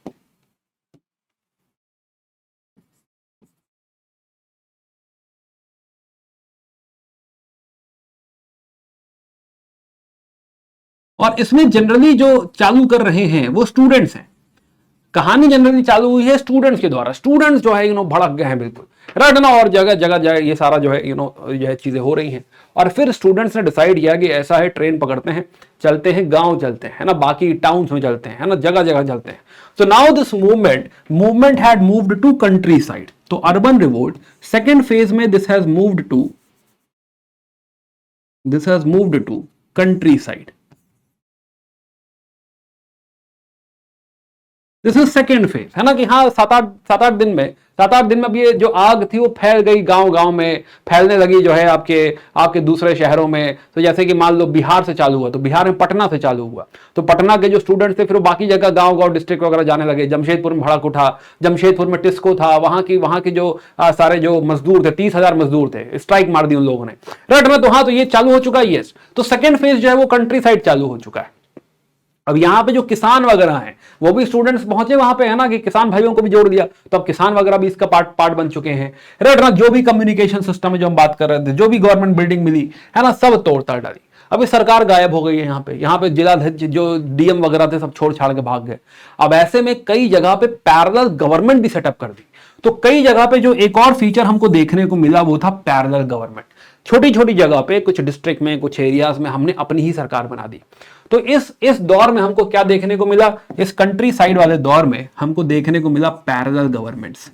और इसमें जनरली जो चालू कर रहे हैं वो स्टूडेंट्स हैं। कहानी जनरली चालू हुई है स्टूडेंट्स के द्वारा। स्टूडेंट्स जो है भड़क गए हैं बिल्कुल, राइट ना। और जगह जगह ये सारा जो है यह चीजें हो रही हैं। और फिर स्टूडेंट्स ने डिसाइड किया कि ऐसा है, ट्रेन पकड़ते हैं, चलते हैं गांव, चलते हैं, है ना, बाकी टाउन्स में चलते हैं, है ना, जगह जगह चलते हैं। So now this movement had moved to country side. तो अर्बन रिवोल्ट सेकेंड फेज में this has moved to country side. This is second phase, है ना, कि हाँ, सात आठ दिन में अब ये जो आग थी वो फैल गई, गांव गांव में फैलने लगी जो है आपके दूसरे शहरों में। तो जैसे कि मान लो बिहार से चालू हुआ, तो बिहार में पटना से चालू हुआ, तो पटना के जो स्टूडेंट्स थे फिर वो बाकी जगह गांव गांव डिस्ट्रिक्ट वगैरह जाने लगे। जमशेदपुर में भड़क उठा, जमशेदपुर में टिस्को था, वहां की जो सारे जो मजदूर थे, 30,000 मजदूर थे, स्ट्राइक मार दी उन लोगों ने, राइट ना। तो हाँ, तो ये चालू हो चुका है, यस। तो सेकेंड फेज जो है वो कंट्री साइड चालू हो चुका है। अब यहाँ पे जो किसान वगैरह हैं वो भी स्टूडेंट्स पहुंचे वहां पे, है ना, कि किसान भाइयों को भी जोड़ दिया। तो अब किसान वगैरह भी इसका पार्ट बन चुके हैं, राइट ना। जो भी कम्युनिकेशन सिस्टम है जो हम बात कर रहे थे, जो भी गवर्नमेंट बिल्डिंग मिली, है ना, सब तोड़ताड़ डाली। अभी सरकार गायब हो गई है यहाँ पे जिलाध्यक्ष जो डीएम वगैरह थे सब छोड़ छाड़ के भाग गए। अब ऐसे में कई जगह पे पैरेलल गवर्नमेंट भी सेटअप कर दी। तो कई जगह पे जो एक और फीचर हमको देखने को मिला वो था पैरेलल गवर्नमेंट। छोटी छोटी जगह पे, कुछ डिस्ट्रिक्ट में, कुछ एरियाज में हमने अपनी ही सरकार बना दी। तो इस दौर में हमको क्या देखने को मिला, इस कंट्री साइड वाले दौर में हमको देखने को मिला पैरेलल गवर्नमेंट्स।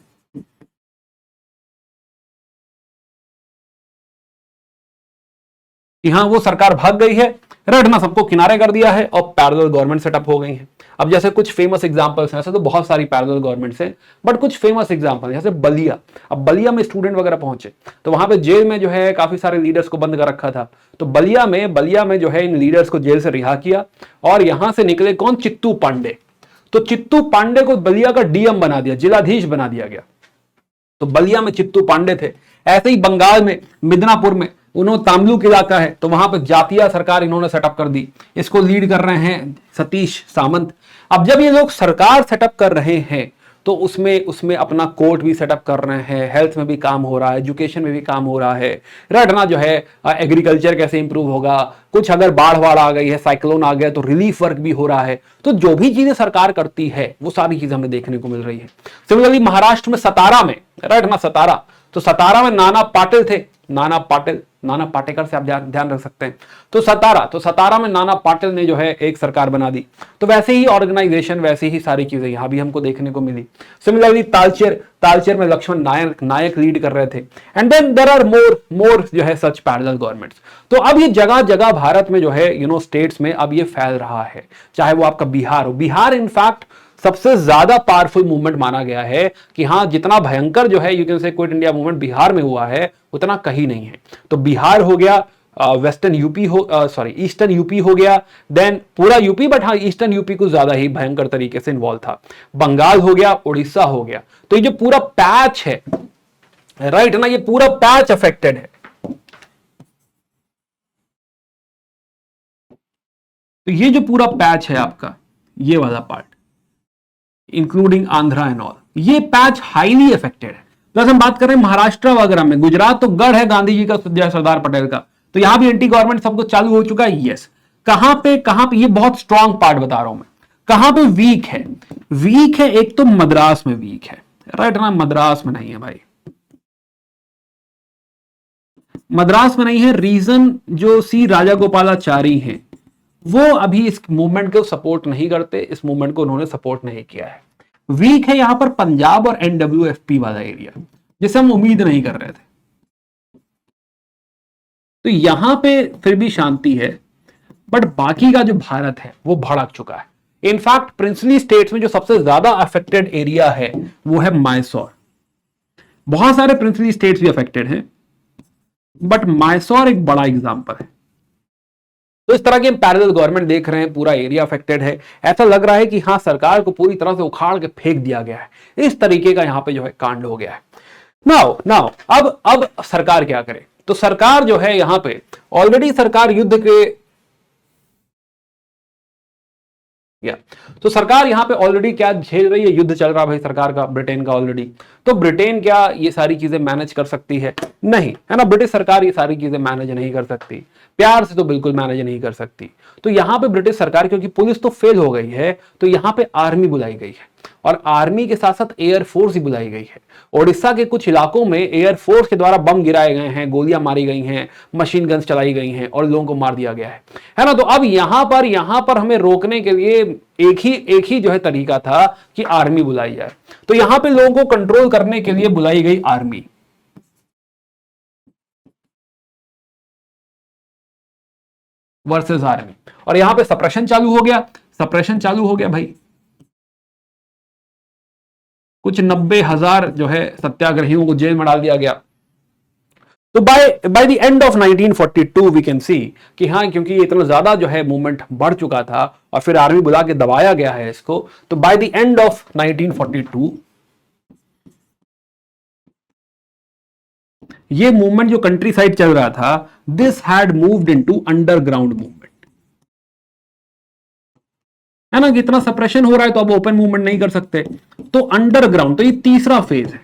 कि हाँ, वो सरकार भाग गई है, रटना सबको किनारे कर दिया है और पैरेलल गवर्नमेंट सेटअप हो गई है। अब जैसे कुछ फेमस एग्जांपल्स हैं, ऐसे तो बहुत सारी पैरेलल गवर्नमेंट्स हैं, बट कुछ फेमस एग्जांपल जैसे बलिया। अब बलिया में स्टूडेंट वगैरह पहुंचे तो वहां पे जेल में जो है काफी सारे लीडर्स को बंद कर रखा था। तो बलिया में जो है इन लीडर्स को जेल से रिहा किया और यहां से निकले कौन, चित्तू पांडे। तो चित्तू पांडे को बलिया का डीएम बना दिया, जिलाधीश बना दिया गया। तो बलिया में चित्तू पांडे थे। ऐसे ही बंगाल में मिदनापुर में उन्होंने तामलुक इलाका है, तो वहां पर जातीय सरकार इन्होंने सेटअप कर दी। इसको लीड कर रहे हैं सतीश सामंत। अब जब ये लोग सरकार सेटअप कर रहे हैं तो उसमें अपना कोर्ट भी सेटअप कर रहे हैं, हेल्थ में भी काम हो रहा है, एजुकेशन में भी काम हो रहा है, रटना जो है एग्रीकल्चर कैसे इंप्रूव होगा, कुछ अगर बाढ़ आ गई है, साइक्लोन आ गया तो रिलीफ वर्क भी हो रहा है। तो जो भी चीजें सरकार करती है वो सारी चीजें हमें देखने को मिल रही है। सिमिलरली महाराष्ट्र में सतारा में, रटना सतारा, तो सतारा में नाना पाटिल थे, नाना पाटिल, नाना पाटेकर से आप ध्यान रख सकते हैं। तो सतारा में नाना पाटिल ने जो है एक सरकार बना दी। तो वैसे ही ऑर्गेनाइजेशन, वैसे ही सारी चीजें यहां भी हमको देखने को मिली। सिमिलरली तालचेर में लक्ष्मण नायक लीड कर रहे थे। And then there are more जो है सच पैरेलल गवर्नमेंट्स। तो अब ये जगह जगह भारत में जो है स्टेट्स में अब ये फैल रहा है, चाहे वो आपका बिहार हो। बिहार इनफैक्ट सबसे ज्यादा पावरफुल मूवमेंट माना गया है कि हाँ, जितना भयंकर जो है you can say quit India movement Bihar में हुआ है उतना कहीं नहीं है। तो बिहार हो गया, वेस्टर्न यूपी ईस्टर्न यूपी हो गया, देन पूरा यूपी, बट हाँ ईस्टर्न यूपी को ज्यादा ही भयंकर तरीके से इन्वॉल्व था। बंगाल हो गया, उड़ीसा हो गया। तो ये जो पूरा पैच है, राइट ना, ये पूरा पैच अफेक्टेड है। तो ये जो पूरा पैच है आपका, ये वाला part including Andhra and all, ये पैच हाईली अफेक्टेड है। प्लस हम बात कर रहे हैं महाराष्ट्र वगैरह में, गुजरात तो गढ़ है गांधी जी का, सरदार पटेल का, तो यहां भी एंटी गवर्नमेंट सब कुछ चालू हो चुका है। यस, कहां पे ये बहुत स्ट्रांग पार्ट बता रहा हूं मैं। कहां पे वीक है? वीक है एक तो मद्रास में वीक है, राइट ना, मद्रास में नहीं है भाई, मद्रास में नहीं है। रीजन जो सी राजागोपालाचारी हैं, वो अभी इस मूवमेंट को सपोर्ट नहीं करते, इस मूवमेंट को उन्होंने सपोर्ट नहीं किया है। वीक है यहां पर पंजाब और एनडब्ल्यूएफपी वाला एरिया, जिसे हम उम्मीद नहीं कर रहे थे। तो यहां पे फिर भी शांति है, बट बाकी का जो भारत है वो भड़क चुका है। इनफैक्ट प्रिंसली स्टेट्स में जो सबसे ज्यादा अफेक्टेड एरिया है वो है मैसूर। बहुत सारे प्रिंसली स्टेट्स भी अफेक्टेड हैं, बट मैसूर एक बड़ा एग्जांपल है। तो इस तरह के पैरेलल गवर्नमेंट देख रहे हैं, पूरा एरिया अफेक्टेड है। ऐसा लग रहा है कि हाँ, सरकार को पूरी तरह से उखाड़ के फेंक दिया गया है। इस तरीके का यहां पे जो है कांड हो गया है। नाउ अब सरकार क्या करे? तो सरकार जो है यहां पे ऑलरेडी सरकार युद्ध के तो सरकार यहां पे ऑलरेडी क्या झेल रही है? युद्ध चल रहा भाई सरकार का, ब्रिटेन का ऑलरेडी। तो ब्रिटेन क्या ये सारी चीजें मैनेज कर सकती है? नहीं, है ना। ब्रिटिश सरकार ये सारी चीजें मैनेज नहीं कर सकती, प्यार से तो बिल्कुल मैनेज नहीं कर सकती। तो यहां पे ब्रिटिश सरकार, क्योंकि पुलिस तो फेल हो गई है, तो यहां पे आर्मी बुलाई गई है, और आर्मी के साथ साथ एयर फोर्स ही बुलाई गई है। ओडिशा के कुछ इलाकों में एयर फोर्स के द्वारा बम गिराए गए हैं, गोलियां मारी गई हैं, मशीन गन्स चलाई गई हैं और लोगों को मार दिया गया है ना। तो अब यहां पर हमें रोकने के लिए एक ही जो है तरीका था कि आर्मी बुलाई जाए। तो यहां पे लोगों को कंट्रोल करने के लिए बुलाई गई आर्मी। वर्सेस आर्मी, और यहां पे सप्रेशन चालू हो गया भाई। कुछ 90,000 जो है सत्याग्रहियों को जेल में डाल दिया गया। तो by the end of 1942 we can see कि हाँ, क्योंकि इतना ज्यादा जो है मूवमेंट बढ़ चुका था और फिर आर्मी बुला के दबाया गया है इसको। तो बाय द एंड ऑफ 1942 ये मूवमेंट जो कंट्री साइड चल रहा था, this had moved into underground movement, है ना। कितना सप्रेशन हो रहा है तो अब ओपन मूवमेंट नहीं कर सकते, तो अंडरग्राउंड। तो ये तीसरा फेज है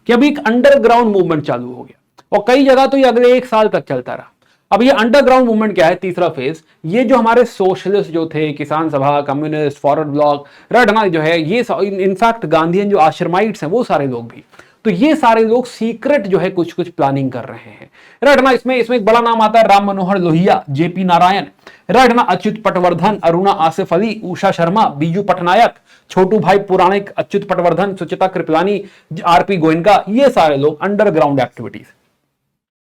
कि अभी एक अंडरग्राउंड मूवमेंट चालू हो गया, और कई जगह तो ये अगले 1 साल तक चलता रहा। अब ये अंडरग्राउंड मूवमेंट क्या है? तीसरा फेज, ये जो हमारे सोशलिस्ट जो थे, किसान सभा, कम्युनिस्ट, फॉरवर्ड ब्लॉक, राइट ना, जो है ये इनफैक्ट गांधीयन जो आश्रमाइट्स हैं वो सारे लोग भी, तो ये सारे लोग सीक्रेट जो है कुछ प्लानिंग कर रहे हैं, राइट ना। इसमें एक बड़ा नाम आता है राम मनोहर लोहिया, जेपी नारायण, राइट ना, अच्युत पटवर्धन, अरुणा आसिफ अली, उषा शर्मा, बीजू पटनायक, छोटू भाई पुराणिक, अच्युत पटवर्धन, सुचिता कृपलानी, आरपी गोयनका, ये सारे लोग अंडरग्राउंड एक्टिविटीज।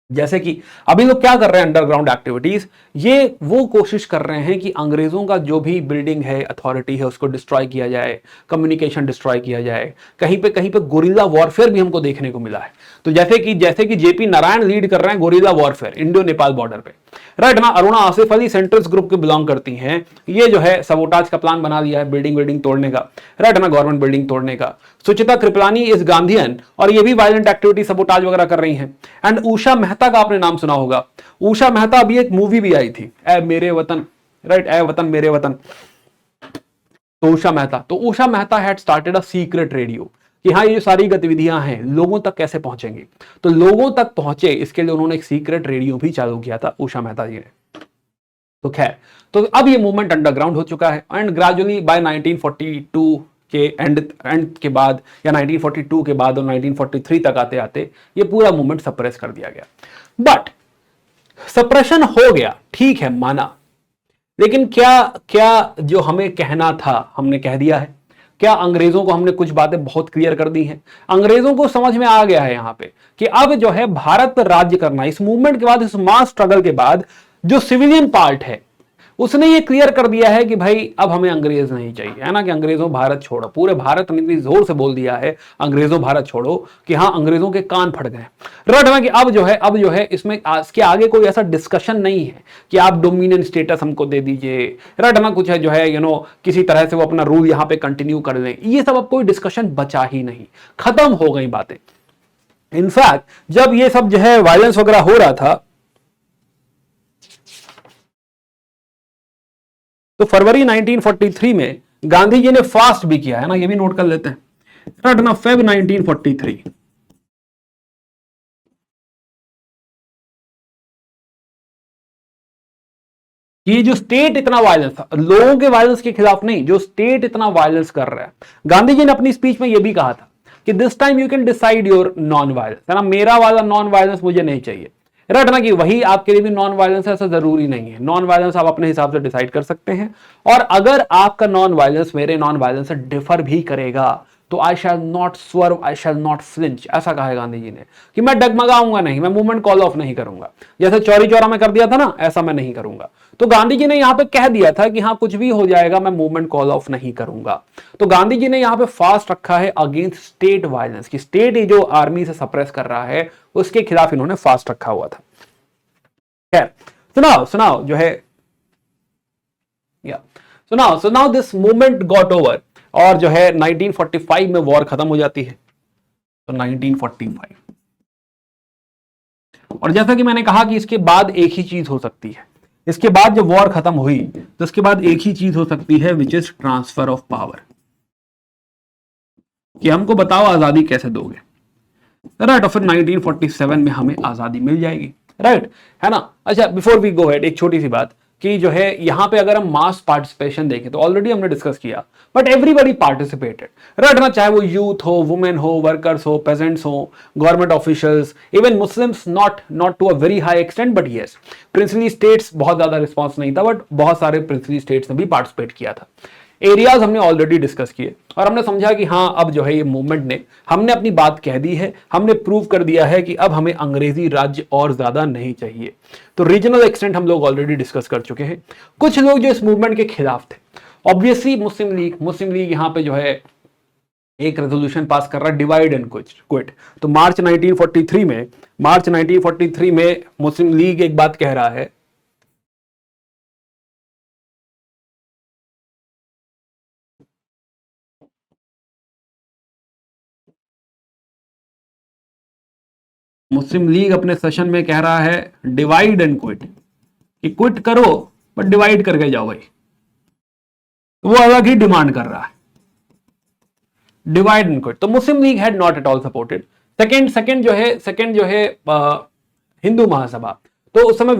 जैसे कि अभी लोग क्या कर रहे हैं अंडरग्राउंड एक्टिविटीज, ये वो कोशिश कर रहे हैं कि अंग्रेजों का जो भी बिल्डिंग है, अथॉरिटी है, उसको डिस्ट्रॉय किया जाए, कम्युनिकेशन डिस्ट्रॉय किया जाए। कहीं पे गोरिल्ला वॉरफेयर भी हमको देखने को मिला है। तो जैसे कि जेपी नारायण लीड कर रहे हैं guerrilla warfare Indo Nepal border पे, राइट ना। अरुणा आसिफ अली सेंट्रल्स ग्रुप के बिलोंग करती हैं, ये जो है सबोटाज का प्लान बना लिया है, बिल्डिंग तोड़ने का, राइट ना, गवर्नमेंट बिल्डिंग तोड़ने का। सुचिता कृपलानी इज गांधीयन, और ये भी वायलेंट एक्टिविटी सबोटाज वगैरह कर रही हैं। एंड उषा मेहता का आपने नाम सुना होगा। उषा मेहता, अभी एक मूवी भी आई थी, ए मेरे वतन, राइट, ए वतन मेरे वतन। तो Usha Mehta had started a secret radio कि हाँ, ये जो सारी गतिविधियां हैं लोगों तक कैसे पहुंचेंगी। तो लोगों तक पहुंचे इसके लिए उन्होंने एक सीक्रेट रेडियो भी चालू किया था उषा मेहता जी ने। तो खैर, तो अब ये मूवमेंट अंडरग्राउंड हो चुका है, एंड ग्रेजुअली बाय 1942 के एंड के बाद, या 1942 के बाद और 1943 तक आते आते ये पूरा मूवमेंट सप्रेस कर दिया गया। बट सप्रेशन हो गया, ठीक है, माना, लेकिन क्या क्या जो हमें कहना था हमने कह दिया है? क्या अंग्रेजों को हमने कुछ बातें बहुत क्लियर कर दी हैं? अंग्रेजों को समझ में आ गया है यहां पे कि अब जो है भारत पर राज्य करना, इस मूवमेंट के बाद, इस मास स्ट्रगल के बाद जो सिविलियन पार्ट है उसने ये क्लियर कर दिया है कि भाई अब हमें अंग्रेज नहीं चाहिए, है ना, कि अंग्रेजों भारत छोड़ो। पूरे भारत ने इतनी जोर से बोल दिया है अंग्रेजों भारत छोड़ो कि हाँ, अंग्रेजों के कान फट गए। रट में कि अब जो है इसमें इसके आगे कोई ऐसा डिस्कशन नहीं है कि आप डोमिनियन स्टेटस हमको दे दीजिए, रट में कुछ है जो है किसी तरह से वो अपना रूल यहां पे कंटिन्यू कर लें, ये सब अब कोई डिस्कशन बचा ही नहीं, खत्म हो गई बातें। इनफैक्ट जब ये सब जो है वायलेंस वगैरह हो रहा था, तो फरवरी 1943 में गांधी जी ने फास्ट भी किया है ना, ये भी नोट कर लेते हैं, रटना, फेब 1943। ये जो स्टेट इतना वायलेंस था, लोगों के वायलेंस के खिलाफ नहीं, जो स्टेट इतना वायलेंस कर रहा है, गांधी जी ने अपनी स्पीच में यह भी कहा था कि this time you can decide your non violence, है ना, मेरा वाला नॉन वायलेंस मुझे नहीं चाहिए। रटना कि वही आपके लिए भी नॉन वायलेंस है, ऐसा जरूरी नहीं है, नॉन वायलेंस आप अपने हिसाब से डिसाइड कर सकते हैं, और अगर आपका नॉन वायलेंस मेरे नॉन वायलेंस से डिफर भी करेगा तो I shall not swerve, I shall not flinch, ऐसा कहा है गांधी जी ने कि मैं डगमगाऊंगा नहीं, मैं मूवमेंट कॉल ऑफ नहीं करूंगा, जैसे चौरी चौरा में कर दिया था ना, ऐसा मैं नहीं करूंगा। तो गांधी जी ने यहां पे कह दिया था कि हाँ, कुछ भी हो जाएगा, मैं मूवमेंट कॉल ऑफ नहीं करूंगा। तो गांधी जी ने यहां पे फास्ट रखा है अगेंस्ट स्टेट वायलेंस, की स्टेट जो आर्मी से सप्रेस कर रहा है उसके खिलाफ इन्होंने फास्ट रखा हुआ था। खैर, सुनाओ सुनाओ जो है, या सुनाओ, सो now this movement got over, और जो है 1945 में वॉर खत्म हो जाती है। तो 1945, और जैसा कि मैंने कहा कि इसके बाद एक ही चीज हो सकती है, इसके बाद जब वॉर खत्म हुई तो इसके बाद एक ही चीज हो सकती है, which is transfer of power, कि हमको बताओ आजादी कैसे दोगे, राइट। और फिर 1947 में हमें आजादी मिल जाएगी, राइट, है ना। अच्छा, बिफोर वी गो हेड, एक छोटी सी बात कि जो है यहां पे अगर हम मास पार्टिसिपेशन देखें तो ऑलरेडी हमने डिस्कस किया, बट एवरीबॉडी पार्टिसिपेटेड, राइट ना, चाहे वो यूथ हो, वुमेन हो, वर्कर्स हो, पेजेंट्स हो, government officials, even Muslims, not to a very high extent, but yes, princely states बहुत ज्यादा रिस्पॉन्स नहीं था, बट बहुत सारे प्रिंसली स्टेट्स ने भी पार्टिसिपेट किया था। एरियाज हमने ऑलरेडी डिस्कस किए और हमने समझा कि हाँ, अब जो है ये मूवमेंट ने, हमने अपनी बात कह दी है, हमने प्रूव कर दिया है कि अब हमें अंग्रेजी राज्य और ज्यादा नहीं चाहिए। तो रीजनल एक्सटेंट हम लोग ऑलरेडी डिस्कस कर चुके हैं। कुछ लोग जो इस मूवमेंट के खिलाफ थे, ऑब्वियसली मुस्लिम लीग यहां पे जो है एक रेजोल्यूशन पास कर रहा है, डिवाइड एंड क्विट। तो मार्च 1943 में मुस्लिम लीग एक बात कह रहा है, मुस्लिम लीग अपने सेशन में कह रहा है डिवाइड एंड क्विट, कि क्विट करो बट डिवाइड करके जाओ भाई। वो अलग ही डिमांड कर रहा है, डिवाइड एंड क्विट। तो Muslim League had not at all supported. Second जो है हिंदू महासभा, तो उस समय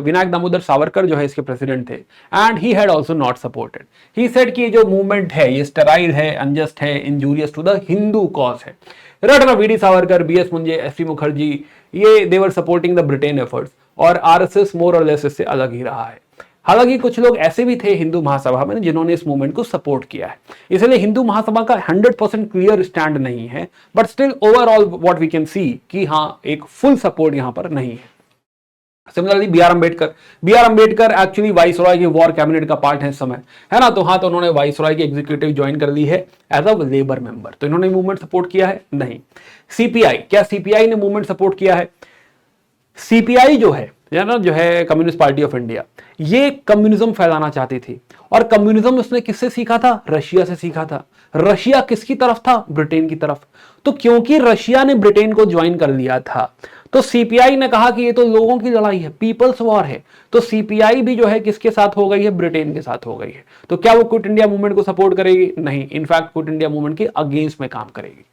विनायक दामोदर सावरकर जो है इसके प्रेसिडेंट थे, and he had also not supported. He said कि ये जो मूवमेंट है ये स्टेराइल है, अनजस्ट है, injurious to the Hindu cause है। रटना, VD Savarkar, BS Moonje, SP Mukherjee, ये they were supporting the Britain efforts, और आरएसएस मोर और लेस इससे अलग ही रहा है। हालांकि कुछ लोग ऐसे भी थे हिंदू महासभा में जिन्होंने इस मूवमेंट को सपोर्ट किया है, इसलिए हिंदू महासभा का 100% क्लियर स्टैंड नहीं है, but still overall what we can see कि हाँ, एक फुल सपोर्ट यहां पर नहीं है। Similarly B R Ambedkar actually viceroy की वॉर कैबिनेट का पार्ट है इस समय, है ना। तो हाँ, तो उन्होंने वाइसरॉय की एग्जीक्यूटिव ज्वाइन कर ली है एज अ लेबर मेंबर। तो इन्होंने मूवमेंट सपोर्ट किया है? नहीं। सीपीआई, क्या सीपीआई ने मूवमेंट सपोर्ट किया है? सीपीआई जो है ना, जो है कम्युनिस्ट पार्टी ऑफ इंडिया, ये कम्युनिज्म फैलाना चाहती थी, और कम्युनिज्म उसने किससे सीखा था? रशिया से सीखा था। रशिया किसकी तरफ था? ब्रिटेन की तरफ। तो क्योंकि रशिया ने ब्रिटेन को ज्वाइन कर लिया था, तो सीपीआई ने कहा कि ये तो लोगों की लड़ाई है, पीपल्स वॉर है। तो सीपीआई भी जो है किसके साथ हो गई है? ब्रिटेन के साथ हो गई है। तो क्या वो क्विट इंडिया मूवमेंट को सपोर्ट करेगी? नहीं, इनफैक्ट क्विट इंडिया मूवमेंट के अगेंस्ट में काम करेगी।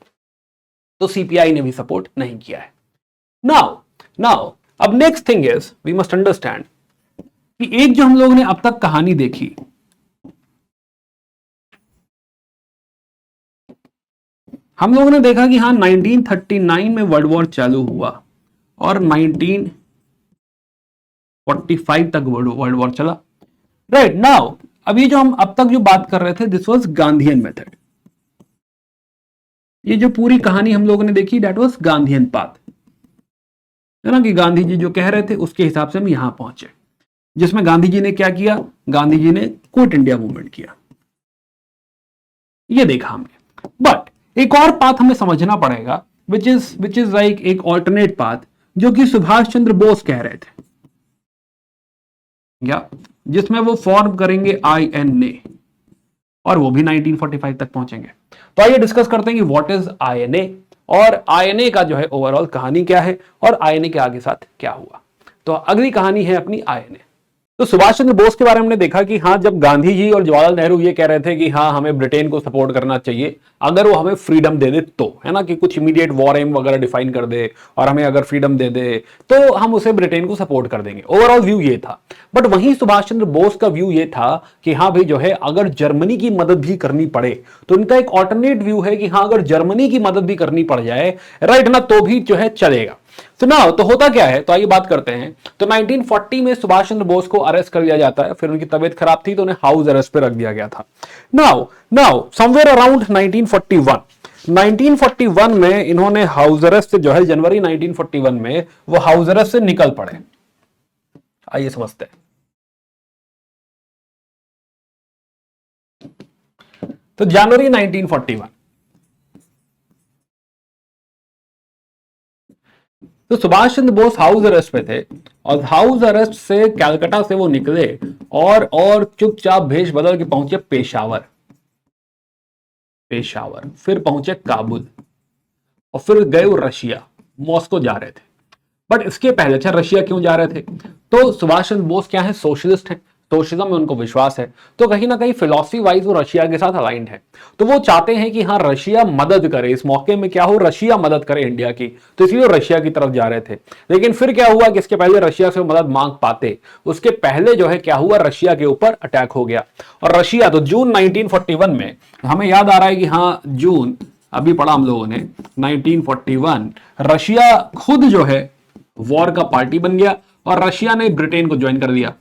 तो सीपीआई ने भी सपोर्ट नहीं किया है। नाउ अब next thing is we must understand कि एक जो हम लोगों ने अब तक कहानी देखी, हम लोगों ने देखा कि हाँ, 1939 में वर्ल्ड वॉर चालू हुआ और 1945 45 तक वर्ल्ड वॉर चला। राइट नाउ अभी जो हम अब तक जो बात कर रहे थे दिस वाज गांधीयन मेथड। ये जो पूरी कहानी हम लोगों ने देखी दैट वाज गांधीयन पाथ, है ना, कि गांधी जी जो कह रहे थे उसके हिसाब से हम यहां पहुंचे, जिसमें गांधी जी ने क्या किया, गांधी जी ने क्विट इंडिया मूवमेंट किया, ये देखा हमने। बट एक और पाथ हमें समझना पड़ेगा विच इज लाइक एक ऑल्टरनेट पाथ, जो कि सुभाष चंद्र बोस कह रहे थे, या जिसमें वो फॉर्म करेंगे INA, और वो भी 1945 तक पहुंचेंगे। तो आइए डिस्कस करते हैं कि व्हाट इज INA और INA का जो है ओवरऑल कहानी क्या है और INA के आगे साथ क्या हुआ। तो अगली कहानी है अपनी INA। तो सुभाष चंद्र बोस के बारे में हमने देखा कि हाँ, जब गांधी जी और जवाहरलाल नेहरू ये कह रहे थे कि हाँ हमें ब्रिटेन को सपोर्ट करना चाहिए अगर वो हमें फ्रीडम दे दे तो, है ना, कि कुछ इमीडिएट वॉर एम वगैरह डिफाइन कर दे और हमें अगर फ्रीडम दे दे तो हम उसे ब्रिटेन को सपोर्ट कर देंगे। ओवरऑल व्यू ये था। बट वहीं सुभाष चंद्र बोस का व्यू ये था कि हाँ भाई जो है अगर जर्मनी की मदद भी करनी पड़े तो इनका एक ऑल्टरनेट व्यू है कि हाँ अगर जर्मनी की मदद भी करनी पड़ जाए, राइट ना, तो भी जो है चलेगा। तो ना तो होता क्या है, तो आइए बात करते हैं। तो 1940 में सुभाष चंद्र बोस को अरेस्ट कर लिया जाता है, फिर उनकी तबीयत खराब थी तो उन्हें हाउस अरेस्ट पे रख दिया गया था। नाउ समवेयर अराउंड 1941 में इन्होंने हाउस अरेस्ट जो है जनवरी 1941 में वो हाउस अरेस्ट से निकल पड़े। आइए समझते हैं। तो जनवरी 1941, तो सुभाष चंद्र बोस हाउस अरेस्ट पे थे और हाउस अरेस्ट से कलकत्ता से वो निकले और चुपचाप भेष बदल के पहुंचे पेशावर, फिर पहुंचे काबुल और फिर गए वो रशिया, मॉस्को जा रहे थे। बट इसके पहले अच्छा रशिया क्यों जा रहे थे, तो सुभाष चंद्र बोस क्या है, सोशलिस्ट है, सोशलिज्म में उनको विश्वास है, तो कहीं ना कहीं फिलॉसफी वाइज वो रशिया के साथ अलाइंड है। तो वो चाहते हैं कि हाँ रशिया मदद करे, इस मौके में क्या हो, रशिया मदद करे इंडिया की, तो इसलिए रशिया की तरफ जा रहे थे। लेकिन फिर क्या हुआ कि इसके पहले रशिया से मदद मांग पाते, उसके पहले जो है क्या हुआ, रशिया के ऊपर अटैक हो गया। और रशिया तो जून 1941 में, हमें याद आ रहा है कि हाँ जून, अभी पढ़ा हम लोगों ने 1941, रशिया खुद जो है वॉर का पार्टी बन गया और रशिया ने ब्रिटेन को ज्वाइन कर दिया।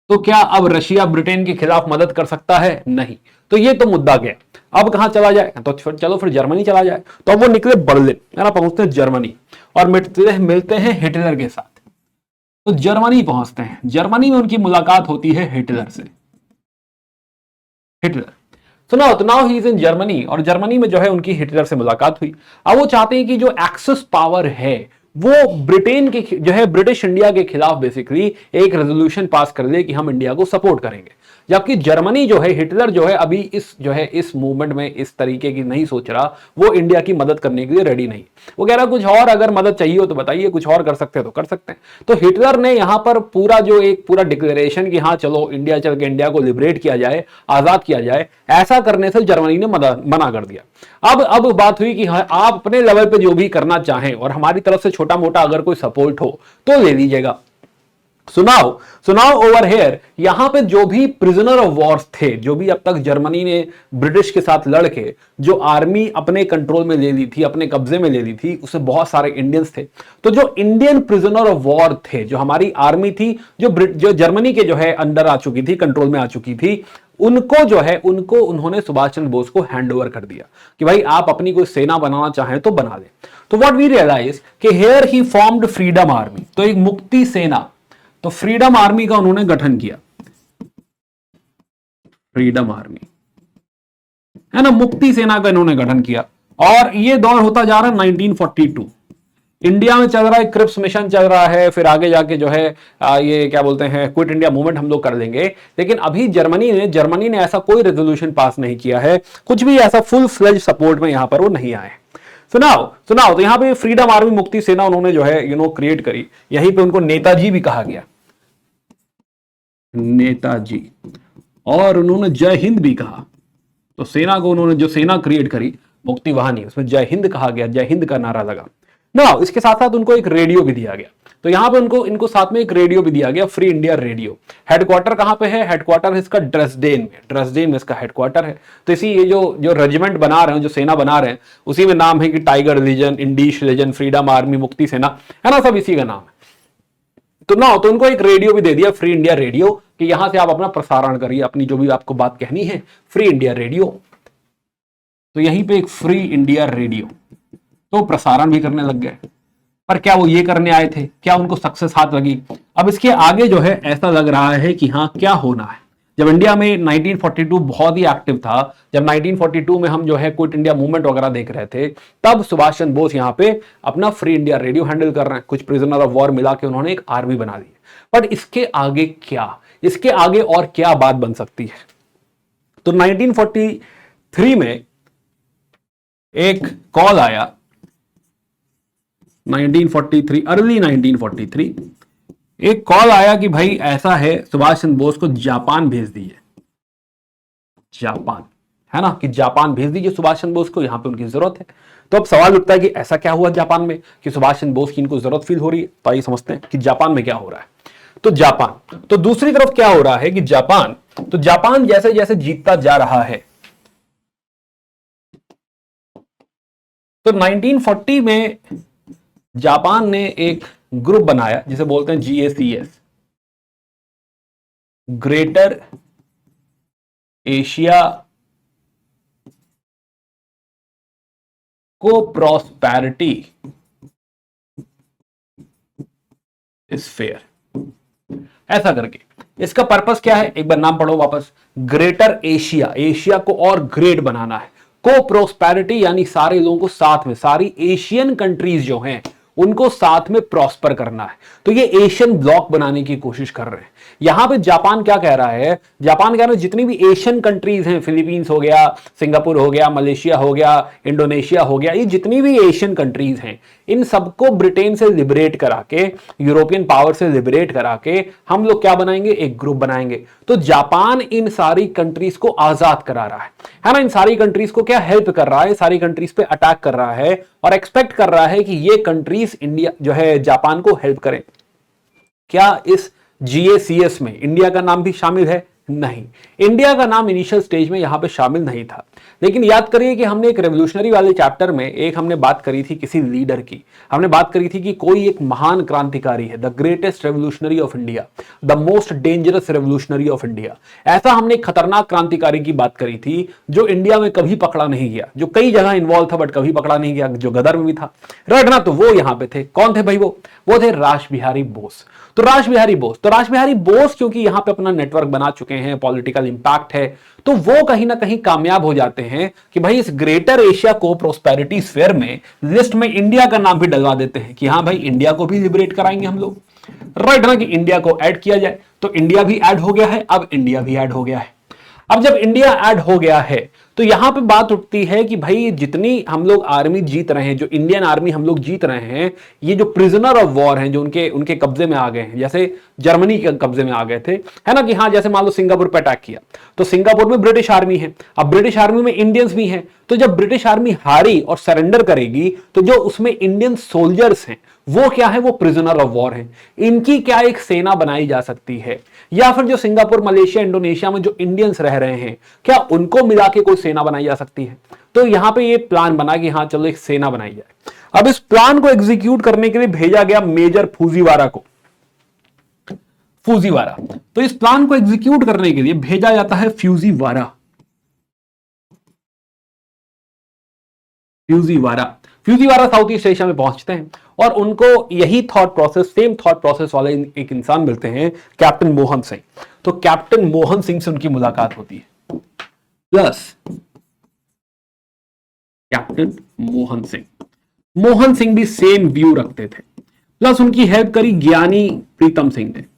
तो क्या अब रशिया ब्रिटेन के खिलाफ मदद कर सकता है? नहीं। तो ये तो मुद्दा गया। अब कहां चला जाए, तो फिर चलो फिर जर्मनी चला जाए। तो अब वो निकले बर्लिन, है ना, पहुंचते हैं जर्मनी और मिलते हैं हिटलर के साथ। तो जर्मनी पहुंचते हैं, जर्मनी में उनकी मुलाकात होती है हिटलर से। हिटलर तो now he is in Germany, और जर्मनी में जो है उनकी हिटलर से मुलाकात हुई। अब वो चाहते हैं कि जो एक्सेस पावर है वो ब्रिटेन के जो है ब्रिटिश इंडिया के खिलाफ बेसिकली एक रेजोल्यूशन पास कर ले कि हम इंडिया को सपोर्ट करेंगे। जबकि जर्मनी जो है, हिटलर जो है अभी इस मूवमेंट में इस तरीके की नहीं सोच रहा, वो इंडिया की मदद करने के लिए रेडी नहीं। वो कह रहा कुछ और अगर मदद चाहिए हो तो बताइए, कुछ और कर सकते हैं तो कर सकते हैं। तो हिटलर ने यहां पर पूरा डिक्लेरेशन कि हाँ चलो इंडिया चल के इंडिया को लिबरेट किया जाए, आजाद किया जाए, ऐसा करने से जर्मनी ने मना कर दिया। अब बात हुई कि हाँ आप अपने लेवल पे जो भी करना चाहें और हमारी तरफ से छोटा मोटा अगर कोई सपोर्ट हो तो ले लीजिएगा। सुनाओ ओवर हेयर, यहां पे जो भी प्रिजनर ऑफ वॉर्स थे, जो भी अब तक जर्मनी ने ब्रिटिश के साथ लड़के जो आर्मी अपने कंट्रोल में ले ली थी, अपने कब्जे में ले ली थी, उसमें बहुत सारे इंडियंस थे। तो जो इंडियन प्रिजनर ऑफ वॉर थे, जो हमारी आर्मी थी, जो जर्मनी के जो है अंडर आ चुकी थी, कंट्रोल में आ चुकी थी, उनको उन्होंने सुभाष चंद्र बोस को हैंड ओवर कर दिया कि भाई आप अपनी कोई सेना बनाना चाहें तो बना ले। तो व्हाट वी रियलाइज कि here he formed freedom army, तो एक मुक्ति सेना, तो फ्रीडम आर्मी का उन्होंने गठन किया। फ्रीडम आर्मी, है ना, मुक्ति सेना का इन्होंने गठन किया। और ये दौर होता जा रहा है 1942, इंडिया में चल रहा है क्रिप्स मिशन चल रहा है, फिर आगे जाके जो है ये क्या बोलते हैं क्विट इंडिया मूवमेंट हम लोग कर लेंगे। लेकिन अभी जर्मनी ने ऐसा कोई रेजोल्यूशन पास नहीं किया है, कुछ भी ऐसा फुल फ्लेज सपोर्ट में यहां पर वो नहीं आए। सुनाओ तो यहां पे फ्रीडम आर्मी मुक्ति सेना उन्होंने जो है क्रिएट करी। यहीं पे उनको नेताजी भी कहा गया, नेताजी, और उन्होंने जय हिंद भी कहा। तो सेना को उन्होंने जो सेना क्रिएट करी, मुक्ति वाहिनी, उसमें जय हिंद कहा गया, जय हिंद का नारा लगा। इसके साथ साथ उनको एक रेडियो भी दिया गया। तो यहां पे इनको साथ में एक रेडियो भी दिया गया, फ्री इंडिया रेडियो। हेडक्वार्टर कहां पे है, हेडक्वार्टर इसका ड्रेसडेन में इसका हेडक्वार्टर है। तो इसी ये जो रेजिमेंट बना रहे हैं, जो सेना बना रहे हैं, उसी में नाम है कि टाइगर लीजन, इंडीश legion, freedom army, Mukti Sena, है ना, सब इसी का नाम है। तो ना हो तो उनको एक रेडियो भी दे दिया, फ्री इंडिया रेडियो, कि यहां से आप अपना प्रसारण करिए, अपनी जो भी आपको बात कहनी है, फ्री इंडिया रेडियो। तो यहीं पे एक फ्री इंडिया रेडियो, तो प्रसारण भी करने लग गए। पर क्या वो ये करने आए थे, क्या उनको सक्सेस हाथ लगी? अब इसके आगे जो है ऐसा लग रहा है कि हाँ क्या होना है। जब इंडिया में 1942 बहुत ही एक्टिव था, जब 1942 में हम जो है क्विट इंडिया मूवमेंट वगैरह देख रहे थे, तब सुभाष चंद्र बोस यहां पे अपना फ्री इंडिया रेडियो हैंडल कर रहे हैं। कुछ प्रिजनर ऑफ वॉर मिला के उन्होंने एक आर्मी बना दी। बट इसके आगे क्या, इसके आगे और क्या बात बन सकती है? तो 1943 में एक कॉल आया, 1943, अर्ली 1943 एक कॉल आया कि भाई ऐसा है, सुभाष चंद्र बोस को जापान भेज दीजिए। जापान, है ना, कि जापान भेज दीजिए सुभाष चंद्र बोस को, यहां पे उनकी जरूरत है। तो अब सवाल उठता है कि ऐसा क्या हुआ जापान में कि सुभाष चंद्र बोस की इनको जरूरत फील हो रही है। तो आइए समझते हैं कि जापान में क्या हो रहा है। तो जापान, तो दूसरी तरफ क्या हो रहा है कि जापान, तो जापान जैसे जैसे जीतता जा रहा है, तो 1940 में जापान ने एक ग्रुप बनाया जिसे बोलते हैं GACS, ग्रेटर एशिया को प्रॉस्पेरिटी स्फेयर, ऐसा करके। इसका पर्पस क्या है, एक बार नाम पढ़ो वापस। ग्रेटर एशिया, एशिया को और ग्रेट बनाना है। को प्रोस्पेरिटी यानी सारे लोगों को साथ में, सारी एशियन कंट्रीज जो हैं उनको साथ में प्रॉस्पर करना है। तो ये एशियन ब्लॉक बनाने की कोशिश कर रहे हैं। यहां पे जापान क्या कह रहा है, जापान कह रहा है जितनी भी एशियन कंट्रीज हैं, फिलीपींस हो गया, सिंगापुर हो गया, मलेशिया हो गया, इंडोनेशिया हो गया, ये जितनी भी एशियन कंट्रीज हैं, इन सबको ब्रिटेन से लिबरेट करा के, यूरोपियन पावर से लिबरेट करा के हम लोग क्या बनाएंगे, एक ग्रुप बनाएंगे। तो जापान इन सारी कंट्रीज को आजाद करा रहा है ना, इन सारी कंट्रीज को क्या हेल्प कर रहा है, सारी कंट्रीज पे अटैक कर रहा है और एक्सपेक्ट कर रहा है कि ये कंट्रीज इंडिया जो है जापान को हेल्प करें। क्या इस GACS में इंडिया का नाम भी शामिल है? नहीं, इंडिया का नाम इनिशियल स्टेज में यहां पे शामिल नहीं था। लेकिन याद करिए कि हमने एक रेवोल्यूशनरी वाले चैप्टर में एक हमने बात करी थी किसी लीडर की, हमने बात करी थी कि कोई एक महान क्रांतिकारी है, the greatest revolutionary of India, the most dangerous revolutionary of India. ऐसा हमने एक खतरनाक क्रांतिकारी की बात करी थी जो इंडिया में कभी पकड़ा नहीं गया, जो कई जगह इन्वॉल्व था बट कभी पकड़ा नहीं गया, जो गदर में भी था, राइट ना। तो वो यहां पे थे, कौन थे भाई? वो थे रासबिहारी बोस। तो रासबिहारी बोस, तो रासबिहारी बोस क्योंकि यहां पे अपना नेटवर्क बना चुके हैं, पॉलिटिकल इंपैक्ट है, तो वो कहीं ना कहीं कामयाब हो जाते हैं कि भाई इस ग्रेटर एशिया को प्रोस्पेरिटी स्फीयर में लिस्ट में इंडिया का नाम भी डलवा देते हैं कि हां भाई इंडिया को भी लिबरेट कराएंगे हम लोग, राइट ना, कि इंडिया को ऐड किया जाए। तो इंडिया भी ऐड हो गया है, अब इंडिया भी ऐड हो गया है। अब जब इंडिया ऐड हो गया है तो यहां पे बात उठती है कि भाई जितनी हम लोग आर्मी जीत रहे हैं, जो इंडियन आर्मी हम लोग जीत रहे हैं, ये जो प्रिजनर ऑफ वॉर हैं जो उनके उनके कब्जे में आ गए हैं, जैसे जर्मनी के कब्जे में आ गए थे, है ना, कि हाँ जैसे मान लो सिंगापुर पे अटैक किया तो सिंगापुर में ब्रिटिश आर्मी है, अब ब्रिटिश आर्मी में इंडियंस भी हैं। तो जब ब्रिटिश आर्मी हारी और सरेंडर करेगी तो जो उसमें इंडियन सोल्जर्स हैं वो क्या है, वो प्रिजनर ऑफ वॉर हैं। इनकी क्या एक सेना बनाई जा सकती है, या फिर जो सिंगापुर, मलेशिया, इंडोनेशिया में जो इंडियंस रह रहे हैं क्या उनको मिला के कोई सेना बनाई जा सकती है? तो यहां पे ये प्लान बना कि हाँ चलो एक सेना बनाई जाए। अब इस प्लान को एग्जीक्यूट करने के लिए भेजा गया मेजर फूजीवारा को, फूजीवारा। तो इस प्लान को एग्जीक्यूट करने के लिए भेजा जाता है फ्यूजीवारा, फ्यूजीवारा। फ्यूजीवारा साउथ ईस्ट एशिया में पहुंचते हैं और उनको यही thought process, same thought process वाले एक इंसान मिलते हैं, कैप्टन मोहन सिंह। तो कैप्टन मोहन सिंह से उनकी मुलाकात होती है, प्लस कैप्टन मोहन सिंह, मोहन सिंह भी सेम व्यू रखते थे, प्लस उनकी हेल्प करी ज्ञानी प्रीतम सिंह ने।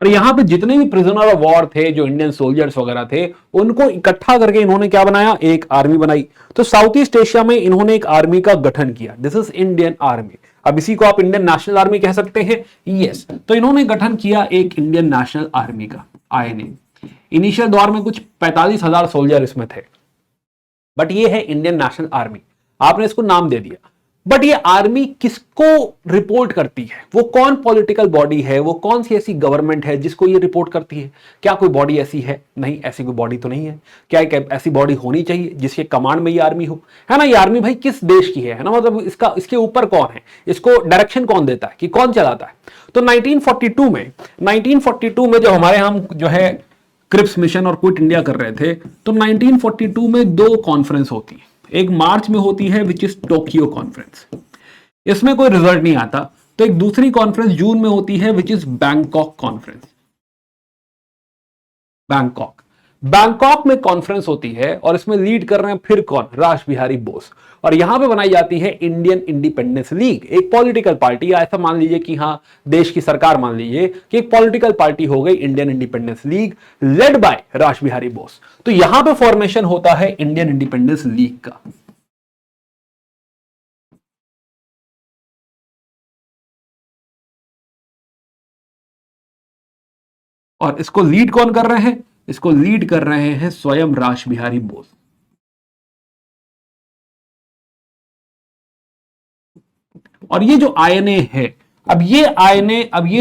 और यहां पे जितने भी प्रिजनर ऑफ वॉर थे, जो इंडियन सोल्जर्स वगैरह थे, उनको इकट्ठा करके इन्होंने क्या बनाया, एक आर्मी बनाई। तो साउथ ईस्ट एशिया में इन्होंने एक आर्मी का गठन किया, दिस इज इंडियन आर्मी। अब इसी को आप इंडियन नेशनल आर्मी कह सकते हैं, यस। तो इन्होंने गठन किया एक इंडियन नेशनल आर्मी का, INA। इनिशियल दौर में कुछ 45,000 सोल्जर इसमें थे, बट ये है इंडियन नेशनल आर्मी, आपने इसको नाम दे दिया। बट ये आर्मी किसको रिपोर्ट करती है, वो कौन पॉलिटिकल बॉडी है, वो कौन सी ऐसी गवर्नमेंट है जिसको ये रिपोर्ट करती है? क्या कोई बॉडी ऐसी है? नहीं, ऐसी कोई बॉडी तो नहीं है। क्या एक ऐसी बॉडी होनी चाहिए जिसके कमांड में ये आर्मी हो, है ना? ये आर्मी भाई किस देश की है ना? मतलब इसके ऊपर कौन है, इसको डायरेक्शन कौन देता है, कि कौन चलाता है? तो 1942 में जब हमारे हम जो है क्रिप्स मिशन और क्विट इंडिया कर रहे थे, तो 1942 में दो कॉन्फ्रेंस होती है। एक मार्च में होती है विच इज टोक्यो कॉन्फ्रेंस, इसमें कोई रिजल्ट नहीं आता। तो एक दूसरी कॉन्फ्रेंस जून में होती है which is Bangkok conference. Bangkok में कॉन्फ्रेंस होती है और इसमें लीड कर रहे हैं फिर कौन? रास बिहारी बोस। और यहां पे बनाई जाती है इंडियन इंडिपेंडेंस लीग, एक पॉलिटिकल पार्टी। ऐसा मान लीजिए कि हाँ, देश की सरकार मान लीजिए कि एक पॉलिटिकल पार्टी हो गई Indian independence league, led by रास बिहारी बोस। तो यहां पे फॉर्मेशन होता है इंडियन इंडिपेंडेंस लीग का। और इसको लीड कौन कर रहे हैं? इसको लीड कर रहे हैं स्वयं रास बिहारी बोस। और ये जो आईएनए है, अब ये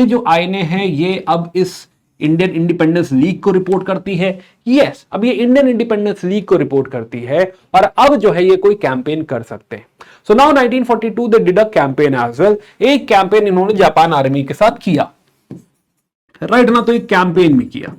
जो आईएनए है, ये अब इस इंडियन इंडिपेंडेंस लीग को रिपोर्ट करती है। यस, अब ये इंडियन इंडिपेंडेंस लीग को रिपोर्ट करती है और अब जो है ये कोई कैंपेन कर सकते हैं। So now 1942 they did a campaign as well. एक कैंपेन इन्होंने जापान आर्मी के साथ किया, राइट ना? तो एक कैंपेन भी किया,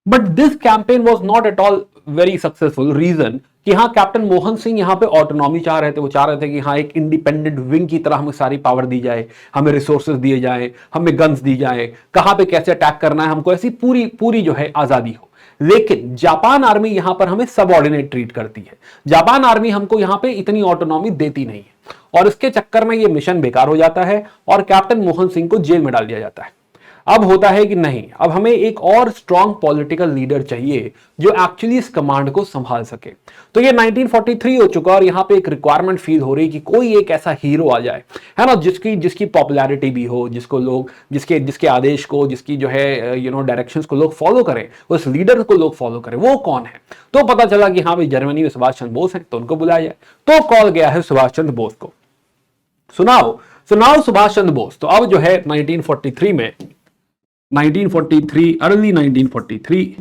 but this campaign was not at all very successful. Reason कि हाँ, कैप्टन मोहन सिंह यहां पे ऑटोनॉमी चाह रहे थे। वो चाह रहे थे कि हाँ, एक इंडिपेंडेंट विंग की तरह हमें सारी पावर दी जाए, हमें रिसोर्सेज दिए जाए, हमें गन्स दी जाए, कहां पे कैसे अटैक करना है, हमको ऐसी पूरी पूरी जो है आजादी हो। लेकिन जापान आर्मी यहां पर हमें सबऑर्डिनेट ट्रीट करती है। जापान आर्मी हमको यहां पे इतनी ऑटोनॉमी देती नहीं है और इसके चक्कर में ये मिशन बेकार हो जाता है और कैप्टन मोहन सिंह को जेल में डाल दिया जाता है। अब होता है कि नहीं, अब हमें एक और स्ट्रॉन्ग पॉलिटिकल लीडर चाहिए जो एक्चुअली इस कमांड को संभाल सके। तो ये 1943 हो चुका और यहां पे एक रिक्वायरमेंट फील हो रही कि कोई एक ऐसा हीरो आ जाए, है ना, जिसकी पॉपुलैरिटी भी हो, जिसको लोग जिसके आदेश को, जिसकी जो है डायरेक्शंस को लोग फॉलो करें, उस लीडर को लोग फॉलो करें। वो कौन है? तो पता चला कि हाँ भाई, जर्मनी में सुभाष चंद्र बोस हैं, तो उनको बुलाया जाए। तो कॉल गया है सुभाष चंद्र बोस को। सुनाओ सुभाष चंद्र बोस। तो अब जो है 1943 में, 1943 अर्ली 1943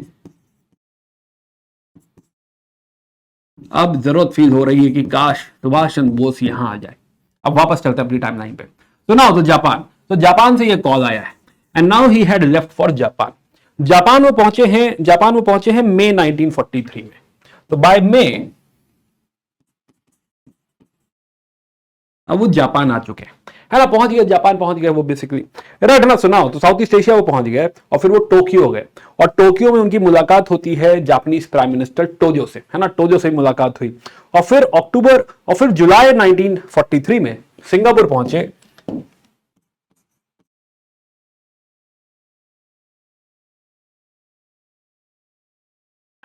अब जरूरत फील हो रही है कि काश सुभाष चंद्र बोस यहां आ जाए। अब वापस चलते हैं अपनी टाइमलाइन पे। सुनाओ, तो जापान से ये कॉल आया है and now he had left for Japan. Japan में पहुंचे हैं मई 1943 में। तो बाय मई अब वो जापान आ चुके हैं, है ना? जापान पहुंच गए वो बेसिकली, राइट ना? सुनाओ, तो साउथ ईस्ट एशिया वो पहुंच गए और फिर वो टोक्यो गए और टोक्यो में उनकी मुलाकात होती है जापानीज प्राइम मिनिस्टर टोजो से, है ना? टोजो से मुलाकात हुई और फिर जुलाई 1943 में सिंगापुर पहुंचे।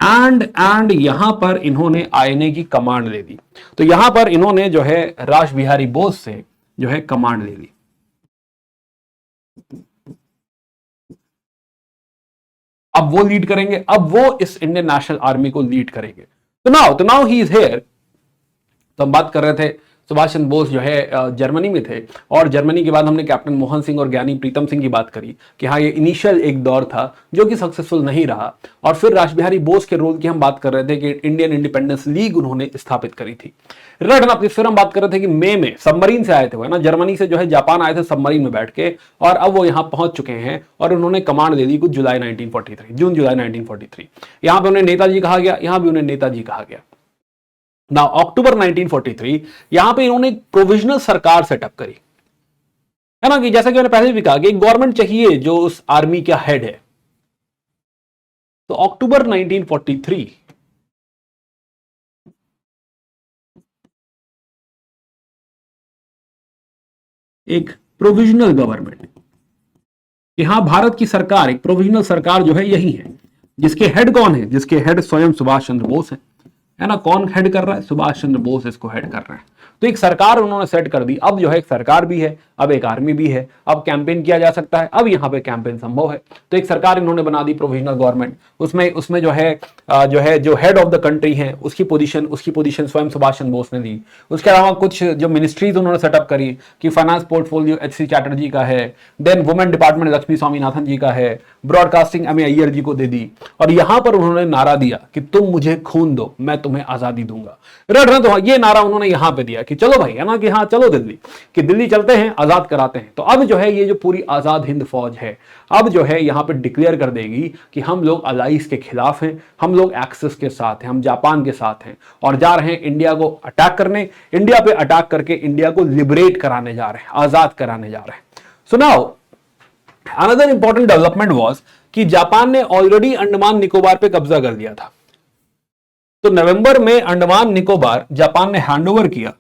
एंड यहां पर इन्होंने आईएनए की कमांड ले ली। तो यहां पर इन्होंने जो है रास बिहारी बोस से जो है कमांड ले ली। अब वो लीड करेंगे, अब वो इस इंडियन नेशनल आर्मी को लीड करेंगे। तो नाउ ही इज हियर। तो हम बात कर रहे थे सुभाष चंद्र बोस जो है जर्मनी में थे और जर्मनी के बाद हमने कैप्टन मोहन सिंह और ज्ञानी प्रीतम सिंह की बात करी कि हाँ, ये इनिशियल एक दौर था जो कि सक्सेसफुल नहीं रहा। और फिर रास बिहारी बोस के रोल की हम बात कर रहे थे कि इंडियन इंडिपेंडेंस लीग उन्होंने स्थापित करी थी, राइट ना? फिर हम बात कर रहे थे कि मई में सबमरीन से आए थे वो, है ना? जर्मनी से जो है जापान आए थे सबमरीन में बैठ के और अब वो यहाँ पहुंच चुके हैं और उन्होंने कमांड ले ली कुछ जून जुलाई 1943। यहाँ पे उन्हें नेताजी कहा गया, यहाँ भी उन्हें नेताजी कहा गया। नाउ अक्टूबर 1943 यहां पे इन्होंने एक प्रोविजनल सरकार सेटअप करी, है ना? कि जैसा कि मैंने पहले भी कहा कि एक गवर्नमेंट चाहिए जो उस आर्मी का हेड है। तो अक्टूबर 1943 एक प्रोविजनल गवर्नमेंट, यहां भारत की सरकार, एक प्रोविजनल सरकार जो है यही है, जिसके हेड कौन है? जिसके हेड स्वयं सुभाष चंद्र बोस है ना? कौन हेड कर रहा है? सुभाष चंद्र बोस इसको हेड कर रहे हैं। तो एक सरकार उन्होंने सेट कर दी। अब जो है एक सरकार भी है, अब एक आर्मी भी है, अब कैंपेन किया जा सकता है, अब यहाँ पे कैंपेन संभव है। तो एक सरकार इन्होंने बना दी प्रोविजनल गवर्नमेंट, उसमें उसमें जो हेड ऑफ द कंट्री है उसकी पोजीशन स्वयं सुभाष चंद्र बोस ने दी। उसके अलावा कुछ जो मिनिस्ट्रीज उन्होंने सेटअप करी कि फाइनेंस पोर्टफोलियो एच.सी. चैटर्जी का है, then women department Lakshmi Swaminathan ji का है, ब्रॉडकास्टिंग एम.ए. अय्यर जी को दे दी। और यहां पर उन्होंने नारा दिया कि तुम मुझे खून दो, मैं तुम्हें आजादी दूंगा। तो ये नारा उन्होंने यहां पे दिया कि चलो भाई, है ना, कि हाँ चलो दिल्ली, कि दिल्ली चलते हैं, आजाद कराते हैं। तो अब जो है ये जो पूरी आजाद हिंद फौज है, अब जो है यहां पे डिक्लेयर कर देगी कि हम लोग अलाइज के खिलाफ हैं, हम लोग एक्सिस के साथ हैं, हम जापान के साथ हैं, और जा रहे हैं इंडिया को अटैक करने, इंडिया पे अटैक करके इंडिया को लिबरेट कराने जा रहे हैं, आजाद कराने जा रहे हैं। So now another important development was कि जापान ने ऑलरेडी अंडमान निकोबार पे कब्जा कर लिया था। तो नवंबर में अंडमान निकोबार जापान ने हैंडओवर किया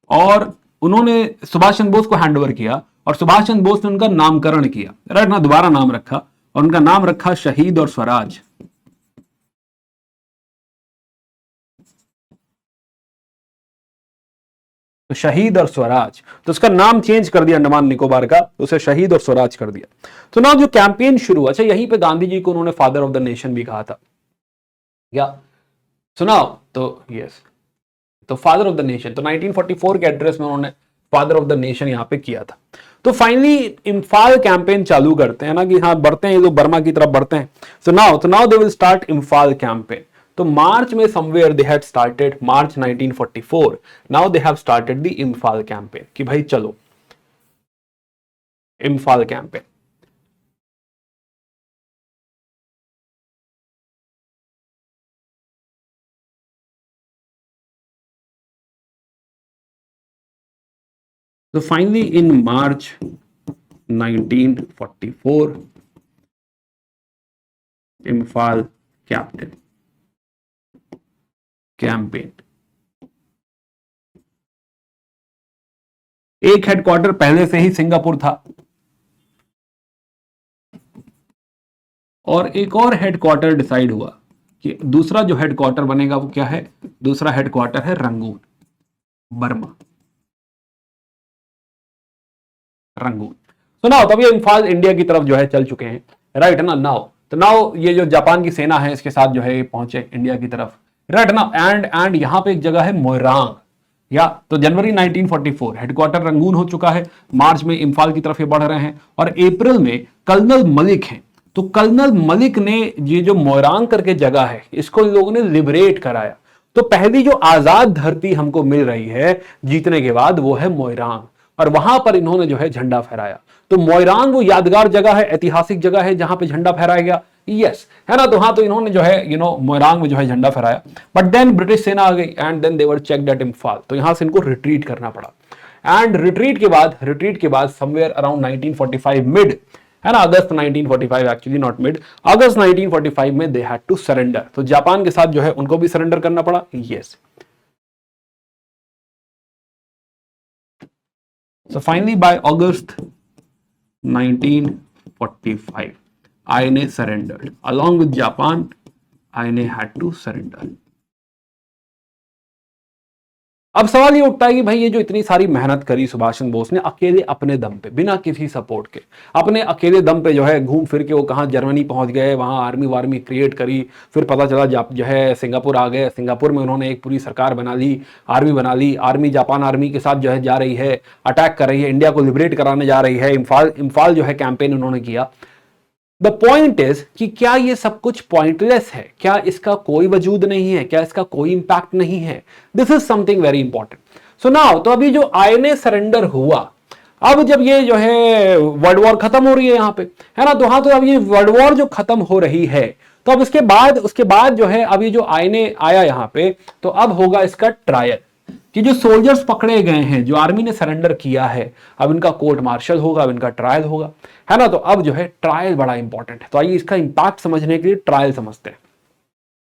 और उन्होंने सुभाष चंद्र बोस को हैंडओवर किया, और सुभाष चंद्र बोस ने उनका नामकरण किया, राइट ना, दोबारा नाम रखा, और उनका नाम रखा शहीद और स्वराज। तो शहीद और स्वराज, तो उसका नाम चेंज कर दिया अंडमान निकोबार का, उसे शहीद और स्वराज कर दिया। तो ना जो कैंपेन शुरू, अच्छा यहीं पे गांधी जी को उन्होंने फादर ऑफ द नेशन भी कहा था क्या, सुनाओ। तो यस, तो फादर ऑफ द नेशन, तो 1944 के एड्रेस में उन्होंने फादर ऑफ द नेशन यहां पे किया था। तो फाइनली इम्फाल कैंपेन चालू करते हैं ना, कि हाँ बढ़ते हैं ये लोग, बर्मा की तरफ बढ़ते हैं। तो now they will start Imphal campaign. तो मार्च में somewhere they had started, March 1944, now they have started the Imphal campaign, कि भाई चलो Imphal campaign. So finally in March 1944, Imphal campaign. एक हेडक्वार्टर पहले से ही सिंगापुर था, और एक और हेडक्वार्टर डिसाइड हुआ कि दूसरा जो हेडक्वार्टर बनेगा वो क्या है, दूसरा हेडक्वार्टर है रंगून, बर्मा, रंगून। तो नाउ तब ये इम्फाल इंडिया की तरफ जो है चल चुके हैं, राइट है ना। नाउ तो नाउ ये जो जापान की सेना है इसके साथ जो है ये पहुंचे इंडिया की तरफ, राइट ना। एंड यहां पे एक जगह है मोइरांग, या तो जनवरी 1944 हेडक्वार्टर रंगून हो चुका है, मार्च में इम्फाल की तरफ ये बढ़ रहे हैं, और अप्रैल में कर्नल मलिक हैं, तो कर्नल मलिक ने ये जो मोइरांग करके जगह है इसको इन लोगों ने लिबरेट कराया। तो पहली जो आजाद धरती हमको मिल रही है जीतने के बाद वो है मोइरांग, और वहां पर इन्होंने जो है झंडा फहराया। तो मोइरांग वो यादगार जगह है, ऐतिहासिक जगह है जहां पे झंडा फहराया गया, यस है ना। तो हाँ, तो इन्होंने जो है मोइरांग में जो है झंडा फहराया, बट देन ब्रिटिश सेना आ गई and then they were checked at Imphal, तो यहां से इनको रिट्रीट करना पड़ा। एंड रिट्रीट के बाद समवेयर अराउंड 1945 मिड, है ना, अगस्त 1945, एक्चुअली नॉट मिड, अगस्त 1945 में दे हैड टू सरेंडर। तो जापान के साथ जो है उनको भी सरेंडर करना पड़ा, yes. So finally by August 1945, INA surrendered. Along with Japan, INA had to surrender. अब सवाल ये उठता है कि भाई ये जो इतनी सारी मेहनत करी सुभाष चंद्र बोस ने अकेले अपने दम पे, बिना किसी सपोर्ट के, अपने अकेले दम पे जो है घूम फिर के वो कहाँ जर्मनी पहुंच गए, वहां आर्मी वार्मी क्रिएट करी, फिर पता चला जो है सिंगापुर आ गए, सिंगापुर में उन्होंने एक पूरी सरकार बना ली, आर्मी बना ली, आर्मी जापान आर्मी के साथ जो है जा रही है, अटैक कर रही है, इंडिया को लिबरेट कराने जा रही है, इम्फाल जो है कैंपेन उन्होंने किया। द पॉइंट इज कि क्या ये सब कुछ पॉइंटलेस है, क्या इसका कोई वजूद नहीं है, क्या इसका कोई इंपैक्ट नहीं है? This is something very important. So now तो अभी जो आईएनए सरेंडर हुआ, अब जब ये जो है वर्ल्ड वॉर खत्म हो रही है यहाँ पे, है ना, तो हाँ, तो अब ये वर्ल्ड वॉर जो खत्म हो रही है, तो अब उसके बाद जो है अभी जो आईएनए आया यहाँ पे, तो अब होगा इसका ट्रायल कि जो सोल्जर्स पकड़े गए हैं, जो आर्मी ने सरेंडर किया है, अब इनका कोर्ट मार्शल होगा, अब इनका ट्रायल होगा, है ना। तो अब जो है ट्रायल बड़ा इंपॉर्टेंट है, तो आइए इसका इंपैक्ट समझने के लिए ट्रायल समझते हैं।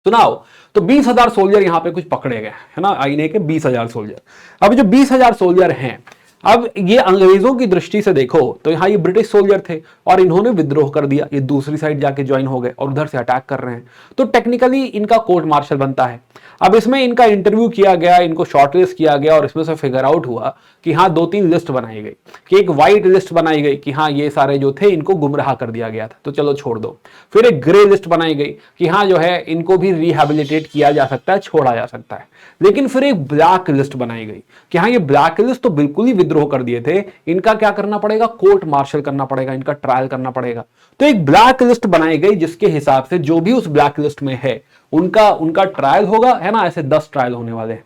सुनाओ, तो 20,000 सोल्जर यहां पे कुछ पकड़े गए, है ना, आईने के 20,000 सोल्जर। अब जो 20,000 सोल्जर हैं, अब ये अंग्रेजों की दृष्टि से देखो तो यहाँ ये ब्रिटिश सोल्जर थे और इन्होंने विद्रोह कर दिया, ये दूसरी साइड जाके ज्वाइन हो गए और उधर से अटैक कर रहे हैं, तो टेक्निकली इनका कोर्ट मार्शल बनता है। अब इसमें इनका इंटरव्यू किया गया, इनको शॉर्टलिस्ट किया गया और इसमें से फिगर आउट हुआ कि हाँ 2-3 लिस्ट बनाई गई, कि एक व्हाइट लिस्ट बनाई गई कि हाँ ये सारे जो थे इनको गुमराह कर दिया गया था तो चलो छोड़ दो। फिर एक ग्रे लिस्ट बनाई गई कि हाँ जो है इनको भी रिहेबिलिटेट किया जा सकता है, छोड़ा जा सकता है। लेकिन फिर एक ब्लैक लिस्ट बनाई गई कि हाँ ये ब्लैक लिस्ट तो बिल्कुल ही विद्रोह कर दिए थे, इनका क्या करना पड़ेगा, कोर्ट मार्शल करना पड़ेगा, इनका ट्रायल करना पड़ेगा। तो एक ब्लैक लिस्ट बनाई गई जिसके हिसाब से जो भी उस ब्लैक लिस्ट में है उनका ट्रायल होगा, है ना, ऐसे 10 ट्रायल होने वाले हैं।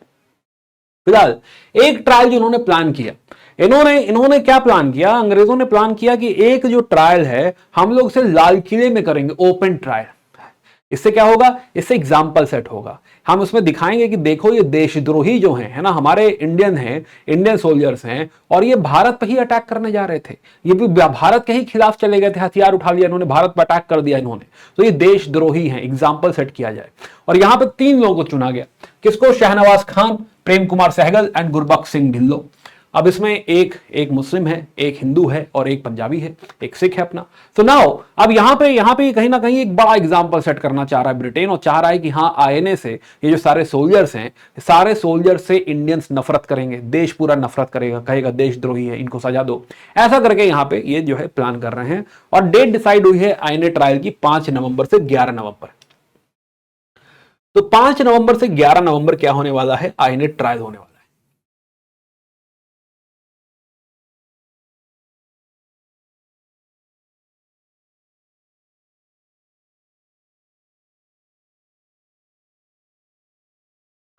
फिलहाल एक ट्रायल जिन्होंने प्लान किया, इन्होंने क्या प्लान किया, अंग्रेजों ने प्लान किया कि एक जो ट्रायल है हम लोग इसे लाल किले में करेंगे, ओपन ट्रायल। इससे क्या होगा, इससे एग्जाम्पल सेट होगा, हम उसमें दिखाएंगे कि देखो ये देशद्रोही जो है ना, हमारे इंडियन हैं, इंडियन सोल्जर्स हैं और ये भारत पर ही अटैक करने जा रहे थे, ये भी भारत के ही खिलाफ चले गए थे, हथियार उठा लिया इन्होंने, भारत पर अटैक कर दिया इन्होंने, तो ये देशद्रोही हैं, एग्जाम्पल सेट किया जाए। और यहां पर 3 लोगों को चुना गया, किसको, शहनवाज खान, प्रेम कुमार सहगल एंड गुरबख्श सिंह ढिल्लो। अब इसमें एक मुस्लिम है, एक हिंदू है और एक पंजाबी है, एक सिख है अपना। तो नाउ अब यहां पे कहीं ना कहीं एक बड़ा एग्जांपल सेट करना चाह रहा है ब्रिटेन और चाह रहा है कि हाँ आईएनए से ये जो सारे सोल्जर्स हैं, सारे सोल्जर्स से इंडियंस नफरत करेंगे, देश पूरा नफरत करेगा, कहेगा देशद्रोही है, इनको सजा दो, ऐसा करके यहां पे ये जो है प्लान कर रहे हैं। और डेट डिसाइड हुई है आईएनए ट्रायल की 5 नवंबर से 11 नवंबर। तो 5 नवंबर से 11 नवंबर क्या होने वाला है, आईएनए ट्रायल होने वाला है।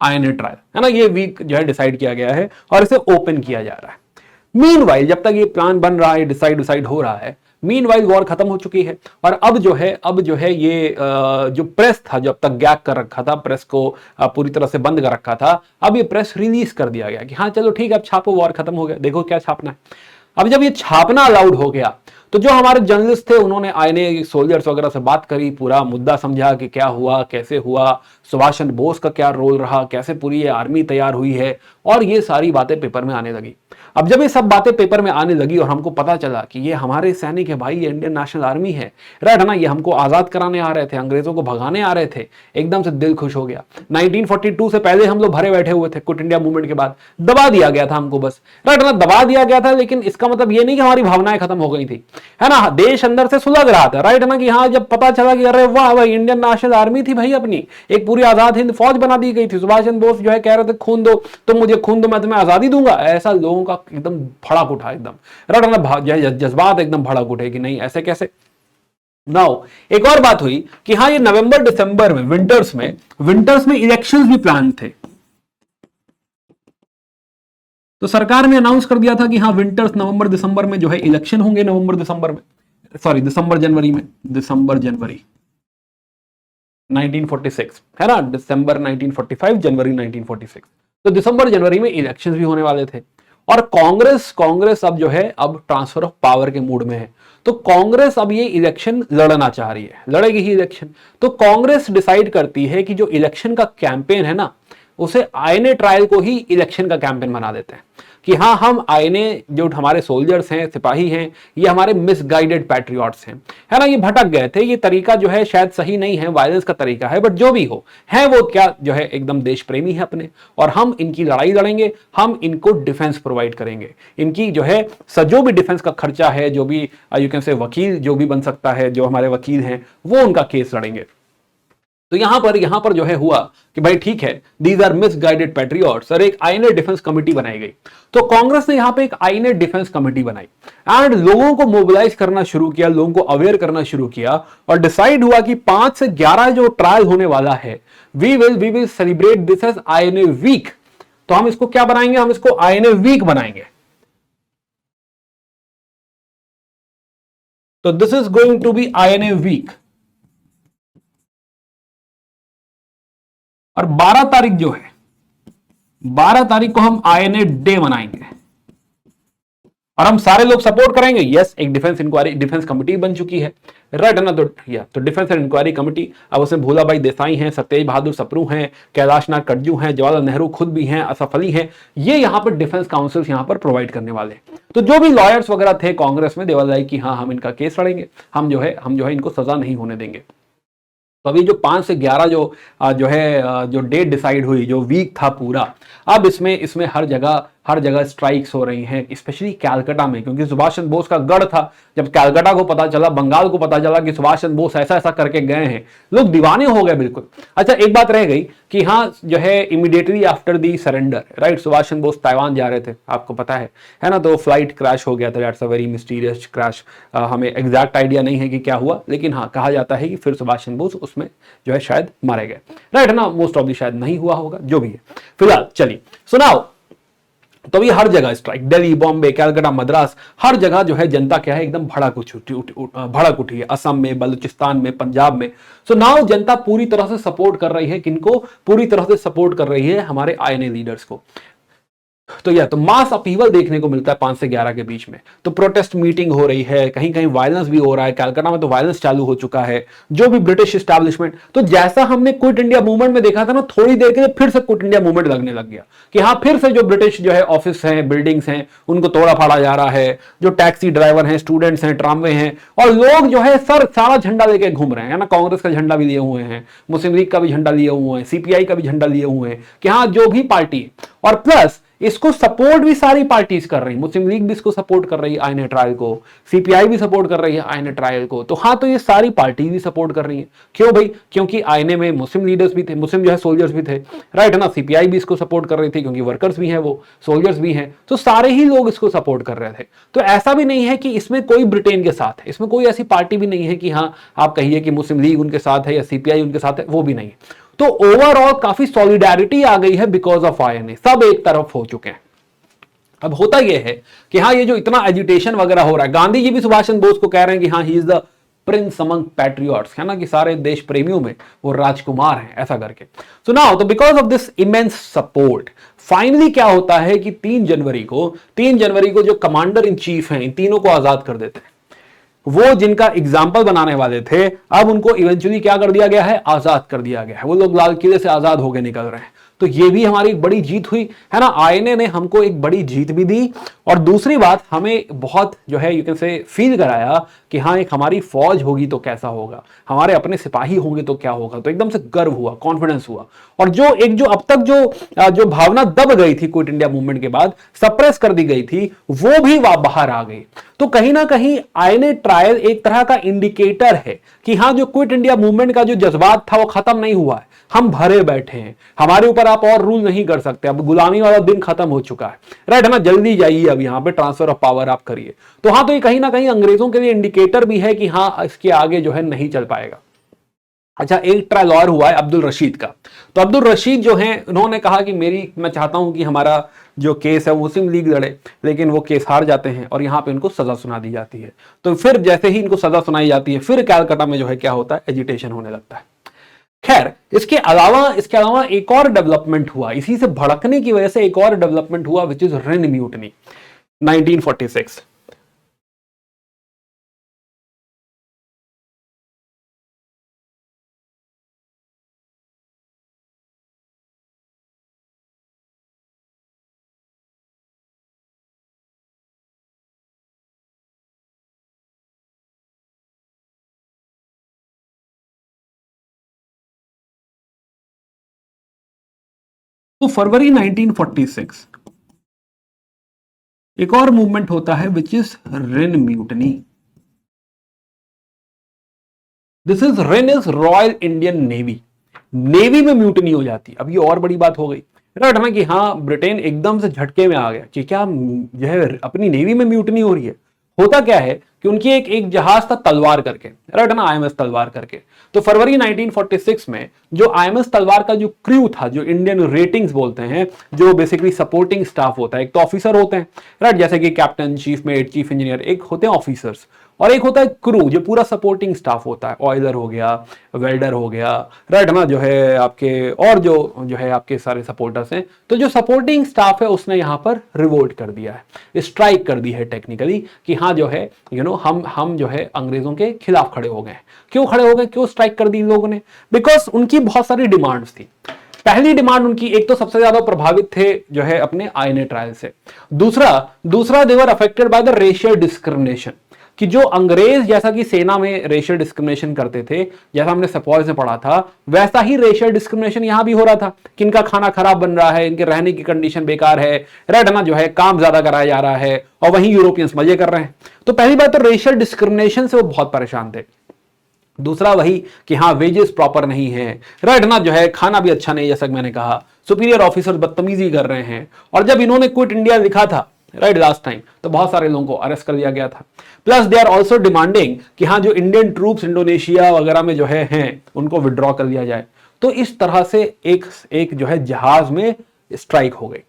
आईएनए ट्रायल है ना, ये वीक जो है डिसाइड किया गया है और इसे ओपन किया जा रहा है। मीनवाइल जब तक ये प्लान बन रहा है, डिसाइड हो रहा है, मीनवाइल वॉर खत्म हो चुकी है और अब जो है ये जो प्रेस था, जब तक गैग कर रखा था, प्रेस को पूरी तरह से बंद कर रखा था, अब ये प्रेस रिलीज कर दिया गया कि हाँ चलो ठीक है अब छापो, वॉर खत्म हो गया, देखो क्या छापना है। अब जब ये छापना अलाउड हो गया तो जो हमारे जर्नलिस्ट थे उन्होंने आईएनए सोल्जर्स वगैरह से बात करी, पूरा मुद्दा समझा कि क्या हुआ, कैसे हुआ, सुभाष चंद्र बोस का क्या रोल रहा, कैसे पूरी ये आर्मी तैयार हुई है, और ये सारी बातें पेपर में आने लगी। अब जब ये सब बातें पेपर में आने लगी और हमको पता चला कि ये हमारे सैनिक है भाई, ये इंडियन नेशनल आर्मी है, राइट है ना, ये हमको आजाद कराने आ रहे थे, अंग्रेजों को भगाने आ रहे थे, एकदम से दिल खुश हो गया। 1942 से पहले हम लोग भरे बैठे हुए थे, क्विट इंडिया मूवमेंट के बाद दबा दिया गया था हमको, बस राइट है ना, दबा दिया गया था, लेकिन इसका मतलब ये नहीं कि हमारी भावनाएं खत्म हो गई थी, है ना, देश अंदर से सुलग रहा था, राइट है ना, कि हाँ जब पता चला कि अरे वाह भाई इंडियन नेशनल आर्मी थी भाई अपनी, एक पूरी आजाद हिंद फौज बना दी गई थी, सुभाष चंद्र बोस जो है कह रहे थे खून दो, तुम मुझे खून दो मैं तुम्हें आजादी दूंगा, ऐसा लोगों का एकदम भड़क उठा, एकदम राइट है ना, जज्बात एकदम भड़क उठे कि नहीं ऐसे कैसे। नाउ एक और बात हुई कि हाँ ये नवंबर दिसंबर में, विंटर्स में इलेक्शंस भी प्लान थे, तो सरकार ने अनाउंस कर दिया था कि हाँ विंटर्स नवंबर दिसंबर में जो है इलेक्शन होंगे, नवंबर दिसंबर में, सॉरी दिसंबर जनवरी में, दिसंबर जनवरी 1946 है ना, दिसंबर 1945 जनवरी 1946, तो दिसंबर जनवरी में इलेक्शंस भी होने वाले थे। और कांग्रेस अब जो है अब ट्रांसफर ऑफ पावर के मूड में है, तो कांग्रेस अब ये इलेक्शन लड़ना चाह रही है, लड़ेगी ही इलेक्शन। तो कांग्रेस डिसाइड करती है कि जो इलेक्शन का कैंपेन है ना, उसे आईएनए ट्रायल को ही इलेक्शन का कैंपेन बना देते हैं कि हाँ हम आईएनए जो हमारे सोल्जर्स हैं, सिपाही हैं, ये हमारे मिसगाइडेड पैट्रियट्स हैं, है ना, ये भटक गए थे, ये तरीका जो है शायद सही नहीं है, वायलेंस का तरीका है, बट जो भी हो है वो क्या जो है एकदम देश प्रेमी है अपने, और हम इनकी लड़ाई लड़ेंगे, हम इनको डिफेंस प्रोवाइड करेंगे, इनकी जो है जो भी डिफेंस का खर्चा है, जो भी यू कैन से वकील जो भी बन सकता है, जो हमारे वकील हैं वो उनका केस लड़ेंगे। तो यहां पर जो है हुआ कि भाई ठीक है, दीज आर मिसगाइडेड पैट्रियट्स, और एक आईएनए डिफेंस कमेटी बनाई गई। तो कांग्रेस ने यहां पे एक आईएनए डिफेंस कमेटी बनाई एंड लोगों को मोबिलाइज करना शुरू किया, लोगों को अवेयर करना शुरू किया, और डिसाइड हुआ कि 5 से 11 जो ट्रायल होने वाला है, we will celebrate this as INA week. तो हम इसको क्या बनाएंगे, हम इसको आईएनए वीक बनाएंगे। तो this is going to be INA week. और 12 तारीख जो है, 12 तारीख को हम आईएनए डे मनाएंगे। और हम सारे लोग सपोर्ट करेंगे। यस, एक डिफेंस इंक्वायरी, डिफेंस कमिटी बन चुकी है, राइट है ना। तो डिफेंस एंड इंक्वायरी कमिटी, अब उसमें भोलाभाई देसाई हैं, सत्येज बहादुर सप्रू हैं, कैलाश नाथ कटजू हैं, जवाहरलाल नेहरू खुद भी हैं, असफ अली हैं, ये यहाँ पर डिफेंस काउंसिल यहाँ पर प्रोवाइड करने वाले हैं। तो जो भी लॉयर्स वगैरह थे कांग्रेस में, देवाल कि हाँ हम इनका केस लड़ेंगे, हम जो है इनको सजा नहीं होने देंगे। तो अभी जो 5 से 11 जो डेट डिसाइड हुई, जो वीक था पूरा, अब इसमें हर जगह स्ट्राइक्स हो रही हैं, स्पेशली कैलकाटा में, क्योंकि सुभाष चंद्र बोस का गढ़ था। जब कैलकाटा को पता चला, बंगाल को पता चला कि सुभाष चंद्र बोस ऐसा ऐसा करके गए हैं, लोग दीवाने हो गए बिल्कुल। अच्छा, एक बात रह गई कि हाँ जो है immediately after the surrender, right, Subhash Chandra Bose Taiwan जा रहे थे, आपको पता है ना। तो फ्लाइट क्रैश हो गया था, that's a very mysterious crash. हमें एग्जैक्ट आइडिया नहीं है कि क्या हुआ, लेकिन हाँ कहा जाता है कि फिर सुभाष चंद्र बोस उसमें जो है शायद मारे गए, राइट है ना। मोस्ट ऑफ दी शायद नहीं हुआ होगा, जो भी है। फिलहाल चलिए सुनाओ। तो अभी हर जगह स्ट्राइक, दिल्ली, बॉम्बे, कलकत्ता, मद्रास, हर जगह जो है जनता क्या है, एकदम भड़क उठी है। असम में, बलूचिस्तान में, पंजाब में। सो नाउ जनता पूरी तरह से सपोर्ट कर रही है, किनको पूरी तरह से सपोर्ट कर रही है, हमारे आईएनए लीडर्स को। तो मास अपीवल देखने को मिलता है 5 से 11 के बीच में। तो प्रोटेस्ट मीटिंग हो रही है, कहीं कहीं वायलेंस भी हो रहा है, कलकत्ता में तो वायलेंस चालू हो चुका है। जो भी ब्रिटिश एस्टैब्लिशमेंट, तो जैसा हमने क्विट इंडिया मूवमेंट में देखा था ना, थोड़ी देर के लिए फिर से क्विट इंडिया मूवमेंट लगने लग गया कि हाँ फिर से जो ब्रिटिश जो है ऑफिस हैं, बिल्डिंग्स हैं, उनको तोड़ा फाड़ा जा रहा है। जो टैक्सी ड्राइवर हैं, स्टूडेंट्स हैं, ट्रामवे हैं, और लोग जो है सारा झंडा लेके घूम रहे हैं ना। कांग्रेस का झंडा भी लिए हुए हैं, मुस्लिम लीग का भी झंडा लिए हुए हैं, सीपीआई का भी झंडा लिए हुए हैं, कि हाँ जो भी पार्टी, और प्लस इसको सपोर्ट भी सारी पार्टीज कर रही है। मुस्लिम लीग भी इसको सपोर्ट कर रही है आईएनए ट्रायल को, सीपीआई भी सपोर्ट कर रही है आईएनए ट्रायल को। तो हाँ, तो ये सारी पार्टी भी सपोर्ट कर रही है। क्यों भाई? क्योंकि आईएनए में मुस्लिम लीडर्स भी थे, मुस्लिम जो है सोल्जर्स भी थे, राइट है ना। सीपीआई भी इसको सपोर्ट कर रही थी, क्योंकि वर्कर्स भी हैं, वो सोल्जर्स भी हैं, तो सारे ही लोग इसको सपोर्ट कर रहे थे। तो ऐसा भी नहीं है कि इसमें कोई ब्रिटेन के साथ है, इसमें कोई ऐसी पार्टी भी नहीं है कि हाँ आप कहिए कि मुस्लिम लीग उनके साथ है या सीपीआई उनके साथ है, वो भी नहीं है। तो ओवरऑल काफी सॉलिडारिटी आ गई है बिकॉज ऑफ आईएनए, सब एक तरफ हो चुके हैं। अब होता यह है कि हाँ ये जो इतना एजिटेशन वगैरह हो रहा है, गांधी जी भी सुभाष चंद्र बोस को कह रहे हैं कि हाँ he is the Prince among patriots, है ना, कि सारे देश प्रेमियों में वो राजकुमार हैं, ऐसा करके। सो नाउ तो because of this immense support, finally क्या होता है कि 3 जनवरी को जो कमांडर इन चीफ हैं, इन तीनों को आजाद कर देते हैं। वो जिनका एग्जाम्पल बनाने वाले थे, अब उनको इवेंचुअली क्या कर दिया गया है, आजाद कर दिया गया है। वो लोग लाल किले से आजाद होकर निकल रहे हैं। तो ये भी हमारी एक बड़ी जीत हुई, है ना। आईएनए ने हमको एक बड़ी जीत भी दी, और दूसरी बात हमें बहुत जो है यू कैन से फील कराया कि हाँ एक हमारी फौज होगी तो कैसा होगा, हमारे अपने सिपाही होंगे तो क्या होगा। तो एकदम से गर्व हुआ, कॉन्फिडेंस हुआ। और जो अब तक जो भावना दब गई थी क्विट इंडिया मूवमेंट के बाद, सप्रेस कर दी गई थी, वो भी बाहर आ गई। तो कहीं ना कहीं आईएनए ट्रायल एक तरह का इंडिकेटर है कि हाँ जो क्विट इंडिया मूवमेंट का जो जज्बात था वो खत्म नहीं हुआ है, हम भरे बैठे हैं, हमारे ऊपर आप और रूल नहीं कर सकते, अब गुलामी वाला दिन खत्म हो चुका है, राइट है ना। जल्दी जाइए, अब यहां पे ट्रांसफर ऑफ पावर आप करिए। तो हाँ, तो ये कहीं ना कहीं अंग्रेजों के लिए इंडिकेटर भी है कि हाँ इसके आगे जो है नहीं चल पाएगा। अच्छा, एक ट्रायल और हुआ है अब्दुल रशीद का। तो अब्दुल रशीद जो है, उन्होंने कहा कि मैं चाहता हूं कि हमारा जो केस है वो मुस्लिम लीग लड़े, लेकिन वो केस हार जाते हैं और यहाँ पे इनको सजा सुना दी जाती है। तो फिर जैसे ही इनको सजा सुनाई जाती है, फिर कैलकाटा में जो है क्या होता है, एजिटेशन होने लगता है। खैर, इसके अलावा एक और डेवलपमेंट हुआ, इसी से भड़कने की वजह से एक और डेवलपमेंट हुआ, विच इज रिन म्यूटनी 1946। तो फरवरी 1946 एक और मूवमेंट होता है which is Rin mutiny. This is Rin is royal Indian navy. Navy में म्यूटनी हो जाती है। अब ये और बड़ी बात हो गई, राइट ना, कि हाँ ब्रिटेन एकदम से झटके में आ गया कि क्या जो है अपनी नेवी में म्यूटनी हो रही है। होता क्या है कि उनकी एक जहाज था तलवार करके, राइट ना, आईएमएस तलवार करके। तो फरवरी 1946 में जो आईएमएस तलवार का जो क्रू था, जो इंडियन रेटिंग्स बोलते हैं, जो बेसिकली सपोर्टिंग स्टाफ होता है, एक तो ऑफिसर होते हैं, राइट, जैसे कि captain, chief mate, chief engineer, एक होते हैं ऑफिसर्स। और एक होता है क्रू, जो पूरा सपोर्टिंग स्टाफ होता है, ऑयलर हो गया, वेल्डर हो गया, राइट ना, जो है आपके और जो है आपके सारे सपोर्टर्स हैं। तो जो सपोर्टिंग स्टाफ है उसने यहां पर रिवोल्ट कर दिया है, स्ट्राइक कर दी है टेक्निकली, कि हाँ जो है हम जो है अंग्रेजों के खिलाफ खड़े हो गए। क्यों खड़े हो गए, क्यों स्ट्राइक कर दी इन लोगों ने? बिकॉज उनकी बहुत सारी डिमांड्स थी। पहली डिमांड उनकी, एक तो सबसे ज्यादा प्रभावित थे जो है अपने आईएनए ट्रायल से, दूसरा they were affected by the racial discrimination, कि जो अंग्रेज जैसा कि सेना में रेशियल डिस्क्रिमिनेशन करते थे, जैसा हमने सपॉइज में पढ़ा था, वैसा ही रेशियल डिस्क्रिमिनेशन यहां भी हो रहा था, कि इनका खाना खराब बन रहा है, इनके रहने की कंडीशन बेकार है, राइट ना, जो है काम ज्यादा कराया जा रहा है, और वहीं यूरोपियंस मजे कर रहे हैं। तो पहली बात तो रेशियल डिस्क्रिमिनेशन से वो बहुत परेशान थे। दूसरा वही कि हाँ वेजेस प्रॉपर नहीं है, राइट ना, जो है खाना भी अच्छा नहीं, जैसा कि मैंने कहा, सुपीरियर ऑफिसर्स बदतमीजी कर रहे हैं। और जब इन्होंने क्विट इंडिया लिखा था राइट लास्ट टाइम, तो बहुत सारे लोगों को अरेस्ट कर लिया गया था। Plus they are also demanding कि हाँ जो इंडियन ट्रूप्स इंडोनेशिया वगैरह में जो है हैं उनको विड्रॉ कर लिया जाए। तो इस तरह से एक जो है जहाज में स्ट्राइक हो गई।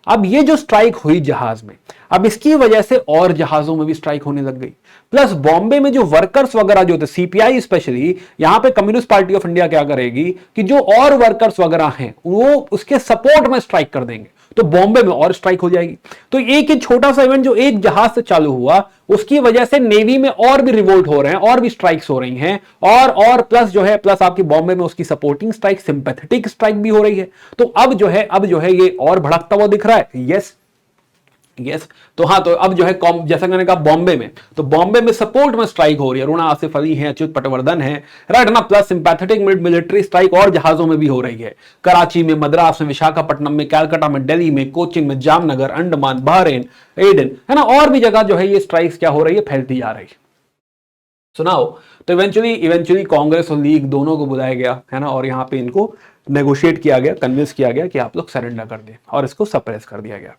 अब ये जो स्ट्राइक हुई जहाज में, अब इसकी वजह से और जहाजों में भी स्ट्राइक होने लग गई। प्लस बॉम्बे में जो वर्कर्स वगैरह जो थे, सीपीआई स्पेशली, यहां पे कम्युनिस्ट पार्टी ऑफ इंडिया क्या करेगी कि जो और वर्कर्स वगैरह हैं वो उसके सपोर्ट में स्ट्राइक कर देंगे, तो बॉम्बे में और स्ट्राइक हो जाएगी। तो एक ही छोटा सा इवेंट जो एक जहाज से चालू हुआ, उसकी वजह से नेवी में और भी रिवोल्ट हो रहे हैं, और भी स्ट्राइक्स हो रही हैं, और प्लस जो है प्लस आपकी बॉम्बे में उसकी सपोर्टिंग स्ट्राइक, सिंपैथेटिक स्ट्राइक भी हो रही है। तो अब जो है ये और भड़कता हुआ दिख रहा है। यस तो हाँ, तो अब जो है जैसा मैंने कहा बॉम्बे में, तो बॉम्बे में सपोर्ट में स्ट्राइक हो रही है, अरुणा आसिफ अली है, अच्युत पटवर्धन है, राइट ना, प्लस सिंपैथेटिक मिलिट्री स्ट्राइक और जहाजों में भी हो रही है, कराची में, मद्रास में, विशाखापट्टनम में, कैलकाटा में, दिल्ली में, कोचिन में, जामनगर, अंडमान, बहरेन, एडन, है ना, और भी जगह जो है ये स्ट्राइक्स क्या हो रही है, फैलती जा रही है। सुनाओ, तो इवेंचुअली कांग्रेस और लीग दोनों को बुलाया गया, है ना, और यहां पे इनको नेगोशिएट किया गया, कन्विंस किया गया कि आप लोग सरेंडर कर दें, और इसको सप्रेस कर दिया गया।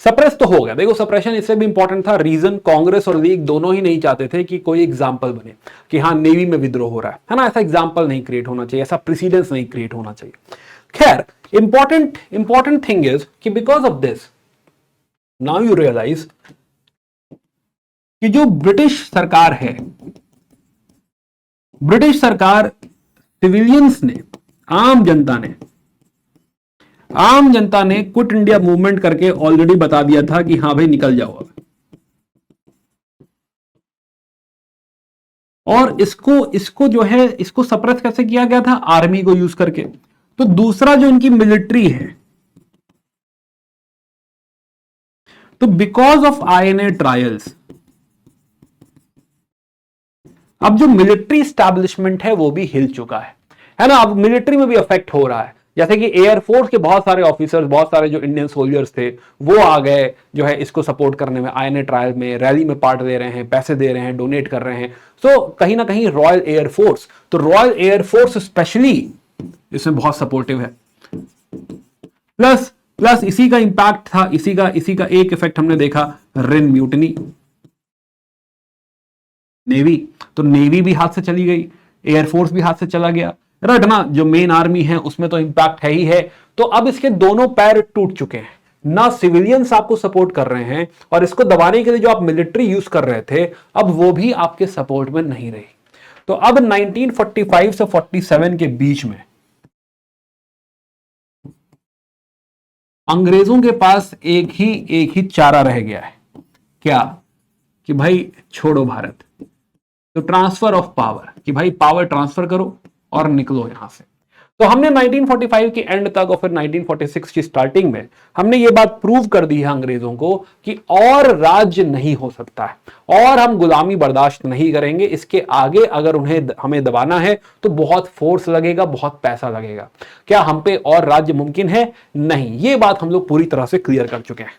सप्रेस तो हो गया। देखो सप्रेशन इससे भी इंपॉर्टेंट था, रीजन कांग्रेस और लीग दोनों ही नहीं चाहते थे कि कोई एग्जाम्पल बने कि हाँ नेवी में विद्रोह हो रहा है ना, ऐसा एग्जाम्पल नहीं क्रिएट होना चाहिए, ऐसा प्रेसिडेंस नहीं क्रिएट होना चाहिए। खैर इंपॉर्टेंट थिंग इज कि because of this now you realise कि जो ब्रिटिश सरकार है, ब्रिटिश सरकार, सिविलियंस ने, आम जनता ने क्विट इंडिया मूवमेंट करके ऑलरेडी बता दिया था कि हाँ भाई निकल जाओ अब। और इसको जो है इसको सप्रेस कैसे किया गया था, आर्मी को यूज करके। तो दूसरा जो इनकी मिलिट्री है, तो बिकॉज ऑफ आईएनए ट्रायल्स अब जो मिलिट्री स्टैब्लिशमेंट है वो भी हिल चुका है ना, अब मिलिट्री में भी अफेक्ट हो रहा है। जैसे कि एयरफोर्स के बहुत सारे ऑफिसर्स, बहुत सारे जो इंडियन सोल्जर्स थे वो आ गए जो है इसको सपोर्ट करने में, आईएनए ट्रायल में, रैली में पार्ट ले रहे हैं, पैसे दे रहे हैं, डोनेट कर रहे हैं। सो कहीं ना कहीं रॉयल एयरफोर्स, तो रॉयल एयरफोर्स स्पेशली इसमें बहुत सपोर्टिव है। प्लस इसी का इंपैक्ट था, इसी का एक इफेक्ट हमने देखा, रिन म्यूटनी, नेवी, तो नेवी भी हाथ से चली गई, एयरफोर्स भी हाथ से चला गया, राइट ना, जो मेन आर्मी है उसमें तो इंपैक्ट है ही है। तो अब इसके दोनों पैर टूट चुके हैं ना, सिविलियंस आपको सपोर्ट कर रहे हैं, और इसको दबाने के लिए जो आप मिलिट्री यूज कर रहे थे अब वो भी आपके सपोर्ट में नहीं रही। तो अब 1945 से 47 के बीच में अंग्रेजों के पास एक ही चारा रह गया है, क्या, कि भाई छोड़ो भारत, तो ट्रांसफर ऑफ पावर, कि भाई पावर ट्रांसफर करो और निकलो यहां से। तो हमने 1945 के एंड तक और फिर 1946 की स्टार्टिंग में हमने ये बात प्रूव कर दी है अंग्रेजों को कि और राज्य नहीं हो सकता है, और हम गुलामी बर्दाश्त नहीं करेंगे। इसके आगे अगर हमें दबाना है तो बहुत फोर्स लगेगा, बहुत पैसा लगेगा। क्या हम पे और राज्य मुमकिन है? नहीं। ये बात हम लोग पूरी तरह से क्लियर कर चुके हैं।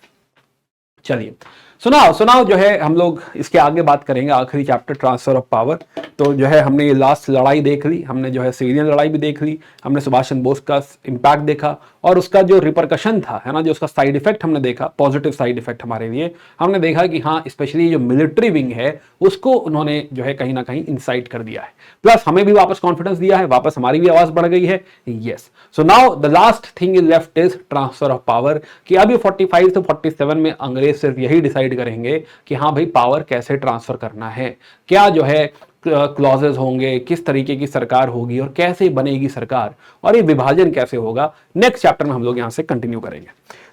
चलिए सुनाओ जो है हम लोग इसके आगे बात करेंगे, आखिरी चैप्टर ट्रांसफर ऑफ पावर। तो जो है हमने ये लास्ट लड़ाई देख ली, हमने जो है सिविलियन लड़ाई भी देख ली, हमने सुभाष चंद्र बोस का इम्पैक्ट देखा और उसका जो रिपरकशन था, है ना, जो उसका साइड इफेक्ट हमने देखा, पॉजिटिव साइड इफेक्ट हमारे लिए हमने देखा कि हाँ स्पेशली जो मिलिट्री विंग है उसको उन्होंने जो है कहीं ना कहीं इंसाइट कर दिया है। प्लस हमें भी वापस कॉन्फिडेंस दिया है, वापस हमारी भी आवाज बढ़ गई है। Yes, so now the last thing is left is transfer of power, कि अभी 45 से 47 में अंग्रेज सिर्फ यही डिसाइड डिसाइड करेंगे कि हाँ भाई पावर कैसे ट्रांसफर करना है, क्या जो है क्लॉजेस होंगे, किस तरीके की सरकार होगी और कैसे बनेगी सरकार, और ये विभाजन कैसे होगा, नेक्स्ट चैप्टर में हम लोग यहां से कंटिन्यू करेंगे।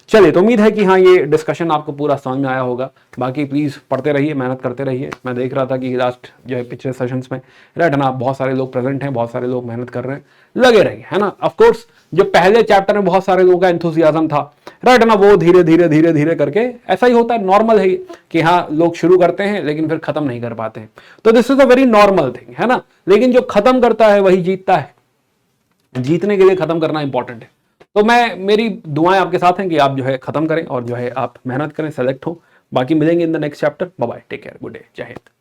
चलिए, तो उम्मीद है कि हाँ ये डिस्कशन आपको पूरा समझ में आया होगा। बाकी प्लीज पढ़ते रहिए, मेहनत करते रहिए। मैं देख रहा था कि लास्ट जो है पिछले सेशंस में राइट है ना, बहुत सारे लोग प्रेजेंट हैं, बहुत सारे लोग मेहनत कर रहे हैं, लगे रहिए है ना। ऑफ कोर्स जो पहले चैप्टर में बहुत सारे लोगों का एंथुसियाज्म था राइट है ना, वो धीरे धीरे धीरे धीरे करके ऐसा ही होता है, नॉर्मल है कि हाँ लोग शुरू करते हैं लेकिन फिर खत्म नहीं कर पाते हैं, तो this is a very normal thing है ना। लेकिन जो खत्म करता है वही जीतता है, जीतने के लिए खत्म करना इंपॉर्टेंट है। तो मेरी दुआएं आपके साथ हैं कि आप जो है खत्म करें और जो है आप मेहनत करें, सेलेक्ट हो। बाकी मिलेंगे in the next chapter. Bye bye, take care, good day, जय हिंद।